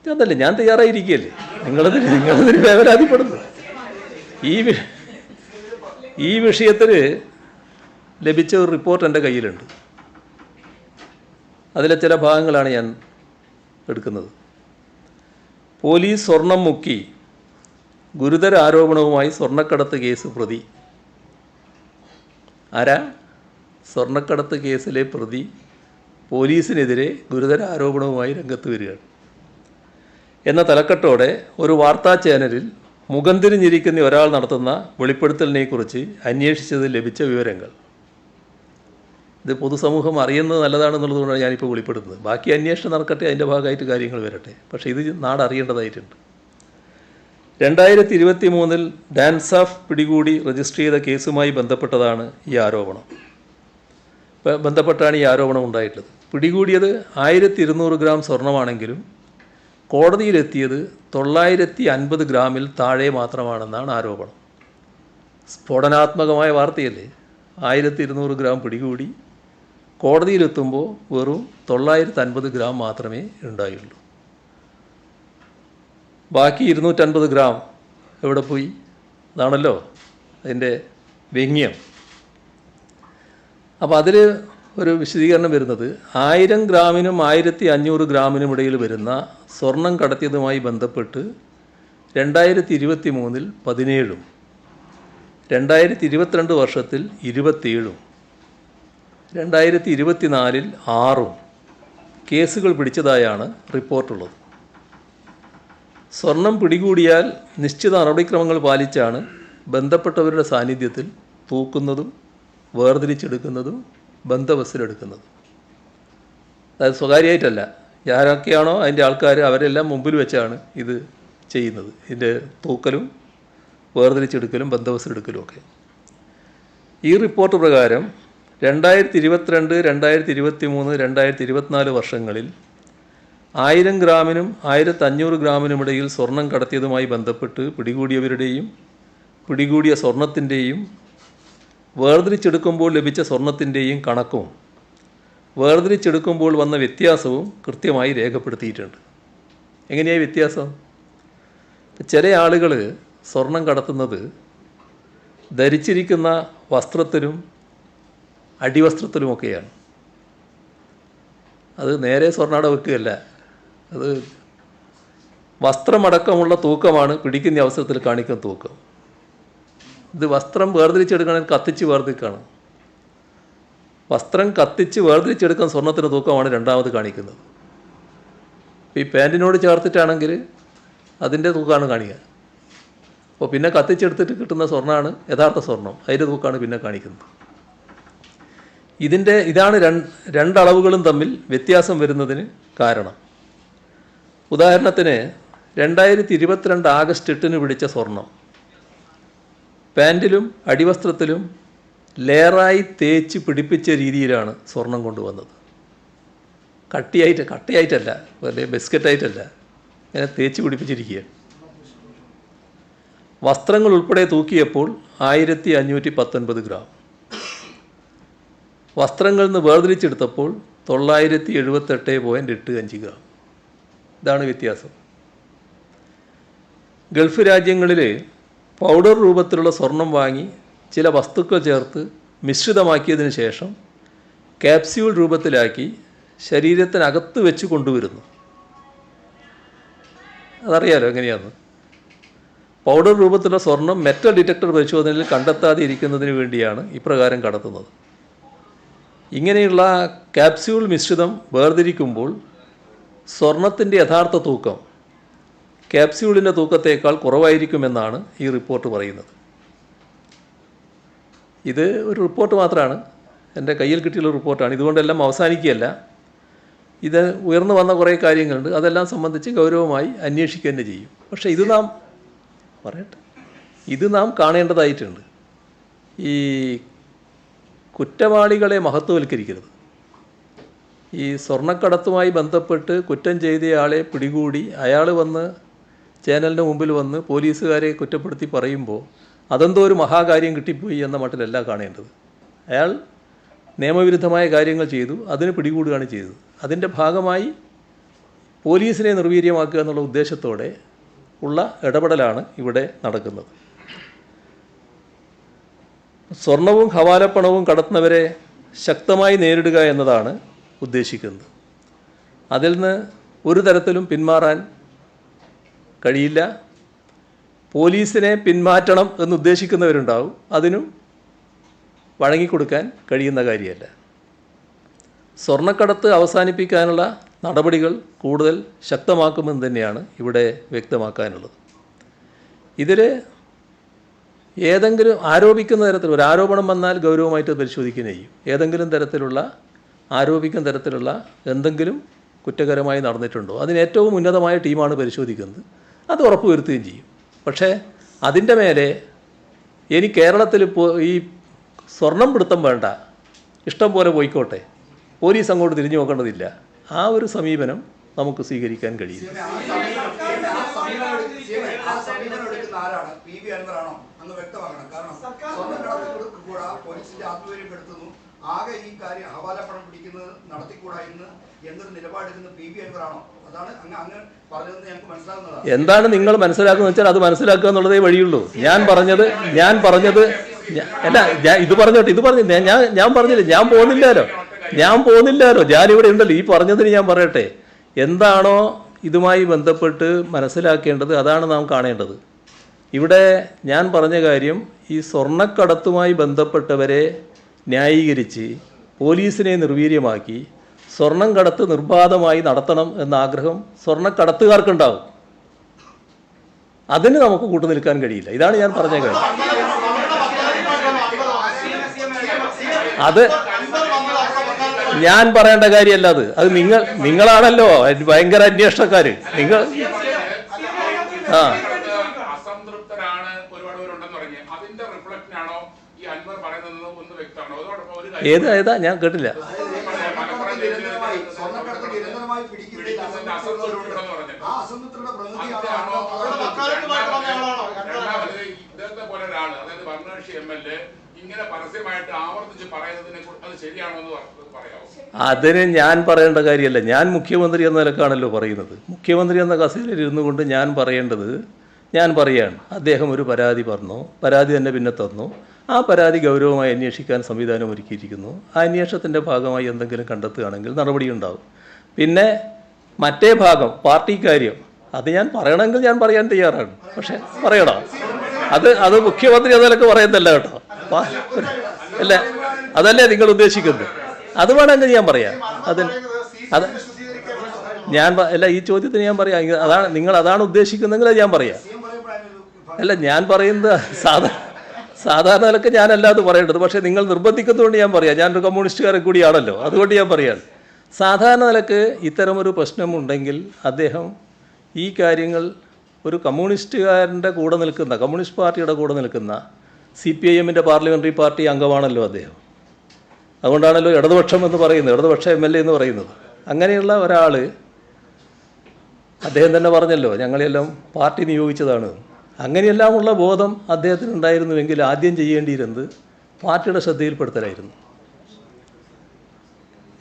അതല്ലേ, ഞാൻ തയ്യാറായിരിക്കുകയല്ലേ. നിങ്ങളതിന് വേവലാതിപ്പെടുന്നു. ഈ വിഷയത്തിൽ ലഭിച്ച ഒരു റിപ്പോർട്ട് എൻ്റെ കയ്യിലുണ്ട്. അതിലെ ചില ഭാഗങ്ങളാണ് ഞാൻ എടുക്കുന്നത്. പോലീസ് സ്വർണം മുക്കി ഗുരുതര ആരോപണവുമായി സ്വർണ്ണക്കടത്ത് കേസ് പ്രതി. ആരാ? സ്വർണ്ണക്കടത്ത് കേസിലെ പ്രതി പോലീസിനെതിരെ ഗുരുതര ആരോപണവുമായി രംഗത്ത് വരികയാണ് എന്ന തലക്കെട്ടോടെ ഒരു വാർത്താ ചാനലിൽ മുഖം തിരിഞ്ഞിരിക്കുന്ന ഒരാൾ നടത്തുന്ന വെളിപ്പെടുത്തലിനെക്കുറിച്ച് അന്വേഷിച്ചതിൽ ലഭിച്ച വിവരങ്ങൾ. ഇത് പൊതുസമൂഹം അറിയുന്നത് നല്ലതാണെന്നുള്ളതുകൊണ്ടാണ് ഞാനിപ്പോൾ വെളിപ്പെടുത്തുന്നത്. ബാക്കി അന്വേഷണം നടക്കട്ടെ, അതിൻ്റെ ഭാഗമായിട്ട് കാര്യങ്ങൾ വരട്ടെ. പക്ഷേ ഇത് നാട് അറിയേണ്ടതായിട്ടുണ്ട്. 2023 ഡാൻസാഫ് പിടികൂടി രജിസ്റ്റർ ചെയ്ത കേസുമായി ബന്ധപ്പെട്ടതാണ് ഈ ആരോപണം. ബന്ധപ്പെട്ടാണ് ഈ ആരോപണം ഉണ്ടായിട്ടുള്ളത്. പിടികൂടിയത് 1200 ഗ്രാം സ്വർണമാണെങ്കിലും കോടതിയിലെത്തിയത് 950 ഗ്രാമിൽ താഴെ മാത്രമാണെന്നാണ് ആരോപണം. സ്ഫോടനാത്മകമായ വാർത്തയല്ലേ? 1200 ഗ്രാം പിടികൂടി കോടതിയിലെത്തുമ്പോൾ വെറും 950 ഗ്രാം മാത്രമേ ഉണ്ടായുള്ളൂ. ബാക്കി 250 ഗ്രാം എവിടെ പോയി? അതാണല്ലോ അതിൻ്റെ വ്യംഗ്യം. അപ്പോൾ അതിൽ ഒരു വിശദീകരണം വരുന്നത് 1000 ഗ്രാമിനും 1500 ഗ്രാമിനും ഇടയിൽ വരുന്ന സ്വർണം കടത്തിയതുമായി ബന്ധപ്പെട്ട് 2023 17ഉം 2022 വർഷത്തിൽ 27ഉം 2024 6ഉം കേസുകൾ പിടിച്ചതായാണ് റിപ്പോർട്ടുള്ളത്. സ്വർണം പിടികൂടിയാൽ നിശ്ചിത നടപടിക്രമങ്ങൾ പാലിച്ചാണ് ബന്ധപ്പെട്ടവരുടെ സാന്നിധ്യത്തിൽ തൂക്കുന്നതും വേർതിരിച്ചെടുക്കുന്നതും ബന്ധവസ്സിലെടുക്കുന്നതും. അതായത് സ്വകാര്യമായിട്ടല്ല, ആരൊക്കെയാണോ അതിൻ്റെ ആൾക്കാർ അവരെല്ലാം മുമ്പിൽ വെച്ചാണ് ഇത് ചെയ്യുന്നത്. ഇതിൻ്റെ തൂക്കലും വേർതിരിച്ചെടുക്കലും ബന്ധവസ്സിലെടുക്കലും ഒക്കെ. ഈ റിപ്പോർട്ട് പ്രകാരം 2022, 2023, 2024 വർഷങ്ങളിൽ 1000 ഗ്രാമിനും 1500 ഗ്രാമിനും ഇടയിൽ സ്വർണം കടത്തിയതുമായി ബന്ധപ്പെട്ട് പിടികൂടിയവരുടെയും പിടികൂടിയ സ്വർണത്തിൻ്റെയും വേർതിരിച്ചെടുക്കുമ്പോൾ ലഭിച്ച സ്വർണത്തിൻ്റെയും കണക്കും വേർതിരിച്ചെടുക്കുമ്പോൾ വന്ന വ്യത്യാസവും കൃത്യമായി രേഖപ്പെടുത്തിയിട്ടുണ്ട്. എങ്ങനെയായി വ്യത്യാസം? ചില ആളുകൾ സ്വർണം കടത്തുന്നത് ധരിച്ചിരിക്കുന്ന വസ്ത്രത്തിലും അടിവസ്ത്രത്തിലുമൊക്കെയാണ്. അത് നേരെ സ്വർണ്ണാട വെക്കുകയല്ല, അത് വസ്ത്രമടക്കമുള്ള തൂക്കമാണ് പിടിക്കുന്ന അവസരത്തിൽ കാണിക്കുന്ന തൂക്കം. ഇത് വസ്ത്രം വേർതിരിച്ചെടുക്കണമെങ്കിൽ കത്തിച്ച് വേർതിരിക്കണം. വസ്ത്രം കത്തിച്ച് വേർതിരിച്ചെടുക്കുന്ന സ്വർണത്തിൻ്റെ തൂക്കമാണ് രണ്ടാമത് കാണിക്കുന്നത്. ഈ പാൻറ്റിനോട് ചേർത്തിട്ടാണെങ്കിൽ അതിൻ്റെ തൂക്കമാണ് കാണിക്കുക. അപ്പോൾ പിന്നെ കത്തിച്ചെടുത്തിട്ട് കിട്ടുന്ന സ്വർണ്ണമാണ് യഥാർത്ഥ സ്വർണം, അതിൻ്റെ തൂക്കമാണ് പിന്നെ കാണിക്കുന്നത്. ഇതാണ് രണ്ടളവുകളും തമ്മിൽ വ്യത്യാസം വരുന്നതിന് കാരണം. ഉദാഹരണത്തിന് 2022 ആഗസ്റ്റ് 8 പിടിച്ച സ്വർണം പാൻറ്റിലും അടിവസ്ത്രത്തിലും ലെയറായി തേച്ച് പിടിപ്പിച്ച രീതിയിലാണ് സ്വർണം കൊണ്ടുവന്നത്. കട്ടിയായിട്ടല്ല, വലിയ ബിസ്ക്കറ്റായിട്ടല്ല, ഇങ്ങനെ തേച്ച് പിടിപ്പിച്ചിരിക്കുക. വസ്ത്രങ്ങൾ ഉൾപ്പെടെ തൂക്കിയപ്പോൾ 1519 ഗ്രാം. വസ്ത്രങ്ങളിൽ നിന്ന് വേർതിരിച്ചെടുത്തപ്പോൾ 978.85 ഗ്രാം. ഇതാണ് വ്യത്യാസം. ഗൾഫ് രാജ്യങ്ങളിൽ പൗഡർ രൂപത്തിലുള്ള സ്വർണം വാങ്ങി ചില വസ്തുക്കൾ ചേർത്ത് മിശ്രിതമാക്കിയതിന് ശേഷം ക്യാപ്സ്യൂൾ രൂപത്തിലാക്കി ശരീരത്തിനകത്ത് വെച്ച് കൊണ്ടുവരുന്നു. അതറിയാലോ എങ്ങനെയാണെന്ന്. പൗഡർ രൂപത്തിലുള്ള സ്വർണം മെറ്റൽ ഡിറ്റക്ടർ പരിശോധനയിൽ കണ്ടെത്താതെ ഇരിക്കുന്നതിന് വേണ്ടിയാണ് ഇപ്രകാരം കടത്തുന്നത്. ഇങ്ങനെയുള്ള ക്യാപ്സ്യൂൾ മിശ്രിതം വേർതിരിക്കുമ്പോൾ സ്വർണത്തിൻ്റെ യഥാർത്ഥ തൂക്കം ക്യാപ്സ്യൂളിൻ്റെ തൂക്കത്തേക്കാൾ കുറവായിരിക്കുമെന്നാണ് ഈ റിപ്പോർട്ട് പറയുന്നത്. ഇത് ഒരു റിപ്പോർട്ട് മാത്രമാണ്, എൻ്റെ കയ്യിൽ കിട്ടിയുള്ള റിപ്പോർട്ടാണ്. ഇതുകൊണ്ടെല്ലാം അവസാനിക്കുകയല്ല. ഇത് ഉയർന്നു വന്ന കുറേ കാര്യങ്ങളുണ്ട്, അതെല്ലാം സംബന്ധിച്ച് ഗൗരവമായി അന്വേഷിക്കുക തന്നെ ചെയ്യും. പക്ഷേ ഇത് നാം കാണേണ്ടതായിട്ടുണ്ട്. ഈ കുറ്റവാളികളെ മഹത്വവൽക്കരിക്കരുത്. ഈ സ്വർണ്ണക്കടത്തുമായി ബന്ധപ്പെട്ട് കുറ്റം ചെയ്തയാളെ പിടികൂടി അയാൾ വന്ന് ചാനലിൻ്റെ മുമ്പിൽ വന്ന് പോലീസുകാരെ കുറ്റപ്പെടുത്തി പറയുമ്പോൾ അതെന്തോ ഒരു മഹാകാര്യം കിട്ടിപ്പോയി എന്ന മട്ടിലല്ല കാണേണ്ടത്. അയാൾ നിയമവിരുദ്ധമായ കാര്യങ്ങൾ ചെയ്തു, അതിന് പിടികൂടുകയാണ് ചെയ്തത്. അതിൻ്റെ ഭാഗമായി പോലീസിനെ നിർവീര്യമാക്കുക എന്നുള്ള ഉദ്ദേശത്തോടെ ഉള്ള ഇടപെടലാണ് ഇവിടെ നടക്കുന്നത്. സ്വർണവും ഹവാലപ്പണവും കടത്തുന്നവരെ ശക്തമായി നേരിടുക എന്നതാണ് ഉദ്ദേശിക്കുന്നത്. അതിൽ നിന്ന് ഒരു തരത്തിലും പിന്മാറാൻ കഴിയില്ല. പോലീസിനെ പിന്മാറ്റണം എന്നുദ്ദേശിക്കുന്നവരുണ്ടാവും, അതിനും വഴങ്ങിക്കൊടുക്കാൻ കഴിയുന്ന കാര്യമല്ല. സ്വർണ്ണക്കടത്ത് അവസാനിപ്പിക്കാനുള്ള നടപടികൾ കൂടുതൽ ശക്തമാക്കുമെന്ന് തന്നെയാണ് ഇവിടെ വ്യക്തമാക്കാനുള്ളത്. ഇതിൽ ഏതെങ്കിലും ആരോപിക്കുന്ന തരത്തിൽ ഒരു ആരോപണം വന്നാൽ ഗൗരവമായിട്ട് പരിശോധിക്കുകയും ചെയ്യും. ഏതെങ്കിലും തരത്തിലുള്ള ആരോപിക്കുന്ന തരത്തിലുള്ള എന്തെങ്കിലും കുറ്റകരമായി നടന്നിട്ടുണ്ടോ അതിന് ഏറ്റവും ഉന്നതമായ ടീമാണ് പരിശോധിക്കുന്നത്. അത് ഉറപ്പുവരുത്തുകയും ചെയ്യും. പക്ഷേ അതിൻ്റെ മേലെ ഇനി കേരളത്തിൽ ഈ സ്വർണം പിടുത്തം വേണ്ട, ഇഷ്ടം പോലെ പോയിക്കോട്ടെ, പോലീസ് അങ്ങോട്ട് തിരിഞ്ഞു നോക്കേണ്ടതില്ല, ആ ഒരു സമീപനം നമുക്ക് സ്വീകരിക്കാൻ കഴിയും. ആരാണ് PV അൻവറാണോ എന്ന് വ്യക്തമാക്കണം. കാരണം സ്വർണ്ണക്കടത്ത് കൂടാ പോലീസിന്റെ ആത്മവീര്യപ്പെടുത്തുന്നു, ആകെ ഈ കാര്യം ഹവാലപ്പണം പിടിക്കുന്നത് നടത്തിക്കൂടാ എന്നൊരു നിലപാടെടുക്കുന്ന PV അൻവറാണോ? അതാണ് അങ്ങ് പറഞ്ഞതെന്ന് ഞങ്ങൾക്ക് മനസ്സിലാകുന്നതാണ്. എന്താണ് നിങ്ങൾ മനസ്സിലാക്കുന്നത് വെച്ചാൽ അത് മനസ്സിലാക്കുക എന്നുള്ളതേ വഴിയുള്ളൂ. ഞാൻ പറഞ്ഞത് അല്ല, ഇത് പറഞ്ഞോട്ടെ, ഇത് പറഞ്ഞു ഞാൻ പറഞ്ഞില്ല, ഞാൻ പോകുന്നില്ലല്ലോ, ഞാനിവിടെ ഉണ്ടല്ലോ. ഈ പറഞ്ഞതിന് ഞാൻ പറയട്ടെ, എന്താണോ ഇതുമായി ബന്ധപ്പെട്ട് മനസ്സിലാക്കേണ്ടത് അതാണ് നാം കാണേണ്ടത്. ഇവിടെ ഞാൻ പറഞ്ഞ കാര്യം ഈ സ്വർണ്ണക്കടത്തുമായി ബന്ധപ്പെട്ടവരെ ന്യായീകരിച്ച് പോലീസിനെ നിർവീര്യമാക്കി സ്വർണം കടത്ത് നിർബാധമായി നടത്തണം എന്ന ആഗ്രഹം സ്വർണ്ണക്കടത്തുകാർക്കുണ്ടാവും. അതിന് നമുക്ക് കൂട്ടുനിൽക്കാൻ കഴിയില്ല. ഇതാണ് ഞാൻ പറഞ്ഞ കാര്യം. അത് ഞാൻ പറയേണ്ട കാര്യമല്ല. അത് നിങ്ങളാണല്ലോ ഭയങ്കര അന്വേഷണക്കാര്. നിങ്ങൾ ഏതാ ഞാൻ കേട്ടില്ല. അതിന് ഞാൻ പറയേണ്ട കാര്യമല്ല. ഞാൻ മുഖ്യമന്ത്രി എന്ന നിലക്കാണല്ലോ പറയുന്നത്. മുഖ്യമന്ത്രി എന്ന കസേരയിൽ ഇരുന്നു കൊണ്ട് ഞാൻ പറയേണ്ടത് ഞാൻ പറയുകയാണ്. അദ്ദേഹം ഒരു പരാതി പറഞ്ഞു, പരാതി തന്നെ പിന്നെ തന്നു. ആ പരാതി ഗൗരവമായി അന്വേഷിക്കാൻ സംവിധാനം ഒരുക്കിയിരിക്കുന്നു. ആ അന്വേഷണത്തിൻ്റെ ഭാഗമായി എന്തെങ്കിലും കണ്ടെത്തുകയാണെങ്കിൽ നടപടിയുണ്ടാവും. പിന്നെ മറ്റേ ഭാഗം പാർട്ടി കാര്യം അത് ഞാൻ പറയണമെങ്കിൽ ഞാൻ പറയാൻ തയ്യാറാണ്. പക്ഷെ പറയണം, അത് മുഖ്യമന്ത്രി എന്നതൊക്കെ പറയുന്നല്ല കേട്ടോ. അല്ല, അതല്ലേ നിങ്ങൾ ഉദ്ദേശിക്കുന്നത്? അത് വേണമെങ്കിൽ ഞാൻ പറയാം. അല്ല, ഈ ചോദ്യത്തിന് ഞാൻ പറയാം. നിങ്ങൾ അതാണ് ഉദ്ദേശിക്കുന്നെങ്കിൽ അത് ഞാൻ പറയാം. അല്ല, ഞാൻ പറയുന്നത് സാധാരണ നിലക്ക് ഞാനല്ലാതെ പറയേണ്ടത്. പക്ഷേ നിങ്ങൾ നിർബന്ധിക്കുന്നതുകൊണ്ട് ഞാൻ പറയാം. ഞാനൊരു കമ്മ്യൂണിസ്റ്റുകാരൻ കൂടിയാണല്ലോ, അതുകൊണ്ട് ഞാൻ പറയാണ്. സാധാരണ നിലക്ക് ഇത്തരമൊരു പ്രശ്നമുണ്ടെങ്കിൽ അദ്ദേഹം ഈ കാര്യങ്ങൾ ഒരു കമ്മ്യൂണിസ്റ്റുകാരൻ്റെ കൂടെ നിൽക്കുന്ന, കമ്മ്യൂണിസ്റ്റ് പാർട്ടിയുടെ കൂടെ നിൽക്കുന്ന CPIMൻ്റെ പാർലമെൻ്ററി പാർട്ടി അംഗമാണല്ലോ അദ്ദേഹം. അതുകൊണ്ടാണല്ലോ ഇടതുപക്ഷം എന്ന് പറയുന്നത്, ഇടതുപക്ഷ MLA എന്ന് പറയുന്നത്. അങ്ങനെയുള്ള ഒരാൾ അദ്ദേഹം തന്നെ പറഞ്ഞല്ലോ ഞങ്ങളെല്ലാം പാർട്ടി നിയോഗിച്ചതാണ്. അങ്ങനെയെല്ലാമുള്ള ബോധം അദ്ദേഹത്തിന് ഉണ്ടായിരുന്നുവെങ്കിൽ ആദ്യം ചെയ്യേണ്ടിയിരുന്നത് പാർട്ടിയുടെ ശ്രദ്ധയിൽപ്പെടുത്തലായിരുന്നു.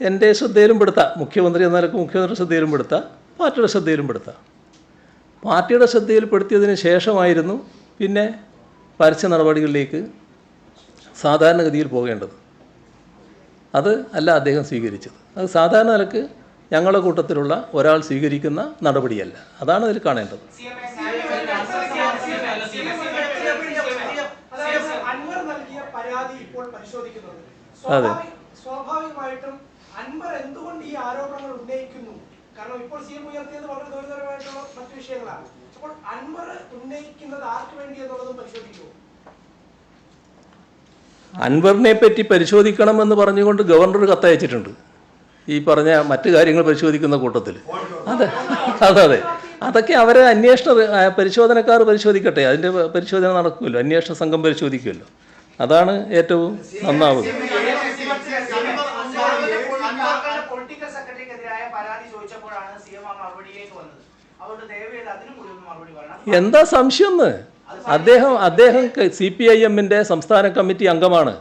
എൻ്റെ ശ്രദ്ധയിലും പെടുത്താം, മുഖ്യമന്ത്രി എന്ന നിലക്ക് മുഖ്യമന്ത്രിയുടെ ശ്രദ്ധയിലും പെടുത്താം, പാർട്ടിയുടെ ശ്രദ്ധയിലും പെടുത്താം. പാർട്ടിയുടെ ശ്രദ്ധയിൽപ്പെടുത്തിയതിന് ശേഷമായിരുന്നു പിന്നെ പരസ്യ നടപടികളിലേക്ക് സാധാരണഗതിയിൽ പോകേണ്ടത്. അത് അല്ല അദ്ദേഹം സ്വീകരിച്ചത്. അത് സാധാരണ നിലക്ക് ഞങ്ങളുടെ കൂട്ടത്തിലുള്ള ഒരാൾ സ്വീകരിക്കുന്ന നടപടിയല്ല. അതാണ് അതിൽ കാണേണ്ടത്. അതെ, സ്വാഭാവികമായിട്ടും അൻവർ എന്തുകൊണ്ട് ഈ ആരോപണങ്ങൾ ഉന്നയിക്കുന്നു? കാരണം ഇപ്പോൾ CM ഉയർത്തിയത് വളരെ ഗൗരവതരമായിട്ടുള്ള മറ്റു വിഷയങ്ങളാണ്. അപ്പോൾ അൻവർ ഉന്നയിക്കുന്നത് ആർക്ക് വേണ്ടി എന്നുള്ളതും പരിശോധിക്കുമോ? അൻവറിനെ പറ്റി പരിശോധിക്കണമെന്ന് പറഞ്ഞുകൊണ്ട് ഗവർണർ കത്തയച്ചിട്ടുണ്ട്. ഈ പറഞ്ഞ മറ്റു കാര്യങ്ങൾ പരിശോധിക്കുന്ന കൂട്ടത്തിൽ. അതെ, അതൊക്കെ അവരെ പരിശോധനക്കാർ പരിശോധിക്കട്ടെ. അതിൻ്റെ പരിശോധന നടക്കുമല്ലോ, അന്വേഷണ സംഘം പരിശോധിക്കുമല്ലോ. അതാണ് ഏറ്റവും നന്നാവുക. പൊളിറ്റിക്കൽ സെക്രട്ടറിക്കെതിരായ പരാതി ചോദിച്ചപ്പോഴാണ് CM മറുപടിയിലേക്ക് വന്നത്. അതുകൊണ്ട് ദയവേത് അതിനും കൂടി ഒന്ന് മറുപടി പറയണം. എന്താ സംശയം എന്ന്? അദ്ദേഹം CPIMൻ്റെ സംസ്ഥാന കമ്മിറ്റി അംഗമാണ്.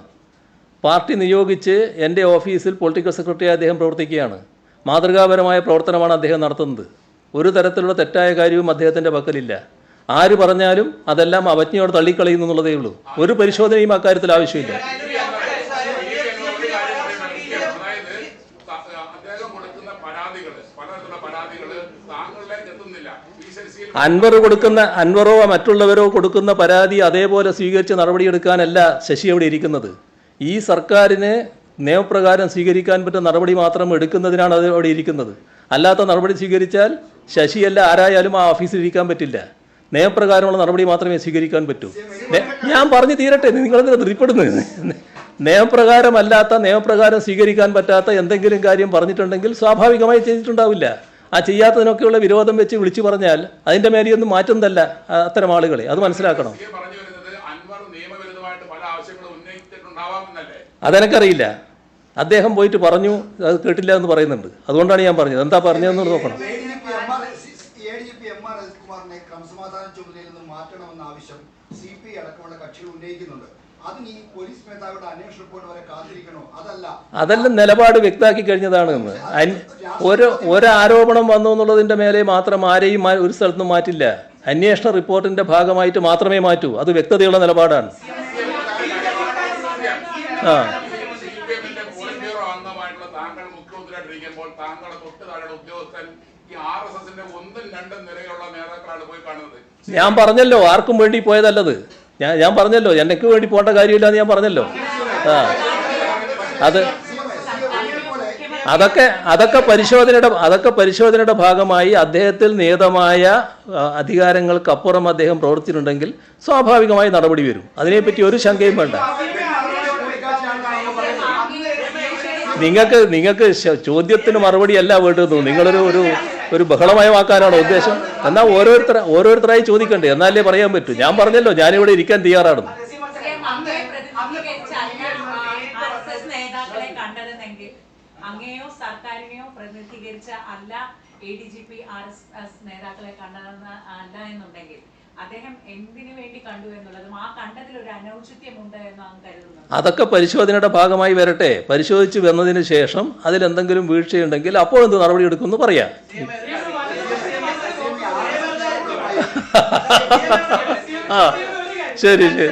പാർട്ടി നിയോഗിച്ച് എൻ്റെ ഓഫീസിൽ പൊളിറ്റിക്കൽ സെക്രട്ടറിയായി അദ്ദേഹം പ്രവർത്തിക്കുകയാണ്. മാതൃകാപരമായ പ്രവർത്തനമാണ് അദ്ദേഹം നടത്തുന്നത്. ഒരു തരത്തിലുള്ള തെറ്റായ കാര്യവും അദ്ദേഹത്തിൻ്റെ പക്കലില്ല. ആര് പറഞ്ഞാലും അതെല്ലാം അവജ്ഞയോട് തള്ളിക്കളയുന്നു എന്നുള്ളതേ ഉള്ളൂ. ഒരു പരിശോധനയും അക്കാര്യത്തിൽ ആവശ്യമില്ല. അൻവറോ മറ്റുള്ളവരോ കൊടുക്കുന്ന പരാതി അതേപോലെ സ്വീകരിച്ച് നടപടിയെടുക്കാനല്ല ശശി അവിടെ ഇരിക്കുന്നത്. ഈ സർക്കാരിന് നിയമപ്രകാരം സ്വീകരിക്കാൻ പറ്റുന്ന നടപടി മാത്രം എടുക്കുന്നതിനാണ് അത് അവിടെ ഇരിക്കുന്നത്. അല്ലാത്ത നടപടി സ്വീകരിച്ചാൽ ശശിയല്ല ആരായാലും ആ ഓഫീസിൽ ഇരിക്കാൻ പറ്റില്ല. നിയമപ്രകാരമുള്ള നടപടി മാത്രമേ സ്വീകരിക്കാൻ പറ്റൂ. ഞാൻ പറഞ്ഞു തീരട്ടെ, നിങ്ങളെന്തിനാ ധൃതിപ്പെടുന്നത്? നിയമപ്രകാരം സ്വീകരിക്കാൻ പറ്റാത്ത എന്തെങ്കിലും കാര്യം പറഞ്ഞിട്ടുണ്ടെങ്കിൽ സ്വാഭാവികമായി ചെയ്തിട്ടുണ്ടാവില്ല. ആ ചെയ്യാത്തതിനൊക്കെയുള്ള വിരോധം വെച്ച് വിളിച്ചു പറഞ്ഞാൽ അതിൻ്റെ മേലെയൊന്നും മാറ്റുന്നതല്ല അത്തരം ആളുകളെ, അത് മനസ്സിലാക്കണം. അതെനിക്കറിയില്ല. അദ്ദേഹം പോയിട്ട് പറഞ്ഞു, അത് കേട്ടില്ല എന്ന് പറയുന്നുണ്ട്. അതുകൊണ്ടാണ് ഞാൻ പറഞ്ഞത്. എന്താ പറഞ്ഞതെന്ന് നോക്കണം. ക്രമസമാധാന ചുമതലയിൽ നിന്ന് മാറ്റണമെന്ന ആവശ്യം CPI അടക്കമുള്ള കക്ഷികൾ ഉന്നയിക്കുന്നുണ്ട്. അതിന് ഈ പോലീസ് മേധാവിയുടെ അന്വേഷണ റിപ്പോർട്ട് വരെ കാത്തിരിക്കണോ? അതെല്ലാം നിലപാട് വ്യക്തമാക്കി കഴിഞ്ഞതാണ്. ഒരു ആരോപണം വന്നു എന്നുള്ളതിന്റെ മേലെ മാത്രം ആരെയും ഒരു സ്ഥലത്തും മാറ്റില്ല. അന്വേഷണ റിപ്പോർട്ടിന്റെ ഭാഗമായിട്ട് മാത്രമേ മാറ്റൂ. അത് വ്യക്തതയുള്ള നിലപാടാണ്. ഞാൻ പറഞ്ഞല്ലോ, ആർക്കും വേണ്ടി പോയതല്ലത്. ഞാൻ പറഞ്ഞല്ലോ, എനിക്ക് വേണ്ടി പോകേണ്ട കാര്യമില്ല എന്ന് ഞാൻ പറഞ്ഞല്ലോ. അതൊക്കെ പരിശോധനയുടെ ഭാഗമായി അദ്ദേഹത്തിൽ നിയതമായ അധികാരങ്ങൾക്കപ്പുറം അദ്ദേഹം പ്രവർത്തിച്ചിട്ടുണ്ടെങ്കിൽ സ്വാഭാവികമായി നടപടി വരും. അതിനെപ്പറ്റി ഒരു ശങ്കയും വേണ്ട. നിങ്ങൾക്ക് ചോദ്യത്തിന് മറുപടിയല്ല വേണ്ടത്. നിങ്ങളൊരു ബഹളമയമാക്കാനാണോ ഉദ്ദേശം? എന്നാൽ ഓരോരുത്തരായി ചോദിക്കണ്ടേ, എന്നാലേ പറയാൻ പറ്റൂ. ഞാൻ പറഞ്ഞല്ലോ, ഞാനിവിടെ ഇരിക്കാൻ തയ്യാറാണ്. അങ്ങനെയോ സർക്കാരിനെയോ പ്രതിനിധീകരിച്ച അല്ല ADGP RSS നേതാക്കളെ കണ്ടതെന്ന് അല്ല എന്നുണ്ടെങ്കിൽ അദ്ദേഹം എന്തിനു വേണ്ടി കണ്ടു എന്നുള്ളതും ആ കണ്ടതിൽ ഒരു അനൗചിത്യമുണ്ട് എന്നാണ് കരുതുന്നത്. അതൊക്കെ പരിശോധനയുടെ ഭാഗമായി വരട്ടെ. പരിശോധിച്ച് വന്നതിന് ശേഷം അതിലെന്തെങ്കിലും വീഴ്ചയുണ്ടെങ്കിൽ അപ്പോൾ എന്ത് നടപടി എടുക്കുമെന്ന് പറയാം. ആ ശരി ശരി.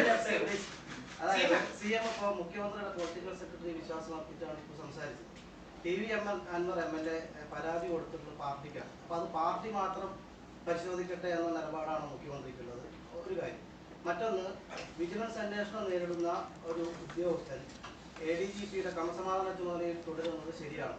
അൻവർ MLA പരാതി കൊടുത്തിട്ടുള്ള പാർട്ടിക്കാണ്. അപ്പൊ അത് പാർട്ടി മാത്രം പരിശോധിക്കട്ടെ എന്ന നിലപാടാണ് മുഖ്യമന്ത്രിക്കുള്ളത്. ഒരു കാര്യം. മറ്റൊന്ന്, വിജിലൻസ് അന്വേഷണം നേരിടുന്ന ഒരു ഉദ്യോഗസ്ഥൻ ADGPയുടെ ക്രമസമാധാന ചുമതലയിൽ തുടരുന്നത് ശരിയാണ്?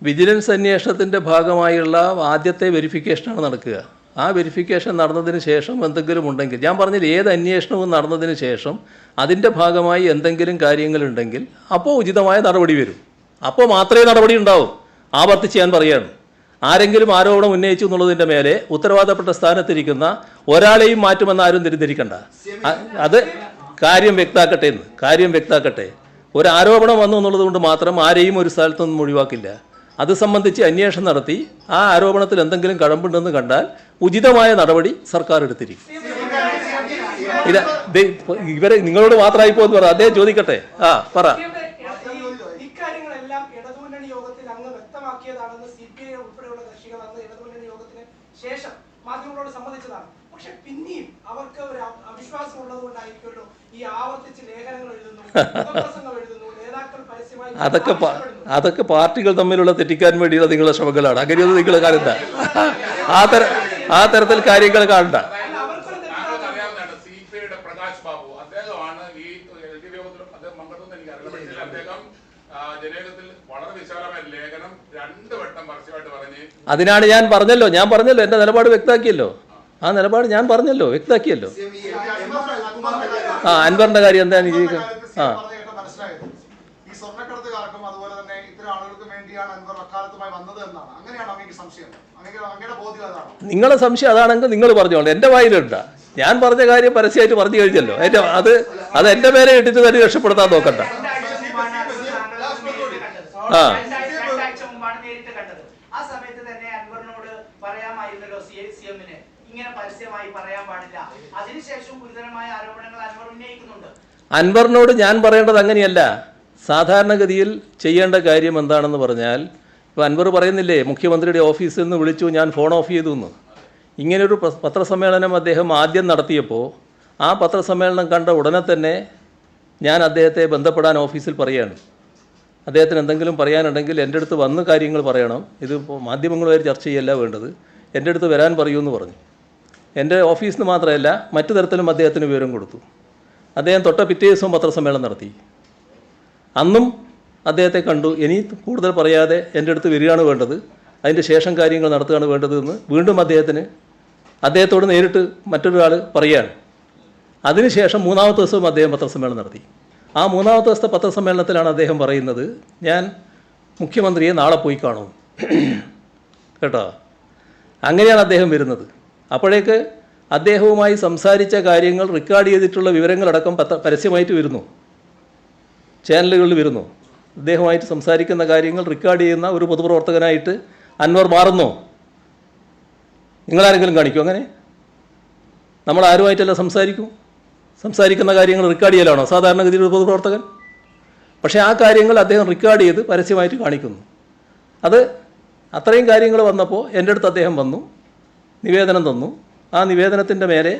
വിജിലൻസ് അന്വേഷണത്തിൻ്റെ ഭാഗമായുള്ള ആദ്യത്തെ വെരിഫിക്കേഷനാണ് നടക്കുക. ആ വെരിഫിക്കേഷൻ നടന്നതിന് ശേഷം എന്തെങ്കിലും ഉണ്ടെങ്കിൽ, ഞാൻ പറഞ്ഞില്ല, ഏത് അന്വേഷണവും നടന്നതിന് ശേഷം അതിൻ്റെ ഭാഗമായി എന്തെങ്കിലും കാര്യങ്ങളുണ്ടെങ്കിൽ അപ്പോൾ ഉചിതമായ നടപടി വരും. അപ്പോൾ മാത്രമേ നടപടി ഉണ്ടാവും. ആവർത്തിച്ച് ഞാൻ പറയുകയാണ്. ആരെങ്കിലും ആരോപണം ഉന്നയിച്ചു എന്നുള്ളതിൻ്റെ മേലെ ഉത്തരവാദപ്പെട്ട സ്ഥാനത്തിരിക്കുന്ന ഒരാളെയും മാറ്റുമെന്ന് ആരും തെറ്റിദ്ധരിക്കണ്ട. അത് കാര്യം വ്യക്താക്കട്ടെ. ഒരു ആരോപണം വന്നു എന്നുള്ളത് കൊണ്ട് മാത്രം ആരെയും ഒരു സ്ഥലത്തൊന്നും ഒഴിവാക്കില്ല. അത് സംബന്ധിച്ച് അന്വേഷണം നടത്തി ആ ആരോപണത്തിൽ എന്തെങ്കിലും കഴമ്പുണ്ടെന്ന് കണ്ടാൽ ഉചിതമായ നടപടി സർക്കാർ എടുത്തിരിക്കും. ഇവരെ നിങ്ങളോട് മാത്രമായി പോകുന്നു പറ. അദ്ദേഹം ചോദിക്കട്ടെ. പറ. ഇക്കാര്യങ്ങളെല്ലാം ഇടതുമുന്നണി യോഗത്തിൽ അങ്ങ് വ്യക്തമാക്കിയതാണെന്ന് CPI ഉൾപ്പെടെയുള്ള കക്ഷികൾ അന്ന് ഇടതുമുന്നണി യോഗത്തിന് ശേഷം മാധ്യമങ്ങളോട് സമ്മതിച്ചതാണ്. പക്ഷെ പിന്നെയും അവർക്ക് ഒരു അവിശ്വാസം ഉള്ളത് കൊണ്ടായിരിക്കുമല്ലോ ഈ ആവർത്തിച്ച് ലേഖനങ്ങൾ എഴുതുന്നു, പ്രസംഗം എഴുതുന്നു, നേതാക്കൾ പരസ്യമായി. അതൊക്കെ പാർട്ടികൾ തമ്മിലുള്ള തെറ്റിക്കാൻ വേണ്ടിയുള്ള നിങ്ങളുടെ ശ്രമങ്ങളാണ്. അങ്ങനെയൊന്നും നിങ്ങൾ കാണണ്ട. ആ തരത്തിൽ കാര്യങ്ങൾ കാണണ്ട. അതിനാണ് ഞാൻ പറഞ്ഞല്ലോ എൻ്റെ നിലപാട് വ്യക്തമാക്കിയല്ലോ. ആ നിലപാട് ഞാൻ പറഞ്ഞല്ലോ, വ്യക്തമാക്കിയല്ലോ. അൻവറിന്റെ കാര്യം എന്താ എനിക്ക് നിങ്ങളെ സംശയം അതാണെങ്കിൽ നിങ്ങൾ പറഞ്ഞോളൂ. എൻ്റെ വായിലുണ്ട. ഞാൻ പറഞ്ഞ കാര്യം പരസ്യമായിട്ട് പറഞ്ഞു കഴിഞ്ഞല്ലോ. അത് എൻ്റെ പേരെ ഇട്ടിട്ട് തന്നെ രക്ഷപ്പെടുത്താൻ നോക്കണ്ട. അൻവറിനോട് ഞാൻ പറയേണ്ടത് അങ്ങനെയല്ല. സാധാരണഗതിയിൽ ചെയ്യേണ്ട കാര്യം എന്താണെന്ന് പറഞ്ഞാൽ, ഇപ്പോൾ അൻവർ പറയുന്നില്ലേ, മുഖ്യമന്ത്രിയുടെ ഓഫീസിൽ നിന്ന് വിളിച്ചു, ഞാൻ ഫോൺ ഓഫ് ചെയ്തു എന്ന്. ഇങ്ങനൊരു പത്രസമ്മേളനം അദ്ദേഹം ആദ്യം നടത്തിയപ്പോൾ ആ പത്രസമ്മേളനം കണ്ട ഉടനെ തന്നെ ഞാൻ അദ്ദേഹത്തെ ബന്ധപ്പെടാൻ ഓഫീസിൽ പറയുകയാണ്. അദ്ദേഹത്തിന് എന്തെങ്കിലും പറയാനുണ്ടെങ്കിൽ എൻ്റെ അടുത്ത് വന്ന് കാര്യങ്ങൾ പറയണം. ഇത് മാധ്യമങ്ങളുമായി ചർച്ച ചെയ്യല്ല വേണ്ടത്, എൻ്റെ അടുത്ത് വരാൻ പറയൂന്ന് പറഞ്ഞു. എൻ്റെ ഓഫീസിൽ നിന്ന് മാത്രമല്ല മറ്റു തരത്തിലും അദ്ദേഹത്തിന് വിവരം കൊടുത്തു. അദ്ദേഹം തൊട്ട പിറ്റേ ദിവസവും പത്രസമ്മേളനം നടത്തി. അന്നും അദ്ദേഹത്തെ കണ്ടു. ഇനി കൂടുതൽ പറയാതെ എൻ്റെ അടുത്ത് വരികയാണ് വേണ്ടത്, അതിൻ്റെ ശേഷം കാര്യങ്ങൾ നടത്തുകയാണ് വേണ്ടത് എന്ന് വീണ്ടും അദ്ദേഹത്തിന് അദ്ദേഹത്തോട് നേരിട്ട് മറ്റൊരാൾ പറയുകയാണ്. അതിനുശേഷം മൂന്നാമത്തെ ദിവസവും അദ്ദേഹം പത്രസമ്മേളനം നടത്തി. ആ മൂന്നാമത്തെ ദിവസത്തെ പത്രസമ്മേളനത്തിലാണ് അദ്ദേഹം പറയുന്നത്, ഞാൻ മുഖ്യമന്ത്രിയെ നാളെ പോയി കാണും കേട്ടോ. അങ്ങനെയാണ് അദ്ദേഹം വരുന്നത്. അപ്പോഴേക്ക് അദ്ദേഹവുമായി സംസാരിച്ച കാര്യങ്ങൾ റെക്കോർഡ് ചെയ്തിട്ടുള്ള വിവരങ്ങളടക്കം പരസ്യമായിട്ട് വരുന്നു, ചാനലുകളിൽ വരുന്നു. അദ്ദേഹവുമായിട്ട് സംസാരിക്കുന്ന കാര്യങ്ങൾ റെക്കോർഡ് ചെയ്യുന്ന ഒരു പൊതുപ്രവർത്തകനായിട്ട് അൻവർ മാറുന്നു. നിങ്ങളാരെങ്കിലും കാണിക്കും അങ്ങനെ? നമ്മൾ ആരുമായിട്ടല്ല സംസാരിക്കുന്ന കാര്യങ്ങൾ റെക്കോർഡ് ചെയ്യലാണോ സാധാരണഗതിയിൽ ഒരു പൊതുപ്രവർത്തകൻ? പക്ഷേ ആ കാര്യങ്ങൾ അദ്ദേഹം റെക്കോർഡ് ചെയ്ത് പരസ്യമായിട്ട് കാണിക്കുന്നു. അത് അത്രയും കാര്യങ്ങൾ വന്നപ്പോൾ എൻ്റെ അടുത്ത് അദ്ദേഹം വന്നു, നിവേദനം തന്നു. ആ നിവേദനത്തിൻ്റെ മേലെ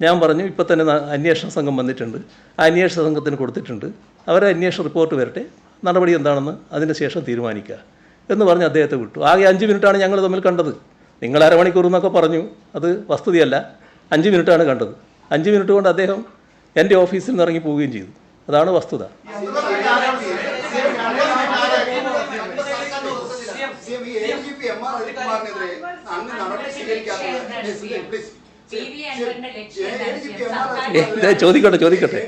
ഞാൻ പറഞ്ഞു, ഇപ്പം തന്നെ അന്വേഷണ സംഘം വന്നിട്ടുണ്ട്, ആ അന്വേഷണ സംഘത്തിന് കൊടുത്തിട്ടുണ്ട്, അവരെ അന്വേഷണ റിപ്പോർട്ട് വരട്ടെ, നടപടി എന്താണെന്ന് അതിന് ശേഷം തീരുമാനിക്കുക എന്ന് പറഞ്ഞ് അദ്ദേഹത്തെ വിട്ടു. ആകെ 5 മിനിറ്റാണ് ഞങ്ങൾ തമ്മിൽ കണ്ടത്. നിങ്ങൾ അരമണിക്കൂർ എന്നൊക്കെ പറഞ്ഞു, അത് വസ്തുതയല്ല. 5 മിനിറ്റാണ് കണ്ടത്. 5 മിനിറ്റ് കൊണ്ട് അദ്ദേഹം എൻ്റെ ഓഫീസിൽ നിന്ന് ഇറങ്ങി പോവുകയും ചെയ്തു. അതാണ് വസ്തുത. ചോദിക്കട്ടെ.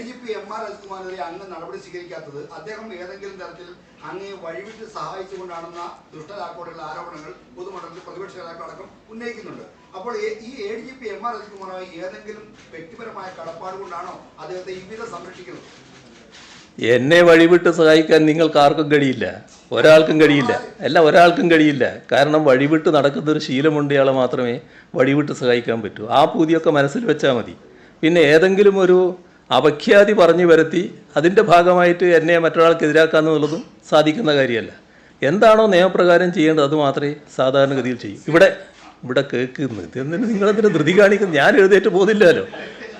അങ്ങ് നടപടി സ്വീകരിക്കാത്തത് അദ്ദേഹം ഏതെങ്കിലും തരത്തിൽ അങ്ങേ വഴിവിട്ട് സഹായിച്ചുകൊണ്ടാണെന്ന ദുഷ്ടലാക്കോടുള്ള ആരോപണങ്ങൾ പൊതുമണ്ഡലത്തിൽ പ്രതിപക്ഷ നേതാക്കളടക്കം ഉന്നയിക്കുന്നുണ്ട്. അപ്പോൾ ഈ ADGP MR അജിത്കുമാറുമായി ഏതെങ്കിലും വ്യക്തിപരമായ കടപ്പാട് കൊണ്ടാണോ അദ്ദേഹത്തെ ഈ വിധം സംരക്ഷിക്കുന്നത്? എന്നെ വഴിവിട്ട് സഹായിക്കാൻ നിങ്ങൾക്ക് ആർക്കും കഴിയില്ല, ഒരാൾക്കും കഴിയില്ല. കാരണം വഴിവിട്ട് നടക്കുന്നൊരു ശീലമുണ്ടയാളെ മാത്രമേ വഴിവിട്ട് സഹായിക്കാൻ പറ്റൂ. ആ പൂതിയൊക്കെ മനസ്സിൽ വെച്ചാൽ മതി. പിന്നെ ഏതെങ്കിലും ഒരു അപഖ്യാതി പറഞ്ഞു വരുത്തി അതിൻ്റെ ഭാഗമായിട്ട് എന്നെ മറ്റൊരാൾക്ക് എതിരാക്കാന്നുള്ളതും സാധിക്കുന്ന കാര്യമല്ല. എന്താണോ നിയമപ്രകാരം ചെയ്യേണ്ടത് അത് മാത്രമേ സാധാരണഗതിയിൽ ചെയ്യൂ. ഇവിടെ കേൾക്കുന്നത് എന്തിന് നിങ്ങളതിന് ധൃതി കാണിക്കുന്നത്? ഞാൻ എഴുന്നേറ്റ് പോകുന്നില്ലല്ലോ.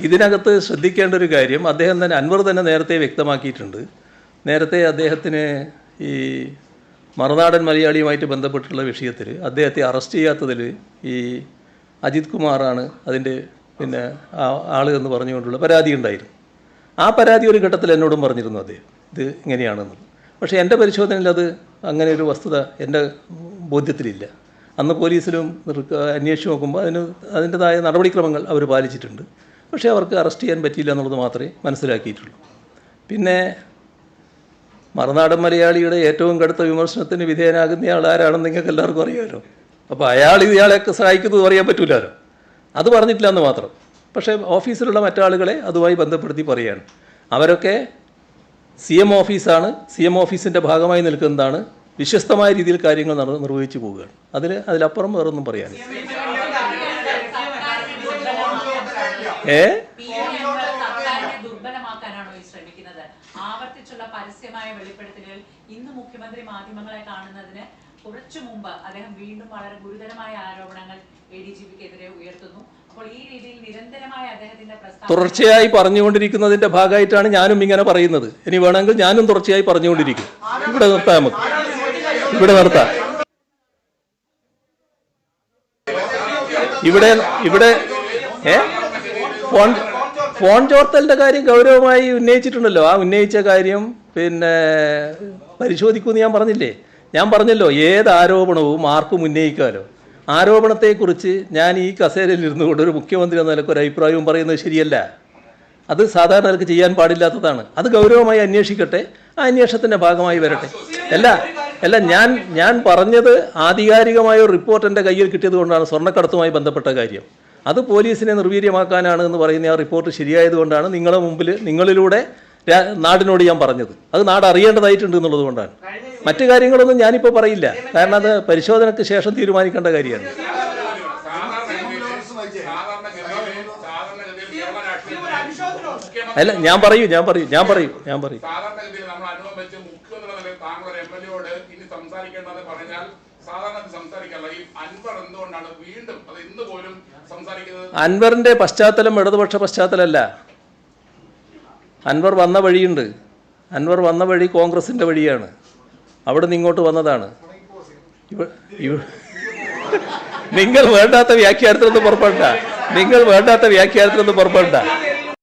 ഇതിനകത്ത് ശ്രദ്ധിക്കേണ്ട ഒരു കാര്യം, അദ്ദേഹം തന്നെ, അൻവർ തന്നെ നേരത്തെ വ്യക്തമാക്കിയിട്ടുണ്ട്. നേരത്തെ അദ്ദേഹത്തിന് ഈ മറുനാടൻ മലയാളിയുമായിട്ട് ബന്ധപ്പെട്ടുള്ള വിഷയത്തിൽ അദ്ദേഹത്തെ അറസ്റ്റ് ചെയ്യാത്തതിൽ ഈ അജിത് കുമാറാണ് അതിൻ്റെ ആൾ എന്ന് പറഞ്ഞുകൊണ്ടുള്ള പരാതി ഉണ്ടായിരുന്നു. ആ പരാതി ഒരു ഘട്ടത്തിൽ എന്നോടും പറഞ്ഞിരുന്നു അദ്ദേഹം, ഇത് ഇങ്ങനെയാണെന്നുള്ളത്. പക്ഷേ എൻ്റെ പരിശോധനയിൽ അത് അങ്ങനെ ഒരു വസ്തുത എൻ്റെ ബോധ്യത്തിലില്ല. അന്ന് പോലീസിലും അന്വേഷിച്ച് നോക്കുമ്പോൾ അതിൻ്റെതായ നടപടിക്രമങ്ങൾ അവർ പാലിച്ചിട്ടുണ്ട്. പക്ഷേ അവർക്ക് അറസ്റ്റ് ചെയ്യാൻ പറ്റിയില്ല എന്നുള്ളത് മാത്രമേ മനസ്സിലാക്കിയിട്ടുള്ളൂ. പിന്നെ മറുനാടൻ മലയാളിയുടെ ഏറ്റവും കടുത്ത വിമർശനത്തിന് വിധേയനാകുന്ന ആളാരാണെന്ന് നിങ്ങൾക്ക് എല്ലാവർക്കും അറിയാമല്ലോ. അപ്പോൾ ഇയാളെയൊക്കെ സഹായിക്കുന്നത് പറയാൻ പറ്റില്ലല്ലോ. അത് പറഞ്ഞിട്ടില്ല എന്ന് മാത്രം. പക്ഷേ ഓഫീസിലുള്ള മറ്റാളുകളെ അതുമായി ബന്ധപ്പെടുത്തി പറയുകയാണ്. അവരൊക്കെ CM ഓഫീസാണ്, CM ഓഫീസിൻ്റെ ഭാഗമായി നിൽക്കുന്നതാണ്, വിശ്വസ്തമായ രീതിയിൽ കാര്യങ്ങൾ നിർവഹിച്ചു പോവുകയാണ്. അതിലപ്പുറം വേറൊന്നും പറയാനില്ല. ദുർബലമാക്കാനാണോ ഈ ശ്രമിക്കുന്നത്? ആവർത്തിച്ചുള്ള പരസ്യമായ വെളിപ്പെടുത്തലുകൾ ഇന്ന് മുഖ്യമന്ത്രി മാധ്യമങ്ങളെ കാണുന്നതിന് കുറച്ചു മുമ്പ് അദ്ദേഹം വീണ്ടും വളരെ ഗുരുതരമായ ആരോപണങ്ങൾ ADGPക്കെതിരെ ഉയർത്തുന്നു. അപ്പോൾ ഈ രീതിയിൽ നിരന്തരമായ അദ്ദേഹത്തിന്റെ തുടർച്ചയായി പറഞ്ഞുകൊണ്ടിരിക്കുന്നതിന്റെ ഭാഗമായിട്ടാണ് ഞാനും ഇങ്ങനെ പറയുന്നത്. ഇനി വേണമെങ്കിൽ ഞാനും തുടർച്ചയായി പറഞ്ഞുകൊണ്ടിരിക്കും. ഇവിടെ നിർത്താം, നമുക്ക് ഇവിടെ നിർത്താം. ഇവിടെ ഫോൺ ചോർത്തലിന്റെ കാര്യം ഗൗരവമായി ഉന്നയിച്ചിട്ടുണ്ടല്ലോ. ആ ഉന്നയിച്ച കാര്യം പരിശോധിക്കുമെന്ന് ഞാൻ പറഞ്ഞില്ലേ? ഞാൻ പറഞ്ഞല്ലോ, ഏത് ആരോപണവും ആർക്കും ഉന്നയിക്കാമല്ലോ. ആരോപണത്തെക്കുറിച്ച് ഞാൻ ഈ കസേരയിൽ ഇരുന്നു കൊണ്ട് ഒരു മുഖ്യമന്ത്രി എന്ന നിലയ്ക്ക് ഒരു അഭിപ്രായവും പറയുന്നത് ശരിയല്ല. അത് സാധാരണ നിലയ്ക്ക് ചെയ്യാൻ പാടില്ലാത്തതാണ്. അത് ഗൗരവമായി അന്വേഷിക്കട്ടെ, ആ അന്വേഷണത്തിൻ്റെ ഭാഗമായി വരട്ടെ. അല്ല ഞാൻ പറഞ്ഞത് ആധികാരികമായ ഒരു റിപ്പോർട്ട് എൻ്റെ കയ്യിൽ കിട്ടിയത് കൊണ്ടാണ്. സ്വർണ്ണക്കടത്തുമായി ബന്ധപ്പെട്ട കാര്യം അത് പോലീസിനെ നിർവീര്യമാക്കാനാണ് എന്ന് പറയുന്ന ആ റിപ്പോർട്ട് ശരിയായതുകൊണ്ടാണ് നിങ്ങളുടെ മുമ്പിൽ നിങ്ങളിലൂടെ നാടിനോട് ഞാൻ പറഞ്ഞത്. അത് നാട് അറിയേണ്ടതായിട്ടുണ്ട് എന്നുള്ളത് കൊണ്ടാണ്. മറ്റു കാര്യങ്ങളൊന്നും ഞാനിപ്പോൾ പറയില്ല, കാരണം അത് പരിശോധനയ്ക്ക് ശേഷം തീരുമാനിക്കേണ്ട കാര്യമാണ്. അല്ല, ഞാൻ പറയും. അൻവറിന്റെ പശ്ചാത്തലം ഇടതുപക്ഷ പശ്ചാത്തലമല്ല. അൻവർ വന്ന വഴിയുണ്ട്. അൻവർ വന്ന വഴി കോൺഗ്രസിന്റെ വഴിയാണ്. അവിടെ നിന്ന് ഇങ്ങോട്ട് വന്നതാണ്. നിങ്ങൾ വേണ്ടാത്ത വ്യാഖ്യാനത്തിനൊന്നും പുറപ്പെടണ്ട.